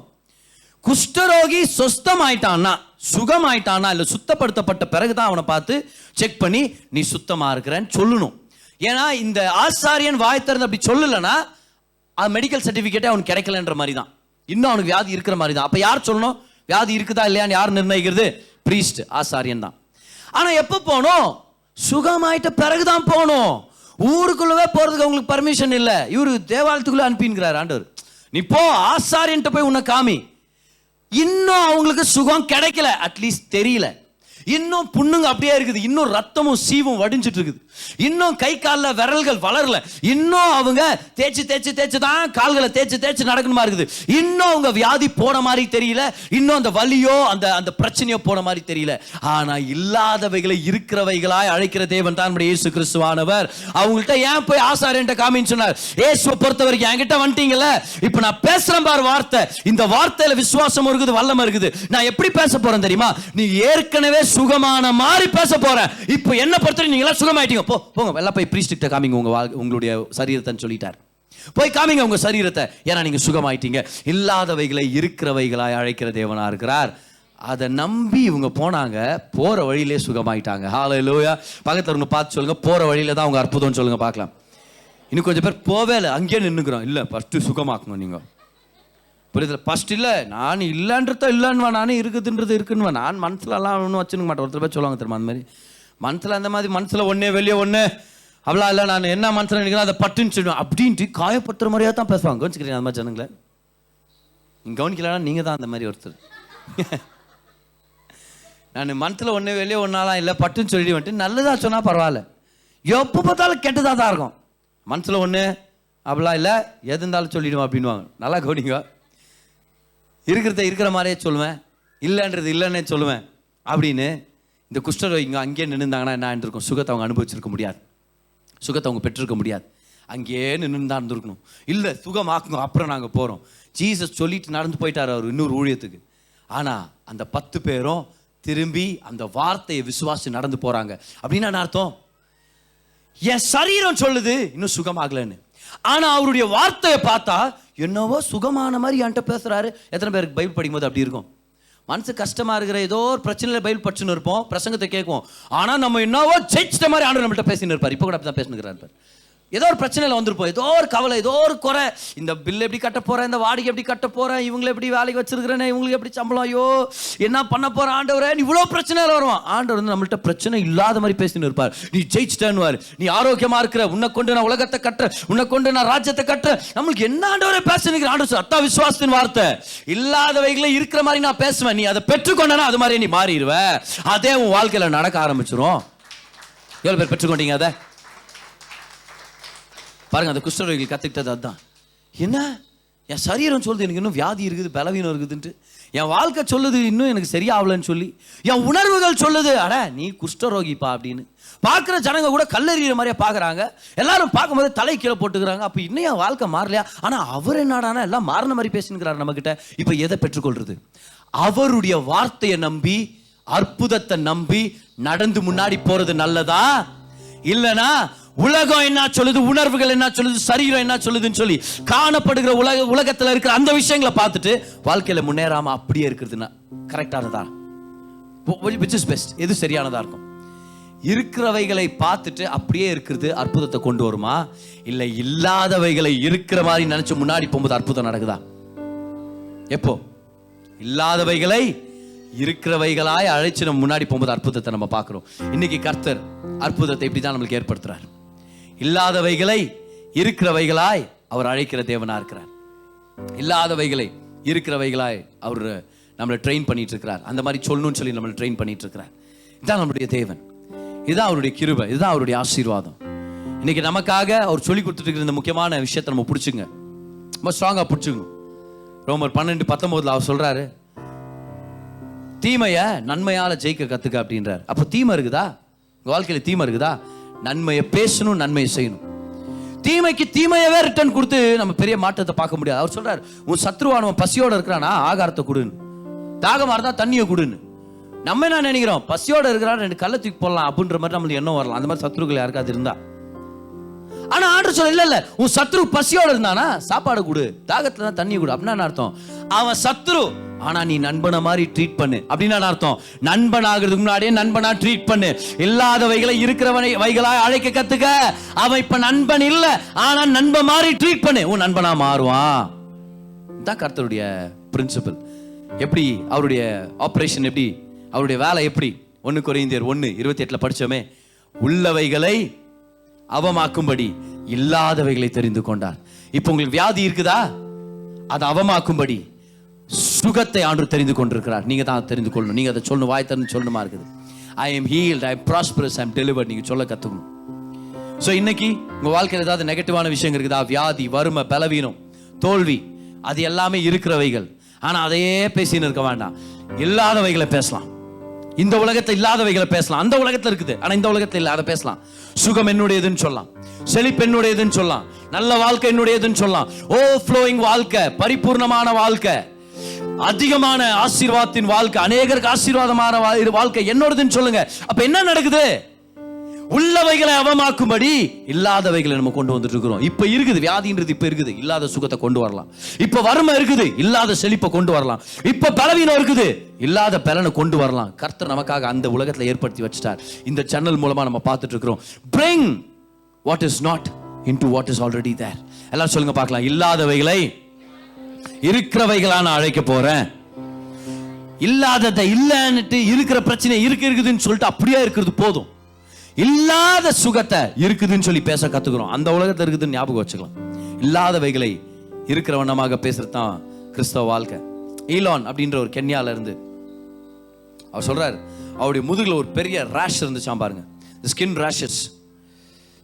[SPEAKER 3] குஷ்டரோகி சொஸ்தமாயிட்டான்னா, சுகமாயிட்டானா, இல்ல சுத்தப்படுத்தப்பட்ட பிறகுதான் அவனை பார்த்து செக் பண்ணி நீ சுத்தமா இருக்கிறன்னு சொல்லணும். ஏன்னா இந்த ஆசாரியன் வாய் திறந்து அப்படி சொல்லலன்னா மெடிக்கல் சர்டிபிகேட்டே அவனுக்கு கிடைக்கலன்ற மாதிரி தான், இன்னும் அவனுக்கு வியாதி இருக்கிற மாதிரி தான். அப்ப யார் சொல்லணும் வியாதி இருக்குதா இல்லையான்னு? யார் நிர்ணயிக்கிறது? பிரீஸ்ட், ஆசாரியன் தான். ஆனா எப்ப போனோம்? சுகமாயிட்ட பிறகுதான் போனோம். ஊருக்குள்ளவே போறதுக்கு அவங்களுக்கு பர்மிஷன் இல்லை. இவரு தேவாலயத்துக்குள்ள அனுப்பிங்கிறார் ஆண்டவர், நீ போ ஆசாரியன்ட்ட போய் உன்னை காமி. இன்னும் அவங்களுக்கு சுகம் கிடைக்கல, அட்லீஸ்ட் தெரியல. இன்னும் புண்ணுங்க அப்படியே இருக்குது, இன்னும் ரத்தமும் சீவும் வடிஞ்சிட்டு இருக்குது, இன்னும் கை காலில் விரல்கள் வளரல, இன்னும் அவங்க தேய்ச்சி தான் கால்களை தேய்ச்சி நடக்கணுமா இருக்குது, இன்னும் அவங்க வியாதி போன மாதிரி தெரியல, இன்னும் அந்த வலியோ அந்த பிரச்சனையோ போன மாதிரி தெரியல. ஆனா இல்லாதவைகளை இருக்கிறவைகளாய் அழைக்கிற தேவன் தான் நம்முடைய இயேசு கிறிஸ்துவானவர். அவங்கள்ட்ட ஏன் போய் ஆசாரியன்ட்ட காமின்னு சொன்னார்? இயேசுவை பொறுத்த வரைக்கும் என்கிட்ட வந்துட்டீங்கல்ல, இப்ப நான் பேசுறேன் பாரு வார்த்தை, இந்த வார்த்தையில விசுவாசம் இருக்குது, வல்லமை இருக்குது. நான் எப்படி பேச போறேன் தெரியுமா? நீ ஏற்கனவே சுகமான மாதிரி பேச போறேன். இப்போ என்ன பொறுத்தவரை நீங்க எல்லாம் சுகமாயிட்டீங்க, போங்க எல்லாம் போய் பிரீஸ்ட் கிட்ட காமிங்க உங்களுடைய சரீரத்தை சொல்லிட்டார். போய் காமிங்க உங்க சரீரத்தை, ஏன்னா நீங்க சுகமாயிட்டீங்க. இல்லாதவைகளை இருக்கிறவைகளாய் அழைக்கிற தேவனா இருக்கிறார். அதை நம்பி இவங்க போனாங்க, போற வழியிலே சுகமாயிட்டாங்க. ஹல்லேலூயா. பக்கத்துல இவங்க பார்த்து சொல்லுங்க, போற வழியில தான் அவங்க அற்புதம் சொல்லுங்க பார்க்கலாம். இன்னும் கொஞ்சம் பேர் போவே இல்லை, அங்கேயே நின்னுக்கிறோம். இல்ல ஃபர்ஸ்ட் சுகமாக்கணும் நீங்க, புரியுது? ஃபர்ஸ்ட் இல்லை, நான் இல்லைன்றத இல்லைன்னுவா, நானே இருக்குதுன்றது இருக்குன்னுவா, நான் மனசுல எல்லாம் ஒன்றும் வச்சுக்க மாட்டேன். ஒருத்தர் பேர் சொல்லுவாங்க தெரியுமா அந்த மாதிரி, மனசுல அந்த மாதிரி மனசுல ஒன்னே வெளியே ஒன்று அவ்வளோ இல்லை, நான் என்ன மனசில் நினைக்கிறேன் அதை பட்டுன்னு சொல்லுவேன் அப்படின்ட்டு காயப்படுத்துற மாதிரியா தான் பேசுவாங்க. கவனிச்சுக்கிறீங்க அந்த மாதிரி ஜனங்களை? நீங்கள் கவனிக்கலன்னா நீங்கள் தான் அந்த மாதிரி ஒருத்தர். நான் மனசில் ஒன்று வெளியே ஒன்றாலாம் இல்லை பட்டுன்னு சொல்லிட்டு வந்துட்டு நல்லதாக சொன்னால் பரவாயில்ல, எப்போ பார்த்தாலும் கெட்டதாக தான் இருக்கும். மனசில் ஒன்று அப்படிலாம் இல்லை, எது இருந்தாலும் சொல்லிடுவோம் அப்படின்வாங்க. நல்லா கவனிங்க. இருக்கிறத இருக்கிற மாதிரியே சொல்லுவேன், இல்லைன்றது இல்லைன்னே சொல்லுவேன் அப்படின்னு. இந்த குஷ்டரோகிங்க அங்கேயே நின்றுந்தாங்கன்னா என்ன இருந்திருக்கும்? சுகத்தை அவங்க அனுபவிச்சிருக்க முடியாது, சுகத்தை அவங்க பெற்றிருக்க முடியாது. அங்கேயே நின்று தான் இருந்திருக்கணும். இல்லை சுகமாக்குங்க அப்புறம் நாங்கள் போகிறோம். ஜீசஸ் சொல்லிட்டு நடந்து போயிட்டார் அவர் இன்னொரு ஊழியத்துக்கு. ஆனால் அந்த 10 பேரும் திரும்பி அந்த வார்த்தையை விசுவாசி நடந்து போகிறாங்க. அப்படின்னா என்ன அர்த்தம்? என் சரீரம் சொல்லுது இன்னும் சுகமாகலன்னு, ஆனா அவருடைய வார்த்தையை பார்த்தா என்னவோ சுகமான மாதிரி என்கிட்ட பேசுறாரு. எத்தனை பேருக்கு பைபிள் படிக்கும் போது அப்படி இருக்கும்? மனசு கஷ்டமா இருக்கிற ஏதோ ஒரு பிரச்சனையில பைபிள் படிச்சுன்னு இருப்போம், பிரசங்கத்தை கேட்குவோம், ஆனா நம்ம என்னவோ ஜெயிச்சிட்ட மாதிரி ஆண்டவர் நம்மள்ட்ட பேசின்னு இருப்பார். இப்போ கூட அப்படி தான் பேசினுக்கிறார். ஏதோ ஒரு பிரச்சனையில் வந்திருப்போம், ஏதோ ஒரு கவலை, ஏதோ ஒரு குறை, இந்த பில் எப்படி கட்ட போறேன், இந்த வாடகை எப்படி கட்ட போறேன், இவங்களை எப்படி வேலைக்கு வச்சிருக்கிறேன், இவங்களுக்கு எப்படி சம்பளம், ஐயோ என்ன பண்ண போறேன் ஆண்டவரே, இவ்வளோ பிரச்சனையில் வருவான். ஆண்டவர் வந்து நம்மள்ட்ட பிரச்சனை இல்லாத மாதிரி பேசின்னு இருப்பார். நீ ஜெயிச்சிட்டேன்னு, நீ ஆரோக்கியமா இருக்கிற, உன்னை கொண்டு நான் உலகத்தை கட்டுற, உன்னை கொண்டு நான் ராஜ்யத்தை கட்டுற, நம்மளுக்கு என்ன ஆண்டவரே பேசுறீங்க? ஆண்டவர் அத்தா விசுவாசத்தின் வார்த்தை. இல்லாதவைகளை இருக்கிற மாதிரி நான் பேசுவேன், நீ அதை பெற்றுக்கொண்டனா அது மாதிரி நீ மாறிடுவ. அதே உன் வாழ்க்கையில நடக்க ஆரம்பிச்சிரும். எவ்வளவு பேர் பெற்றுக்கொண்டீங்க அதை? பாருங்க, அந்த குஷ்டரோகிகள் கற்றுக்கிட்டது அதுதான். என்ன என் சரீரம் சொல்லுது எனக்கு இன்னும் வியாதி இருக்குது, பலவீனம் இருக்குதுன்ட்டு. என் வாழ்க்கை சொல்லுது இன்னும் எனக்கு சரியாகலன்னு சொல்லி. என் உணர்வுகள் சொல்லுது அட நீ குஷ்டரோகிப்பா அப்படின்னு. பார்க்குற ஜனங்க கூட கல்லறிகிற மாதிரியே பார்க்குறாங்க. எல்லாரும் பார்க்கும்போது தலை கீழே போட்டுக்கிறாங்க. அப்போ இன்னும் என் வாழ்க்கை மாறலையா? ஆனால் அவர் என்னடானா எல்லாம் மாறின மாதிரி பேசினுக்கிறார் நம்மக்கிட்ட. இப்போ எதை பெற்றுக்கொள்றது? அவருடைய வார்த்தையை நம்பி, அற்புதத்தை நம்பி நடந்து முன்னாடி போறது நல்லதா, இல்லைனா உலகம் என்ன சொல்லுது, உணர்வுகள் என்ன சொல்லுது, சரீரம் என்ன சொல்லுதுன்னு சொல்லி காணப்படுகிற உலகத்தில் இருக்கிற அந்த விஷயங்களை பார்த்துட்டு வாழ்க்கையில முன்னேறாம அப்படியே இருக்கிறதுனா கரெக்டானதா? which is best? எது சரியானதா இருக்கும்? இருக்கிறவைகளை பார்த்துட்டு அப்படியே இருக்கிறது அற்புதத்தை கொண்டு வருமா, இல்லை இல்லாதவைகளை இருக்கிற மாதிரி நினைச்சு முன்னாடி போகும்போது அற்புதம் நடக்குதா? எப்போ இல்லாதவைகளை இருக்கிறவைகளாய் அழைச்சு நம்ம முன்னாடி போகும்போது அற்புதத்தை நம்ம பார்க்கிறோம். இன்னைக்கு கர்த்தர் அற்புதத்தை இப்படி தான் நம்மளுக்கு ஏற்படுத்துறார். இல்லாதவைகளை இருக்கிறவைகளாய் அவர் அழைக்கிற தேவனா இருக்கிறார். இல்லாதவைகளை இருக்கிறவைகளாய் அவர் நம்மளை ட்ரெயின் பண்ணிட்டு இருக்கிறார். அந்த மாதிரி சொல்லணும்னு சொல்லி நம்மளை ட்ரெயின் பண்ணிட்டு இருக்கிறார். இதுதான் நம்மளுடைய தேவன், இதுதான் அவருடைய கிருபை, இதுதான் அவருடைய ஆசீர்வாதம். இன்னைக்கு நமக்காக அவர் சொல்லி கொடுத்துட்டு இருக்கிற இந்த முக்கியமான விஷயத்தை நம்ம பிடிச்சுங்க, ரொம்ப ஸ்ட்ராங்கா பிடிச்சுங்க. ரோமர் 12:19 அவர் சொல்றாரு, தீமைய நன்மையால ஜெயிக்க கத்துக்க அப்படின்றார். அப்போ தீமை இருக்குதா உங்க வாழ்க்கையில? தீமை இருக்குதா? நன்மையை பேசணும், நன்மையை செய்யணும். தீமைக்கு தீமையவே ரிட்டர்ன் கொடுத்து நம்ம பெரிய மாற்றத்தை பார்க்க முடியாது. அவர் சொல்றாரு, உன் சத்ருவானவன் பசியோட இருக்கிறானா ஆகாரத்தை கொடுன்னு, தாகமா இருந்தா தண்ணியை கொடுன்னு. நம்ம என்ன நினைக்கிறோம், பசியோட இருக்கிறான் 2 கல்லை தூக்கி போடலாம் அப்படின்ற மாதிரி நம்மளுக்கு எண்ணம் வரலாம். அந்த மாதிரி சத்ருக்கள் யாருக்காவது இருந்தா. ஆனா ஆண்டவர் சொல்ல இல்ல, உன் சத்ரு பசியோட இருந்தானா சாப்பாடு கொடு, தாகத்துல தான் தண்ணி கொடு. அப்படின்னா அர்த்தம் அவன் சத்ரு, ஆனா நீ நண்பனை மாதிரி ட்ரீட் பண்ணு. அப்படின்னா அர்த்தம் நண்பன் ஆகிறதுக்கு முன்னாடியே நண்பனா ட்ரீட் பண்ணு. இல்லாதவைகளை இருக்கிறவைகளாய் அழைக்க கத்துக்க. அவன் இப்ப நண்பன் இல்ல, ஆனா நண்பன் மாதிரி ட்ரீட் பண்ணு, உன் நண்பனா மாறுவான். இதுதான் கர்த்தருடைய பிரின்சிபல். எப்படி அவருடைய ஆபரேஷன், எப்படி அவருடைய வேலை, எப்படி 1 கொரிந்தியர் 1:28 படிச்சோமே, உள்ளவைகளை அவமாக்கும்படி இல்லாதவைகளை தெரிந்து கொண்டார். இப்போ உங்களுக்கு வியாதி இருக்குதா, அதை அவமாக்கும்படி சுகத்தை ஆண்டவர் தெரிந்து கொண்டிருக்கிறார். நீங்க தான் தெரிந்து கொள்ளணும், நீங்க அதை சொல்லணும், வாய் திறந்து சொல்லணுமா இருக்குது. I am healed, I am prosperous, I am delivered, நீங்க சொல்ல கத்துக்கணும். ஸோ இன்னைக்கு உங்க வாழ்க்கையில் ஏதாவது நெகட்டிவான விஷயம் இருக்குதா, வியாதி, வறுமை, பலவீனம், தோல்வி, அது எல்லாமே இருக்கிறவைகள். ஆனா அதையே பேசின்னு இருக்க வேண்டாம், இல்லாதவைகளை பேசலாம். இந்த உலகத்தில் இல்லாதவைகளை பேசலாம், அந்த உலகத்தில் இருக்குது ஆனா இந்த உலகத்தில் இல்லை, அதை பேசலாம். சுகம் என்னுடையதுன்னு சொல்லலாம், செழிப்பு என்னுடையதுன்னு சொல்லலாம், நல்ல வாழ்க்கை என்னுடையதுன்னு சொல்லலாம், ஓவர்ஃப்ளோயிங் வாழ்க்கை, பரிபூர்ணமான வாழ்க்கை, அதிகமான ஆசீர்வாதத்தின் வாழ்க்கை, அநேகருக்கு ஆசீர்வாதமான வாழ்க்கை என்னோடதுன்னு சொல்லுங்க. அப்ப என்ன நடக்குது? உள்ளவைகளை அவமாக்கும்படி இல்லாதவைகளை நம்ம கொண்டு வந்துட்டு இருக்கிறோம். இப்ப இருக்குது வியாதின்றது, இப்ப இருக்குது, இல்லாத சுகத்தை கொண்டு வரலாம். இப்ப வறுமை இருக்குது, இல்லாத செழிப்பை கொண்டு வரலாம். இப்ப பலவீனம் இருக்குது, இல்லாத பலனை கொண்டு வரலாம். கர்த்தர் நமக்காக அந்த உலகத்துல ஏற்படுத்தி வச்சிட்டார். இந்த சேனல் மூலமா நம்ம பார்த்துட்டு இருக்கிறோம். Bring what is not into what is already there. எல்லாம் சொல்லுங்க பார்க்கலாம், இல்லாதவைகளை இருக்கிறவைகளா நான் அழைக்க போறேன். இல்லாததை இல்லன்னுட்டு இருக்கிற பிரச்சனை இருக்குதுன்னு சொல்லிட்டு அப்படியே இருக்கிறது போதும். இல்லாத சுகத்தை இருக்குதுன்னு சொல்லி பேச கத்துக்கிறோம். அந்த உலகத்துல இருக்குதுன்னு ஞாபகம் வச்சுக்கலாம். இல்லாதவைகளை இருக்கிற வண்ணமாக பேசுறது தான் கிறிஸ்தவ வாழ்க்கை. ஈலான் அப்படின்ற ஒரு கென்யால இருந்து அவர் சொல்றாரு, அவருடைய முதுகுல ஒரு பெரிய ரேஷ் இருந்துச்சாம் பாருங்க, ஸ்கின் ரேஷஸ்,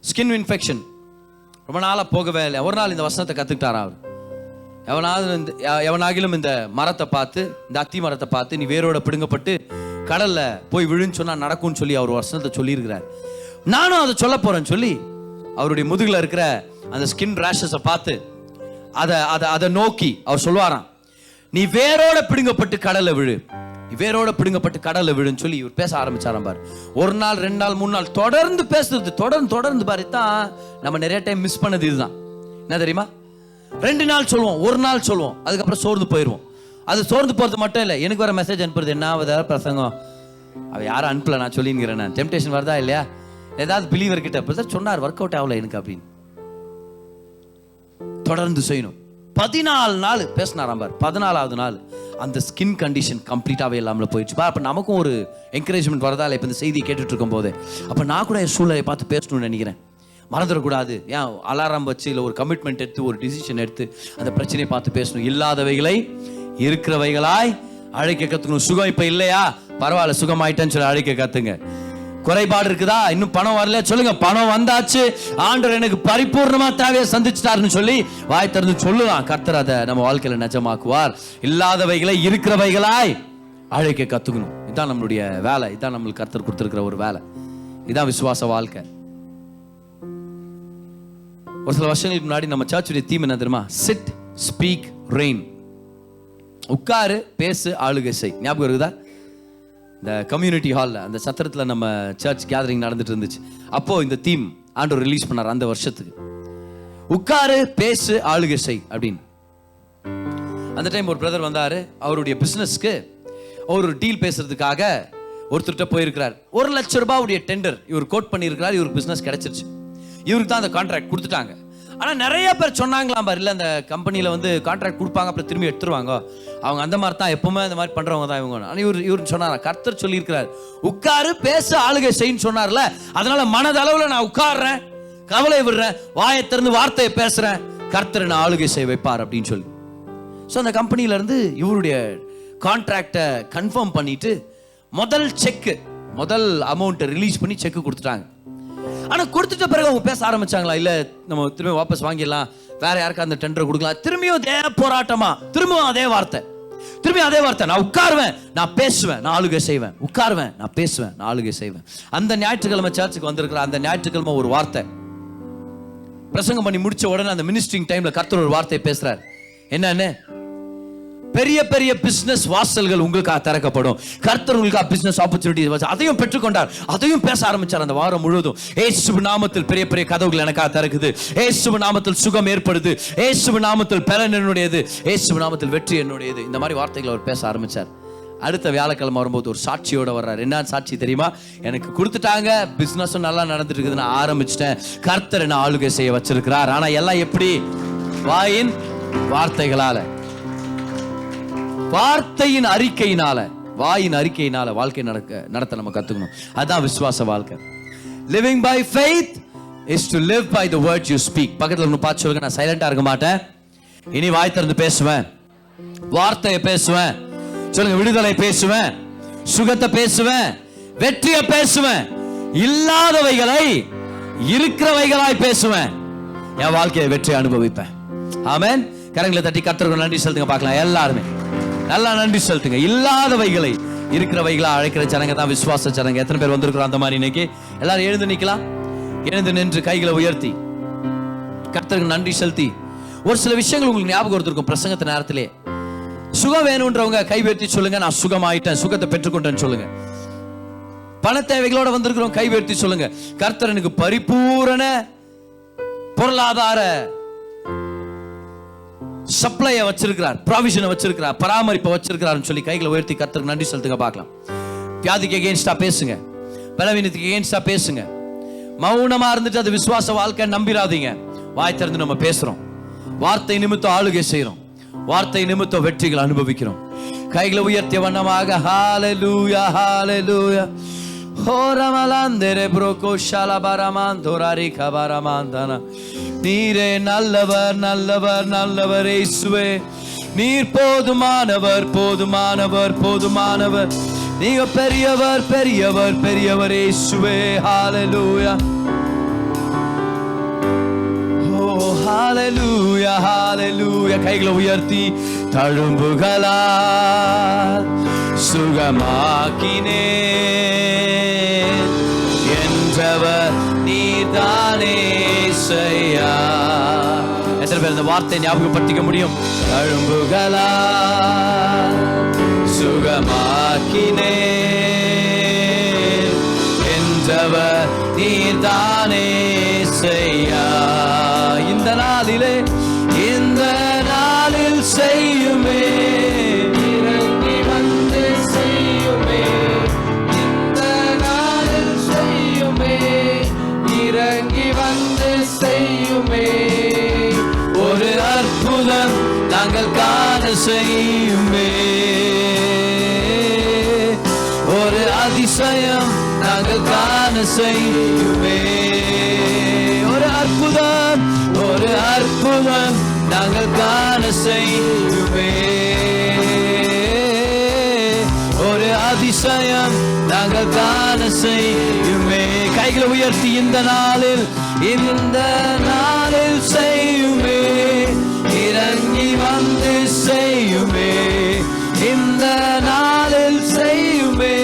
[SPEAKER 3] ஸ்கின் இன்ஃபெக்ஷன். ரொம்ப நாளா போகவே இல்லை. ஒரு நாள் இந்த வசனத்தை கத்துக்கிட்டாரா அவர். எவனாகிலும் இந்த மரத்தை பார்த்து, இந்த அத்தி மரத்தை பார்த்து நீ வேரோட பிடுங்கப்பட்டு கடல்ல போய் விழுன்னு சொன்னா நடக்கும்னு சொல்லி அவர் வசனத்தை சொல்லி இருக்கிறார். நானும் அதை சொல்ல போறேன்னு சொல்லி அவருடைய முதுகுல இருக்கிற அந்த ஸ்கின் ரேஷஸை பார்த்து அதை நோக்கி அவர் சொல்வாராம், நீ வேரோட பிடுங்கப்பட்டு கடல்ல விழு, நீ வேரோட பிடுங்கப்பட்டு கடல்ல விழுன்னு சொல்லி இவர் பேச ஆரம்பிச்சாராம் பாரு. ஒரு நாள், 2 நாள், 3 நாள் தொடர்ந்து பேசுறது, தொடர்ந்து பாரு. தான் நம்ம நிறைய டைம் மிஸ் பண்ணது இதுதான். என்ன தெரியுமா? 2 நாள் சொல்லுவோம், 1 நாள் சொல்லுவோம், அதுக்கப்புறம் சோர்ந்து போயிடுவோம். அது சோர்ந்து போறது மட்டும் இல்லை, எனக்கு வர மெசேஜ் அனுப்புறது என்ன ஆகுது பிரசங்கம், அவ யாரும் அனுப்பல, நான் சொல்லிங்கிறேன். நான் டெம்டேஷன் வருதா இல்லையா, ஏதாவது பிலீவர் கிட்ட சொன்னார் ஒர்க் அவுட் ஆகல எனக்கு அப்படின்னு தொடர்ந்து செய்யணும். 14 நாள் பேசினாராம் பார். 14வது நாள் அந்த ஸ்கின் கண்டிஷன் கம்ப்ளீட்டாவே இல்லாமல் போயிடுச்சு. அப்ப நமக்கும் ஒரு என்கரேஜ்மெண்ட் வரதா இல்லை? இப்ப இந்த செய்தியை கேட்டுட்டு இருக்கும் போது அப்ப நான் கூட என் சூழ்நிலையை பார்த்து பேசணும்னு நினைக்கிறேன். மறந்துடக்கூடாது. ஏன் அலாரம் வச்சு இல்லை ஒரு கமிட்மெண்ட் எடுத்து ஒரு டிசிஷன் எடுத்து அந்த பிரச்சனையை பார்த்து பேசணும். இல்லாதவைகளை இருக்கிறவைகளாய் அழைக்க கத்துக்கணும். சுகம் இப்ப இல்லையா, பரவாயில்ல, சுகமாயிட்டேன்னு சொல்லி அழைக்க கத்துங்க. குறைபாடு இருக்குதா, இன்னும் பணம் வரல, சொல்லுங்க பணம் வந்தாச்சு, ஆண்டவர் எனக்கு பரிபூர்ணமா தேவையை சந்திச்சிட்டாருன்னு சொல்லி வாய் திறந்து சொல்லலாம். கர்த்தர் அதை நம்ம வாழ்க்கையில நிஜமாக்குவார். இல்லாதவைகளை இருக்கிறவைகளாய் அழைக்க கத்துக்கணும். இதுதான் நம்மளுடைய வேலை. இதுதான் நம்மளுக்கு கர்த்தர் கொடுத்திருக்கிற ஒரு வேலை. இதுதான் விசுவாச வாழ்க்கை. ஒரு சில வருஷங்களுக்கு முன்னாடி நம்ம சர்ச்சுடைய தீம் என்ன தெரியுமா? Sit, speak, reign. உட்காரு, பேசு, ஆளுகை செய். ஞாபகம் இருக்குதா? இந்த கம்யூனிட்டி ஹாலில் அந்த சத்திரத்தில் நம்ம சர்ச் கேதரிங் நடந்துட்டு இருந்துச்சு. அப்போ இந்த தீம் ஆண்டவர் ரிலீஸ் பண்ணார் அந்த வருஷத்துக்கு. உட்காரு, பேசு, ஆளுகை செய் அப்படின்னு. அந்த டைம் ஒரு பிரதர் வந்தாரு. அவருடைய பிசினஸ்க்கு ஒரு டீல் பேசுறதுக்காக ஒருத்தர்கிட்ட போயிருக்கிறார். 1 லட்சம் ரூபாவுடைய டெண்டர் இவர் கோட் பண்ணியிருக்கிறார். இவருக்கு பிசினஸ் கிடைச்சிருச்சு. இவருக்கு தான் அந்த கான்ட்ராக்ட் கொடுத்துட்டாங்க. ஆனால் நிறைய பேர் சொன்னாங்களாம் பாரு, இல்லை அந்த கம்பெனியில் கான்ட்ராக்ட் கொடுப்பாங்க அப்புறம் திரும்பி எடுத்துருவாங்க, அவங்க அந்த மாதிரி தான், எப்பவுமே அந்த மாதிரி பண்றவங்க தான் இவங்க. ஆனால் இவர் சொன்னாரா, கர்த்தர் சொல்லியிருக்கிறார் உட்காரு, பேசு, ஆளுகை செய்ன்னு சொன்னார்ல, அதனால மனதளவுல நான் உட்கார்றேன், கவலை விடுறேன், வாயை திறந்து வார்த்தையை பேசுறேன், கர்த்தர் நான் ஆளுகை செய்ய வைப்பார் அப்படின்னு சொல்லி. ஸோ அந்த கம்பெனியில இருந்து இவருடைய கான்ட்ராக்டை கன்ஃபார்ம் பண்ணிட்டு முதல் அமௌண்ட்டை ரிலீஸ் பண்ணி செக் கொடுத்துட்டாங்க. ஆனா கொடுத்துட்ட பிறகு அவங்க பேச ஆரம்பிச்சாங்களா, இல்ல நம்ம திரும்ப வாபஸ் வாங்கிடலாம், வேற யாருக்கா அந்த டெண்டர் கொடுக்கலாம். திரும்பியும் அதே போராட்டமா, திரும்பியும் அதே வார்த்தை, நான் உட்காருவேன், நான் பேசுவேன், நான் ஆளுகை செய்வேன், உட்காருவேன், நான் பேசுவேன், நான் ஆளுகை செய்வேன். அந்த ஞாயிற்றுக்கிழமை சர்ச்சுக்கு வந்திருக்கிற அந்த ஞாயிற்றுக்கிழமை ஒரு வார்த்தை பிரசங்கம் பண்ணி முடிச்ச உடனே அந்த மினிஸ்ட்ரிங் டைம்ல கர்த்தர் ஒரு வார்த்தையை பேசுறாரு. என்னன்னு? பெரிய பெரிய பிசினஸ் வாசல்கள் உங்களுக்காக திறக்கப்படும். கர்த்தர் உங்களுக்காக பிசினஸ் ஆப்பர்ச்சுனிட்டி அதையும் பெற்றுக்கொண்டார். அதையும் பேச ஆரம்பிச்சார் அந்த வாரம் முழுவதும். இயேசுவின் நாமத்தில் பெரிய பெரிய கதவுகள் எனக்காக திறக்குது, இயேசுவின் நாமத்தில் சுகம் ஏற்படுது, இயேசுவின் நாமத்தில் பலன் என்னுடையது, இயேசுவின் நாமத்தில் வெற்றி என்னுடையது. இந்த மாதிரி வார்த்தைகளை அவர் பேச ஆரம்பிச்சார். அடுத்த வியாழக்கிழமை வரும்போது ஒரு சாட்சியோட வர்றாரு. என்ன சாட்சி தெரியுமா? எனக்கு கொடுத்துட்டாங்க, பிசினஸும் நல்லா நடந்துட்டு இருக்குது, நான் ஆரம்பிச்சிட்டேன், கர்த்தர் என்ன ஆளுகை செய்ய வச்சிருக்கிறார். ஆனா எல்லாம் எப்படி? வாயின் வார்த்தைகளால, வார்த்தையின் அறிக்கையினால, வாயின் அறிக்கையினால வாழ்க்கை நடத்த நம்ம கத்துக்கணும். அதான் விசுவாச வாழ்க்கை. Living by faith is to live by the words you speak. பக்கத்துல ஒன்று பார்த்து சொல்லுங்க, நான் சைலண்டா இருக்க மாட்டேன், இனி வாய் திறந்து பேசுவேன், வார்த்தையை பேசுவேன். சொல்லுங்க, விடுதலை பேசுவேன், சுகத்தை பேசுவேன், வெற்றியை பேசுவேன், இல்லாதவைகளை இருக்கிறவைகளாய் பேசுவேன், என் வாழ்க்கையை வெற்றி அனுபவிப்பேன். ஆமென். கரங்களை தட்டி கர்த்தருக்கு நன்றி செலுத்துங்க பார்க்கலாம். எல்லாருமே நல்லா நன்றி செலுத்துங்க. இல்லாதவைகளை இருக்கிறவைகளா அழைக்கிற ஜனங்க தான் விசுவாச ஜனங்க. எத்தனை பேர் வந்திருக்கிறோம் அந்த மாதிரி? இன்னைக்கு எல்லாரும் எழுந்து நிக்கலாம். எழுந்து நின்று கைகளை உயர்த்தி கர்த்தருக்கு நன்றி செலுத்தி ஒரு சில விஷயங்கள் உங்களுக்கு ஞாபகம் எடுத்திருக்கும் பிரசங்கத்த நேரத்திலே. சுகம் வேணும்ன்றவங்க கை உயர்த்தி சொல்லுங்க, நான் சுகமாயிட்டேன், சுகத்தை பெற்றுக்கொண்டேன்னு சொல்லுங்க. பண தேவைகளோட வந்திருக்கிறோம், கை உயர்த்தி சொல்லுங்க, கர்த்தர் எனக்கு பரிபூரண பொருளாதார சப்ளையை வச்சிருக்கிறார், ப்ராவிஷனை வச்சிருக்கிறார், பராமரிப்பை வச்சிருக்கிறார்னு சொல்லி கைகளை உயர்த்தி கர்த்தருக்கு நன்றி செலுத்துங்க பார்க்கலாம். வியாதிக்கு அகேன்ஸ்டா பேசுங்க, பலவீனத்துக்கு அகேன்ஸ்டா பேசுங்க. மௌனமா இருந்துட்டு அது விசுவாச வாழ்க்கை நம்பிராதீங்க. வாய் திறந்து நம்ம பேசுறோம், வார்த்தை நிமித்தம் ஆளுகை செய்யறோம், வார்த்தை நிமித்தம் வெற்றிகள் அனுபவிக்கிறோம். கைகளை உயர்த்திய வண்ணமாக ஹalleluya ஹalleluya ஹோரமலாந்தரே ப்ரோகோ ஷலபரமாந்தோராரி கபரமாந்தனா. நீரே நல்லவர் நல்லவர் நல்லவர் இயேசுவே. நீர் போதுமானவர் போதுமானவர் போதுமானவர். நீங்க பெரியவர் பெரியவர் பெரியவர் இயேசுவே. ஹalleluya. ஓ ஹalleluya ஹalleluya. கைகளை உயர்த்தி தழும்புகளால் சுகமாக்கினே என்றவர் நீர்தானே செய்யா. எத்தனை பேர் இந்த வார்த்தை ஞாபகப்படுத்திக்க முடியும்? தழும்புகளால் சுகமாக்கினே என்றவர் நீர்தானே செய்யா. இந்த நாளிலே இந்த நாளில் செய்யுமே, இறங்கி வந்து செய்யுமே. இந்த நாளில் செய்யுமே, இறங்கி வந்து செய்யுமே. ஒரு அற்புதம் நாங்கள் காண செய்யுமே, ஒரு அதிசயம் நாங்கள் காண செய்யுமே. ஒரு அற்புதம் ஒரு அற்புதம் நாங்கள் காண செய்யுமே, ஒரு அதிசயம் நாங்கள் காண செய்யுமே. கைகளை உயர்த்தி இந்த நாளில் செய்யுமே, இறங்கி வந்து செய்யுமே. இந்த நாளில் செய்யுமே,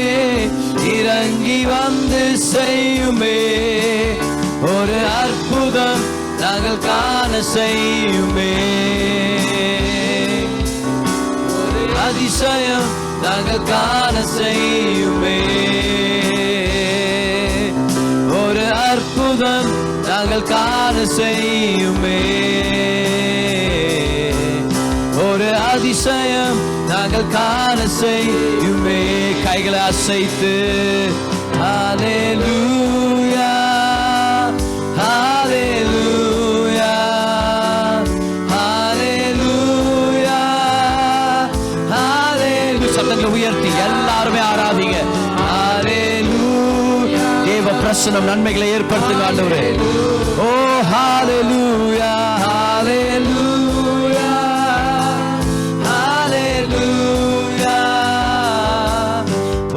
[SPEAKER 3] இறங்கி வந்து செய்யுமே. ஒரு அற்புதம் நாங்கள் காண செய்யுமே, ஒரு அதிசயம் நாங்கள் காண செய்யுமே. ஒரு அற்புதம் நாங்கள் காண செய்யுமே, ஒரு அதிசயம் நாங்கள் காண செய்யுமே. கைகளை அசைத்து ஹalleluya ஹalleluya ஹalleluya ஹalleluya. சத்தங்களை உயர்த்தி எல்லாருமே ஆராதிங்க. ஹalleluya. தேவ பிரசன்னம் நன்மைகளை ஏற்படுத்துங்க ஆண்டவரே. ஓ ஹalleluya ஹalleluya ஹalleluya.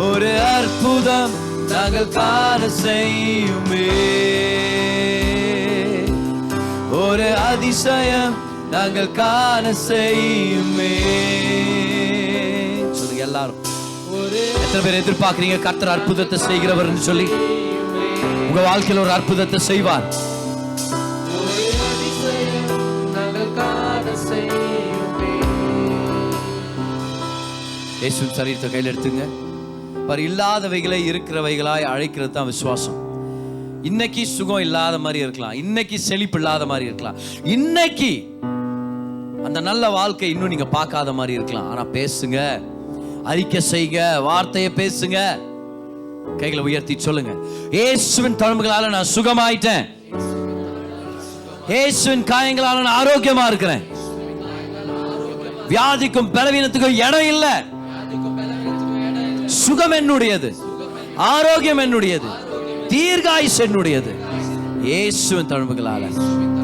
[SPEAKER 3] ஒரு அற்புதம் நாங்கள் காண செய்யுமே, ஒரு அதிசயம் நாங்கள் காண செய்யுமே. சொல்லுங்க எல்லாரும். எத்தனை பேர் எதிர்பார்க்கிறீங்க கர்த்தர் அற்புதத்தை செய்கிறவர் சொல்லி? உங்க வாழ்க்கையில் ஒரு அற்புதத்தை செய்வார். இயேசுவின் சரீரத்தை கையில் எடுத்துங்க. பாரு, இல்லாதவைகளை இருக்கிறவைகளாய் அழைக்கிறது தான் விசுவாசம். இன்னைக்கு சுகம் இல்லாத மாதிரி இருக்கலாம், இன்னைக்கு செழிப்பு இல்லாத மாதிரி இருக்கலாம், இன்னைக்கு அந்த நல்ல வாழ்க்கை இன்னும் நீங்க பார்க்காத மாதிரி இருக்கலாம். ஆனா பேசுங்க, அறிக்கை செய்யுங்க, வார்த்தையை பேசுங்க. கைகளை உயர்த்தி சொல்லுங்க, இயேசுவின் தழும்புகளால நான் சுகமாயிட்டேன், இயேசுவின் காயங்களால நான் ஆரோக்கியமா இருக்கிறேன், வியாதிக்கும் பலவீனத்துக்கும் இடம் இல்லை, சுகம் என்னுடையது, ஆரோக்கியம் என்னுடையது, தீர்காயுஸ் என்னுடையது. இயேசுவின் தழும்புகளால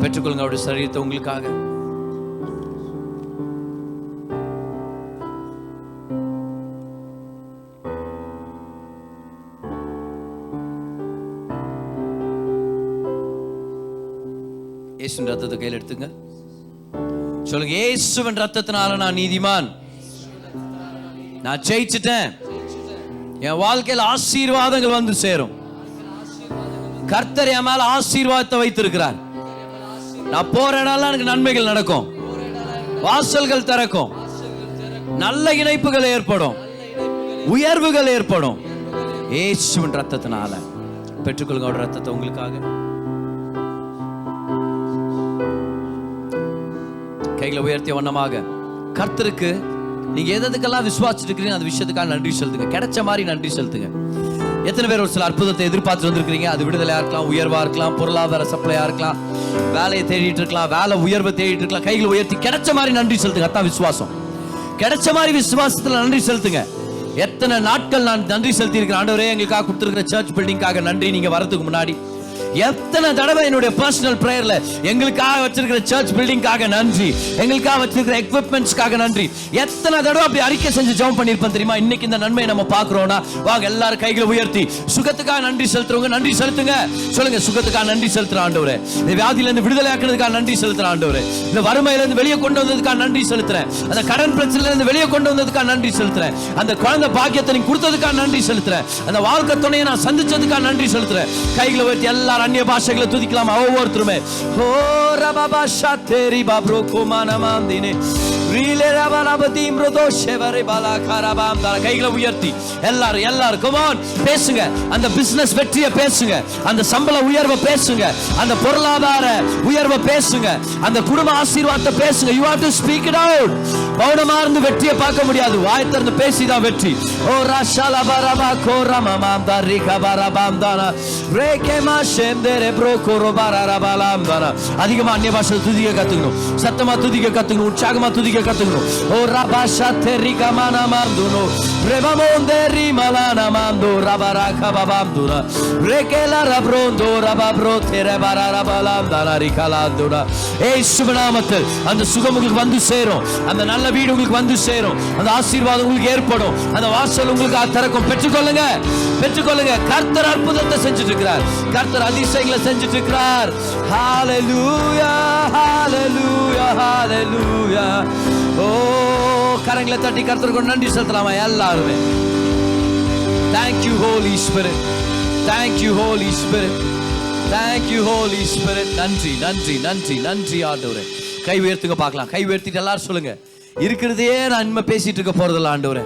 [SPEAKER 3] பெற்றுக்கொள்ளுங்க அவருடைய சரீரத்தை உங்களுக்காக. இயேசுவின் ரத்தத்தை கையில் எடுத்துங்க. சொல்லுங்க, இயேசுவின் ரத்தத்தினால நான் நீதிமான், நான் ஜெயிச்சிட்டேன், என் வாழ்க்கையில் ஆசீர்வாதங்கள் வந்து சேரும். கர்த்தர் என் மேல ஆசீர்வாதத்தை வைத்திருக்கிறார். நான் போற இடம்லாம் எனக்கு நன்மைகள் நடக்கும், வாசல்கள் திறக்கும், நல்ல இணைப்புகள் ஏற்படும், உயர்வுகள் ஏற்படும். இயேசுவின் ரத்தத்தினால பெற்றுக்கொள்ளுங்க அவருடைய ரத்தத்தை உங்களுக்காக. கைகளை உயர்த்திய வண்ணமாக கர்த்தருக்கு நீங்க எதுக்கெல்லாம் விசுவாசிட்டு இருக்கிறீங்க அந்த விஷயத்துக்காக நன்றி செலுத்துங்க. கிடைச்ச மாதிரி நன்றி செலுத்துங்க. எத்தனை பேர் ஒரு சில அற்புதத்தை எதிர்பார்த்து வந்திருக்கிறீங்க? அது விடுதலையா இருக்கலாம், உயர்வா இருக்கலாம், பொருளாதார சப்ளையா இருக்கலாம், வேலையை தேடிட்டு இருக்கலாம், வேலை உயர்வை தேடிட்டு இருக்கலாம். கைகளை உயர்த்தி கிடைச்ச மாதிரி நன்றி செலுத்துங்க. அதான் விசுவாசம். கிடைச்ச மாதிரி விசுவாசத்துல நன்றி செலுத்துங்க. எத்தனை நாட்கள் நான் நன்றி செலுத்தி இருக்கிறேன். ஆண்டவரே, எங்களுக்காக கொடுத்திருக்கிற சர்ச் பில்டிங்காக நன்றி. நீங்க வரதுக்கு முன்னாடி எத்தனை தடவை என்னுடைய பர்சனல் பிரேயர்ல எங்களுக்காக வச்சிருக்கிற சர்ச் பில்டிங்காக நன்றி, எங்களுக்காக வச்சிருக்கிற எக்விப்மெண்ட்ஸ்க்காக நன்றி, எத்தனை தடவை அப்படி அறிக்கை செஞ்சு ஜெபம் பண்ணிருப்பேன் தெரியுமா? இன்னைக்கு இந்த நன்மையை நம்ம பாக்குறோம்னா வாங்க எல்லாரும் கைகளை உயர்த்தி சுகத்துக்காக நன்றி செலுத்துறவங்க நன்றி செலுத்துங்க. சொல்லுங்க, சுகத்துக்காக நன்றி செலுத்துற ஆண்டவரே, இந்த வியாதியில இருந்து விடுதலை ஆக்குறதுக்காக நன்றி செலுத்துற ஆண்டவரே, இந்த வறுமையில இருந்து வெளியே கொண்டு வந்ததுக்காக நன்றி செலுத்துறேன், அந்த கடன் பிரச்சனையில இருந்து வெளியே கொண்டு வந்ததுக்காக நன்றி செலுத்துறேன், அந்த குழந்தை பாக்கியத்தை நீ கொடுத்ததுக்காக நன்றி செலுத்துறேன், அந்த வாழ்க்கை துணையை நான் சந்திச்சதுக்காக நன்றி செலுத்துறேன். கைகளை உயர்த்தி எல்லாரும் அந்நிய பாஷைகளை துதிக்கலாம் ஒவ்வொருத்தருமே. ஓ ரபபா ஷாத்தேரி பாப்ரோ கோமானமாந்தினே ரீலே ரபலபதி இம்ரோதோ ஷெவரே பாலா கரபாம் தர. கைகளை உயர்த்தி எல்லாரும் come on பேசுங்க. அந்த பிசினஸ் வெற்றியை பேசுங்க, அந்த சம்பள உயர்வை பேசுங்க, அந்த பொருளாதார உயர்வை பேசுங்க, அந்த குடும்ப ஆசீர்வாதத்தை பேசுங்க. you have to speak it out. மௌனமா இருந்து வெற்றியை பார்க்க முடியாது, வாய் திறந்து பேசிதான் வெற்றி. ஓ ரஷாலா பரபா கோரமாம் தரிகா பரபாம் தானா ரேகேமா ஷெந்தரே ப்ரோ கோரோபாரபாலாம் தானா. அதிகமா அந்நிய பாஷை துதிக்க கத்துக்கணும், சத்தமா துதிக்க கத்துக்கணும், உற்சாகமா துதிக்க கத்துக்கணும். ஓ ரபாஷா தெரிகா மனமாம் துனோ ரெபமோந்தேரி மலானா மாந்தோ ரபராகா பாபாம் துனா ரேகேலா ரப்ரோந்தோ ரபப்ரோ தெரே பரபலாம் தானா ரிகலா துனா. இயேசுவின் நாமத்தில் அந்த சுகம் உங்களுக்கு வந்து சேரும், அந்த நல்ல வீடு உங்களுக்கு வந்து சேரும், அந்த ஆசீர்வாதம் உங்களுக்கு ஏற்படும், அந்த வாசல் உங்களுக்கு திறக்கும். பெற்றுக்கொள்ளுங்க, பெற்றுக்கொள்ளுங்க. கர்த்தர் அற்புதத்தை செஞ்சுட்டு இருக்கிறார், கர்த்தர் அதிசயங்களை செஞ்சுட்டு இருக்கிறார். ஹalleluya ஹalleluya ஹalleluya. ஓ கரங்களை தட்டி கர்த்தருக்கு நன்றி செலுத்தலாமா எல்லாருமே? Thank you Holy Spirit, thank you Holy Spirit, thank you Holy Spirit. நன்றி நன்றி நன்றி நன்றி ஆண்டவரே. கை உயர்த்துங்க பார்க்கலாம். கை உயர்த்திட்டு எல்லாரும் சொல்லுங்க, இருக்கிறதே நான் இனிமே பேசிட்டு இருக்க போறதில்ல ஆண்டவரே.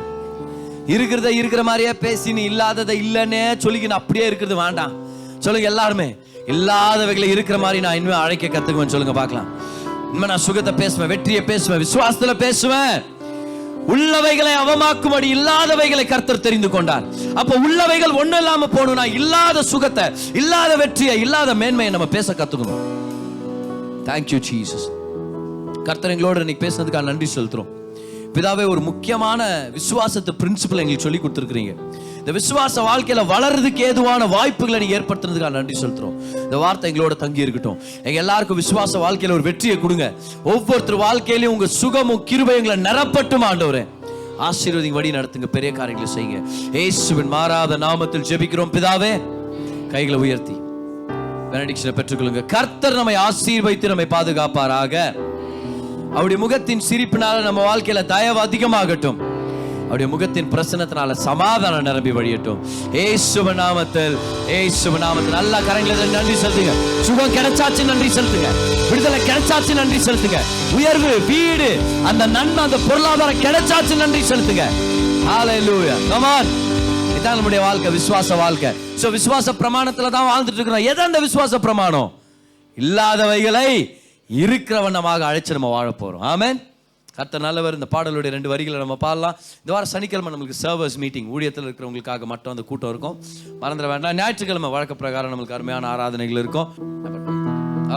[SPEAKER 3] இருக்கிறத இருக்கிற மாதிரியே பேசினு இல்லாததை இல்லைன்னே சொல்லிக்கணும், அப்படியே இருக்கிறது வேண்டாம். சொல்லுங்க எல்லாருமே, இல்லாதவைகளை இருக்கிற மாதிரி நான் இனிமே அழைக்க கத்துக்குவேன். சொல்லுங்க பார்க்கலாம். இனிமே நான் சுகத்தை பேசுவேன், வெற்றியை பேசுவேன், விசுவாசத்துல பேசுவேன். உள்ளவைகளை அவமாக்கும்படி இல்லாதவைகளை கர்த்தர் தெரிந்து கொண்டார். அப்ப உள்ளவைகள் ஒண்ணு இல்லாம போகணும்னா இல்லாத சுகத்தை, இல்லாத வெற்றியை, இல்லாத மேன்மையை நம்ம பேச கத்துக்கணும். Thank you Jesus. கர்த்தர் எங்களோட இன்னைக்கு பேசுனதுக்காக நன்றி செலுத்துறோம். பிதாவே, ஒரு முக்கியமான விசுவாசத்தை பிரின்சிபல் எங்களுக்கு சொல்லி கொடுத்துருக்கீங்க. இந்த விசுவாச வாழ்க்கையில வளர்றதுக்கு ஏதுவான வாய்ப்புகளை நீங்க ஏற்படுத்துறதுக்காக நன்றி செலுத்துறோம். இந்த வார்த்தை எங்களோட தங்கி இருக்கட்டும். எங்க எல்லாருக்கும் விசுவாச வாழ்க்கையில ஒரு வெற்றியை கொடுங்க. ஒவ்வொருத்தர் வாழ்க்கையிலையும் உங்க சுகமும் கிருபைகளை நிரப்பட்டும் ஆண்டவரே. ஆசீர்வதிங்க, வழி நடத்துங்க, பெரிய காரியங்களை செய்யுங்க. இயேசுவின் மாறாத நாமத்தில் ஜெபிக்கிறோம் பிதாவே. கைகளை உயர்த்தி பெனடிக்ஷனை பெற்றுக்கொள்ளுங்க. கர்த்தர் நம்மை ஆசீர்வதித்து நம்மை பாதுகாப்பாராக. அவருடைய முகத்தின் சிரிப்பினால நம்ம வாழ்க்கையில தயவு அதிகமாகட்டும். அவருடைய முகத்தின் பிரசன்னத்தினால சமாதானம் நிரம்பி வழியட்டும். இயேசுவின் நாமத்தில், இயேசுவின் நாமத்தில். நல்லா கரங்களை நன்றி செலுத்துங்க. சுகம் கிடைச்சாச்சு நன்றி செலுத்துங்க, விடுதலை கிடைச்சாச்சு நன்றி செலுத்துங்க, உயர்வு, வீடு, அந்த நன்மை, அந்த பொருளாதாரம் கிடைச்சாச்சு நன்றி செலுத்துங்க. ஹalleluya. come on. இதான் நம்முடைய வாழ்க்கை, விசுவாச வாழ்க்கை. சோ விசுவாச பிரமாணத்துல தான் வாழ்ந்துட்டு இருக்கிறோம். எது அந்த விசுவாச பிரமாணம்? இல்லாதவைகளை இருக்கிற வண்ணமாக அழைச்சு நம்ம வாழ போறோம். ஆமென். கர்த்தர் நல்லவர். இந்த பாடலுடைய 2 வரிகளை நம்ம பாடலாம். இந்த வாரம் சனிக்கிழமை நம்மளுக்கு சர்வர்ஸ் மீட்டிங், ஊழியத்தில் இருக்கிறவங்களுக்காக மட்டும் அந்த கூட்டம் இருக்கும், மறந்துட வேண்டாம். ஞாயிற்றுக்கிழமை வழக்க பிரகாரம் நம்மளுக்கு அருமையான ஆராதனைகள் இருக்கும்.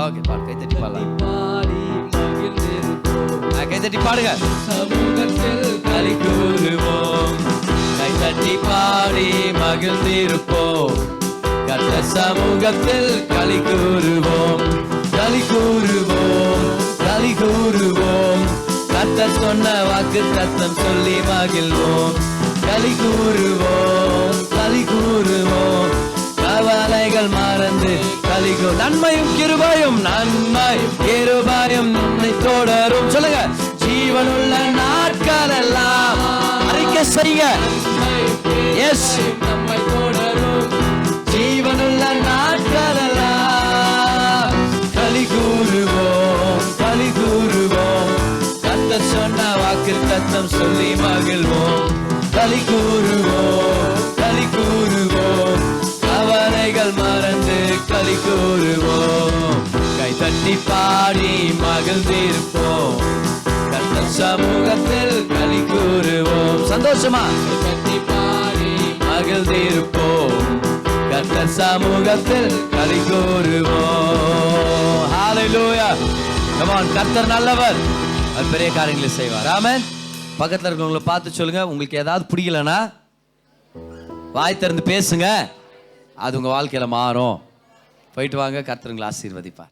[SPEAKER 3] ஓகே, பாடு, கை தட்டி பாடலாம். கை தட்டி பாடுங்க. சமூகத்தில் களி கூறுவோம், கை தட்டி பாடி மகிழ்ந்திருப்போம். கர்த்தர் சமூகத்தில் களி கூறுவோம், களி கூறுவோம், களி கூறுவோம். கர்த்தர் சொன்ன வாக்கு தத்தம் சொல்லி மகிழ்வோம். களி கூறுவோம், களி கூறுவோம். கவலைகள் மறந்து களி கூறு. நன்மையும் கிருபையும், நன்மை கிருபையும் நம்மை தொடரும். சொல்லுங்க, ஜீவனுள்ள நாட்கள் எல்லாம் அறிக்கை செய்ய. எஸ், நம்மை தொடரும். ஜீவனுள்ள நாட்கள் எல்லாம் களி கூறுவோம், களி கூறுவோம். கர்த்தர் சொன்ன வாக்கு தத்தம் சொல்லி மகிழ்வோம். களி கூறுவோம், களி கூறுவோம். கவலைகள் மறந்து களி கூறுவோம். கை தட்டி பாடி மகிழ்ந்திருப்போம். கர்த்தர் சமூகத்தில் களி கூறுவோம். சந்தோஷமா கட்டி பாடி மகிழ்ந்திருப்போம். கர்த்தர் சமூகத்தில் களி கூறுவோம். ஹalleluya. come on. கர்த்தர் நல்லவர், அவர் பெரிய காரியங்களை செய்வார். ஆமென். பக்கத்துல இருக்கவங்களை பார்த்து சொல்லுங்க, உங்களுக்கு ஏதாவது பிடிக்கலனா வாய் திறந்து பேசுங்க, அது உங்கள் வாழ்க்கையில் மாறும். போயிட்டு வாங்க, கர்த்தர் உங்களை ஆசீர்வதிப்பார்.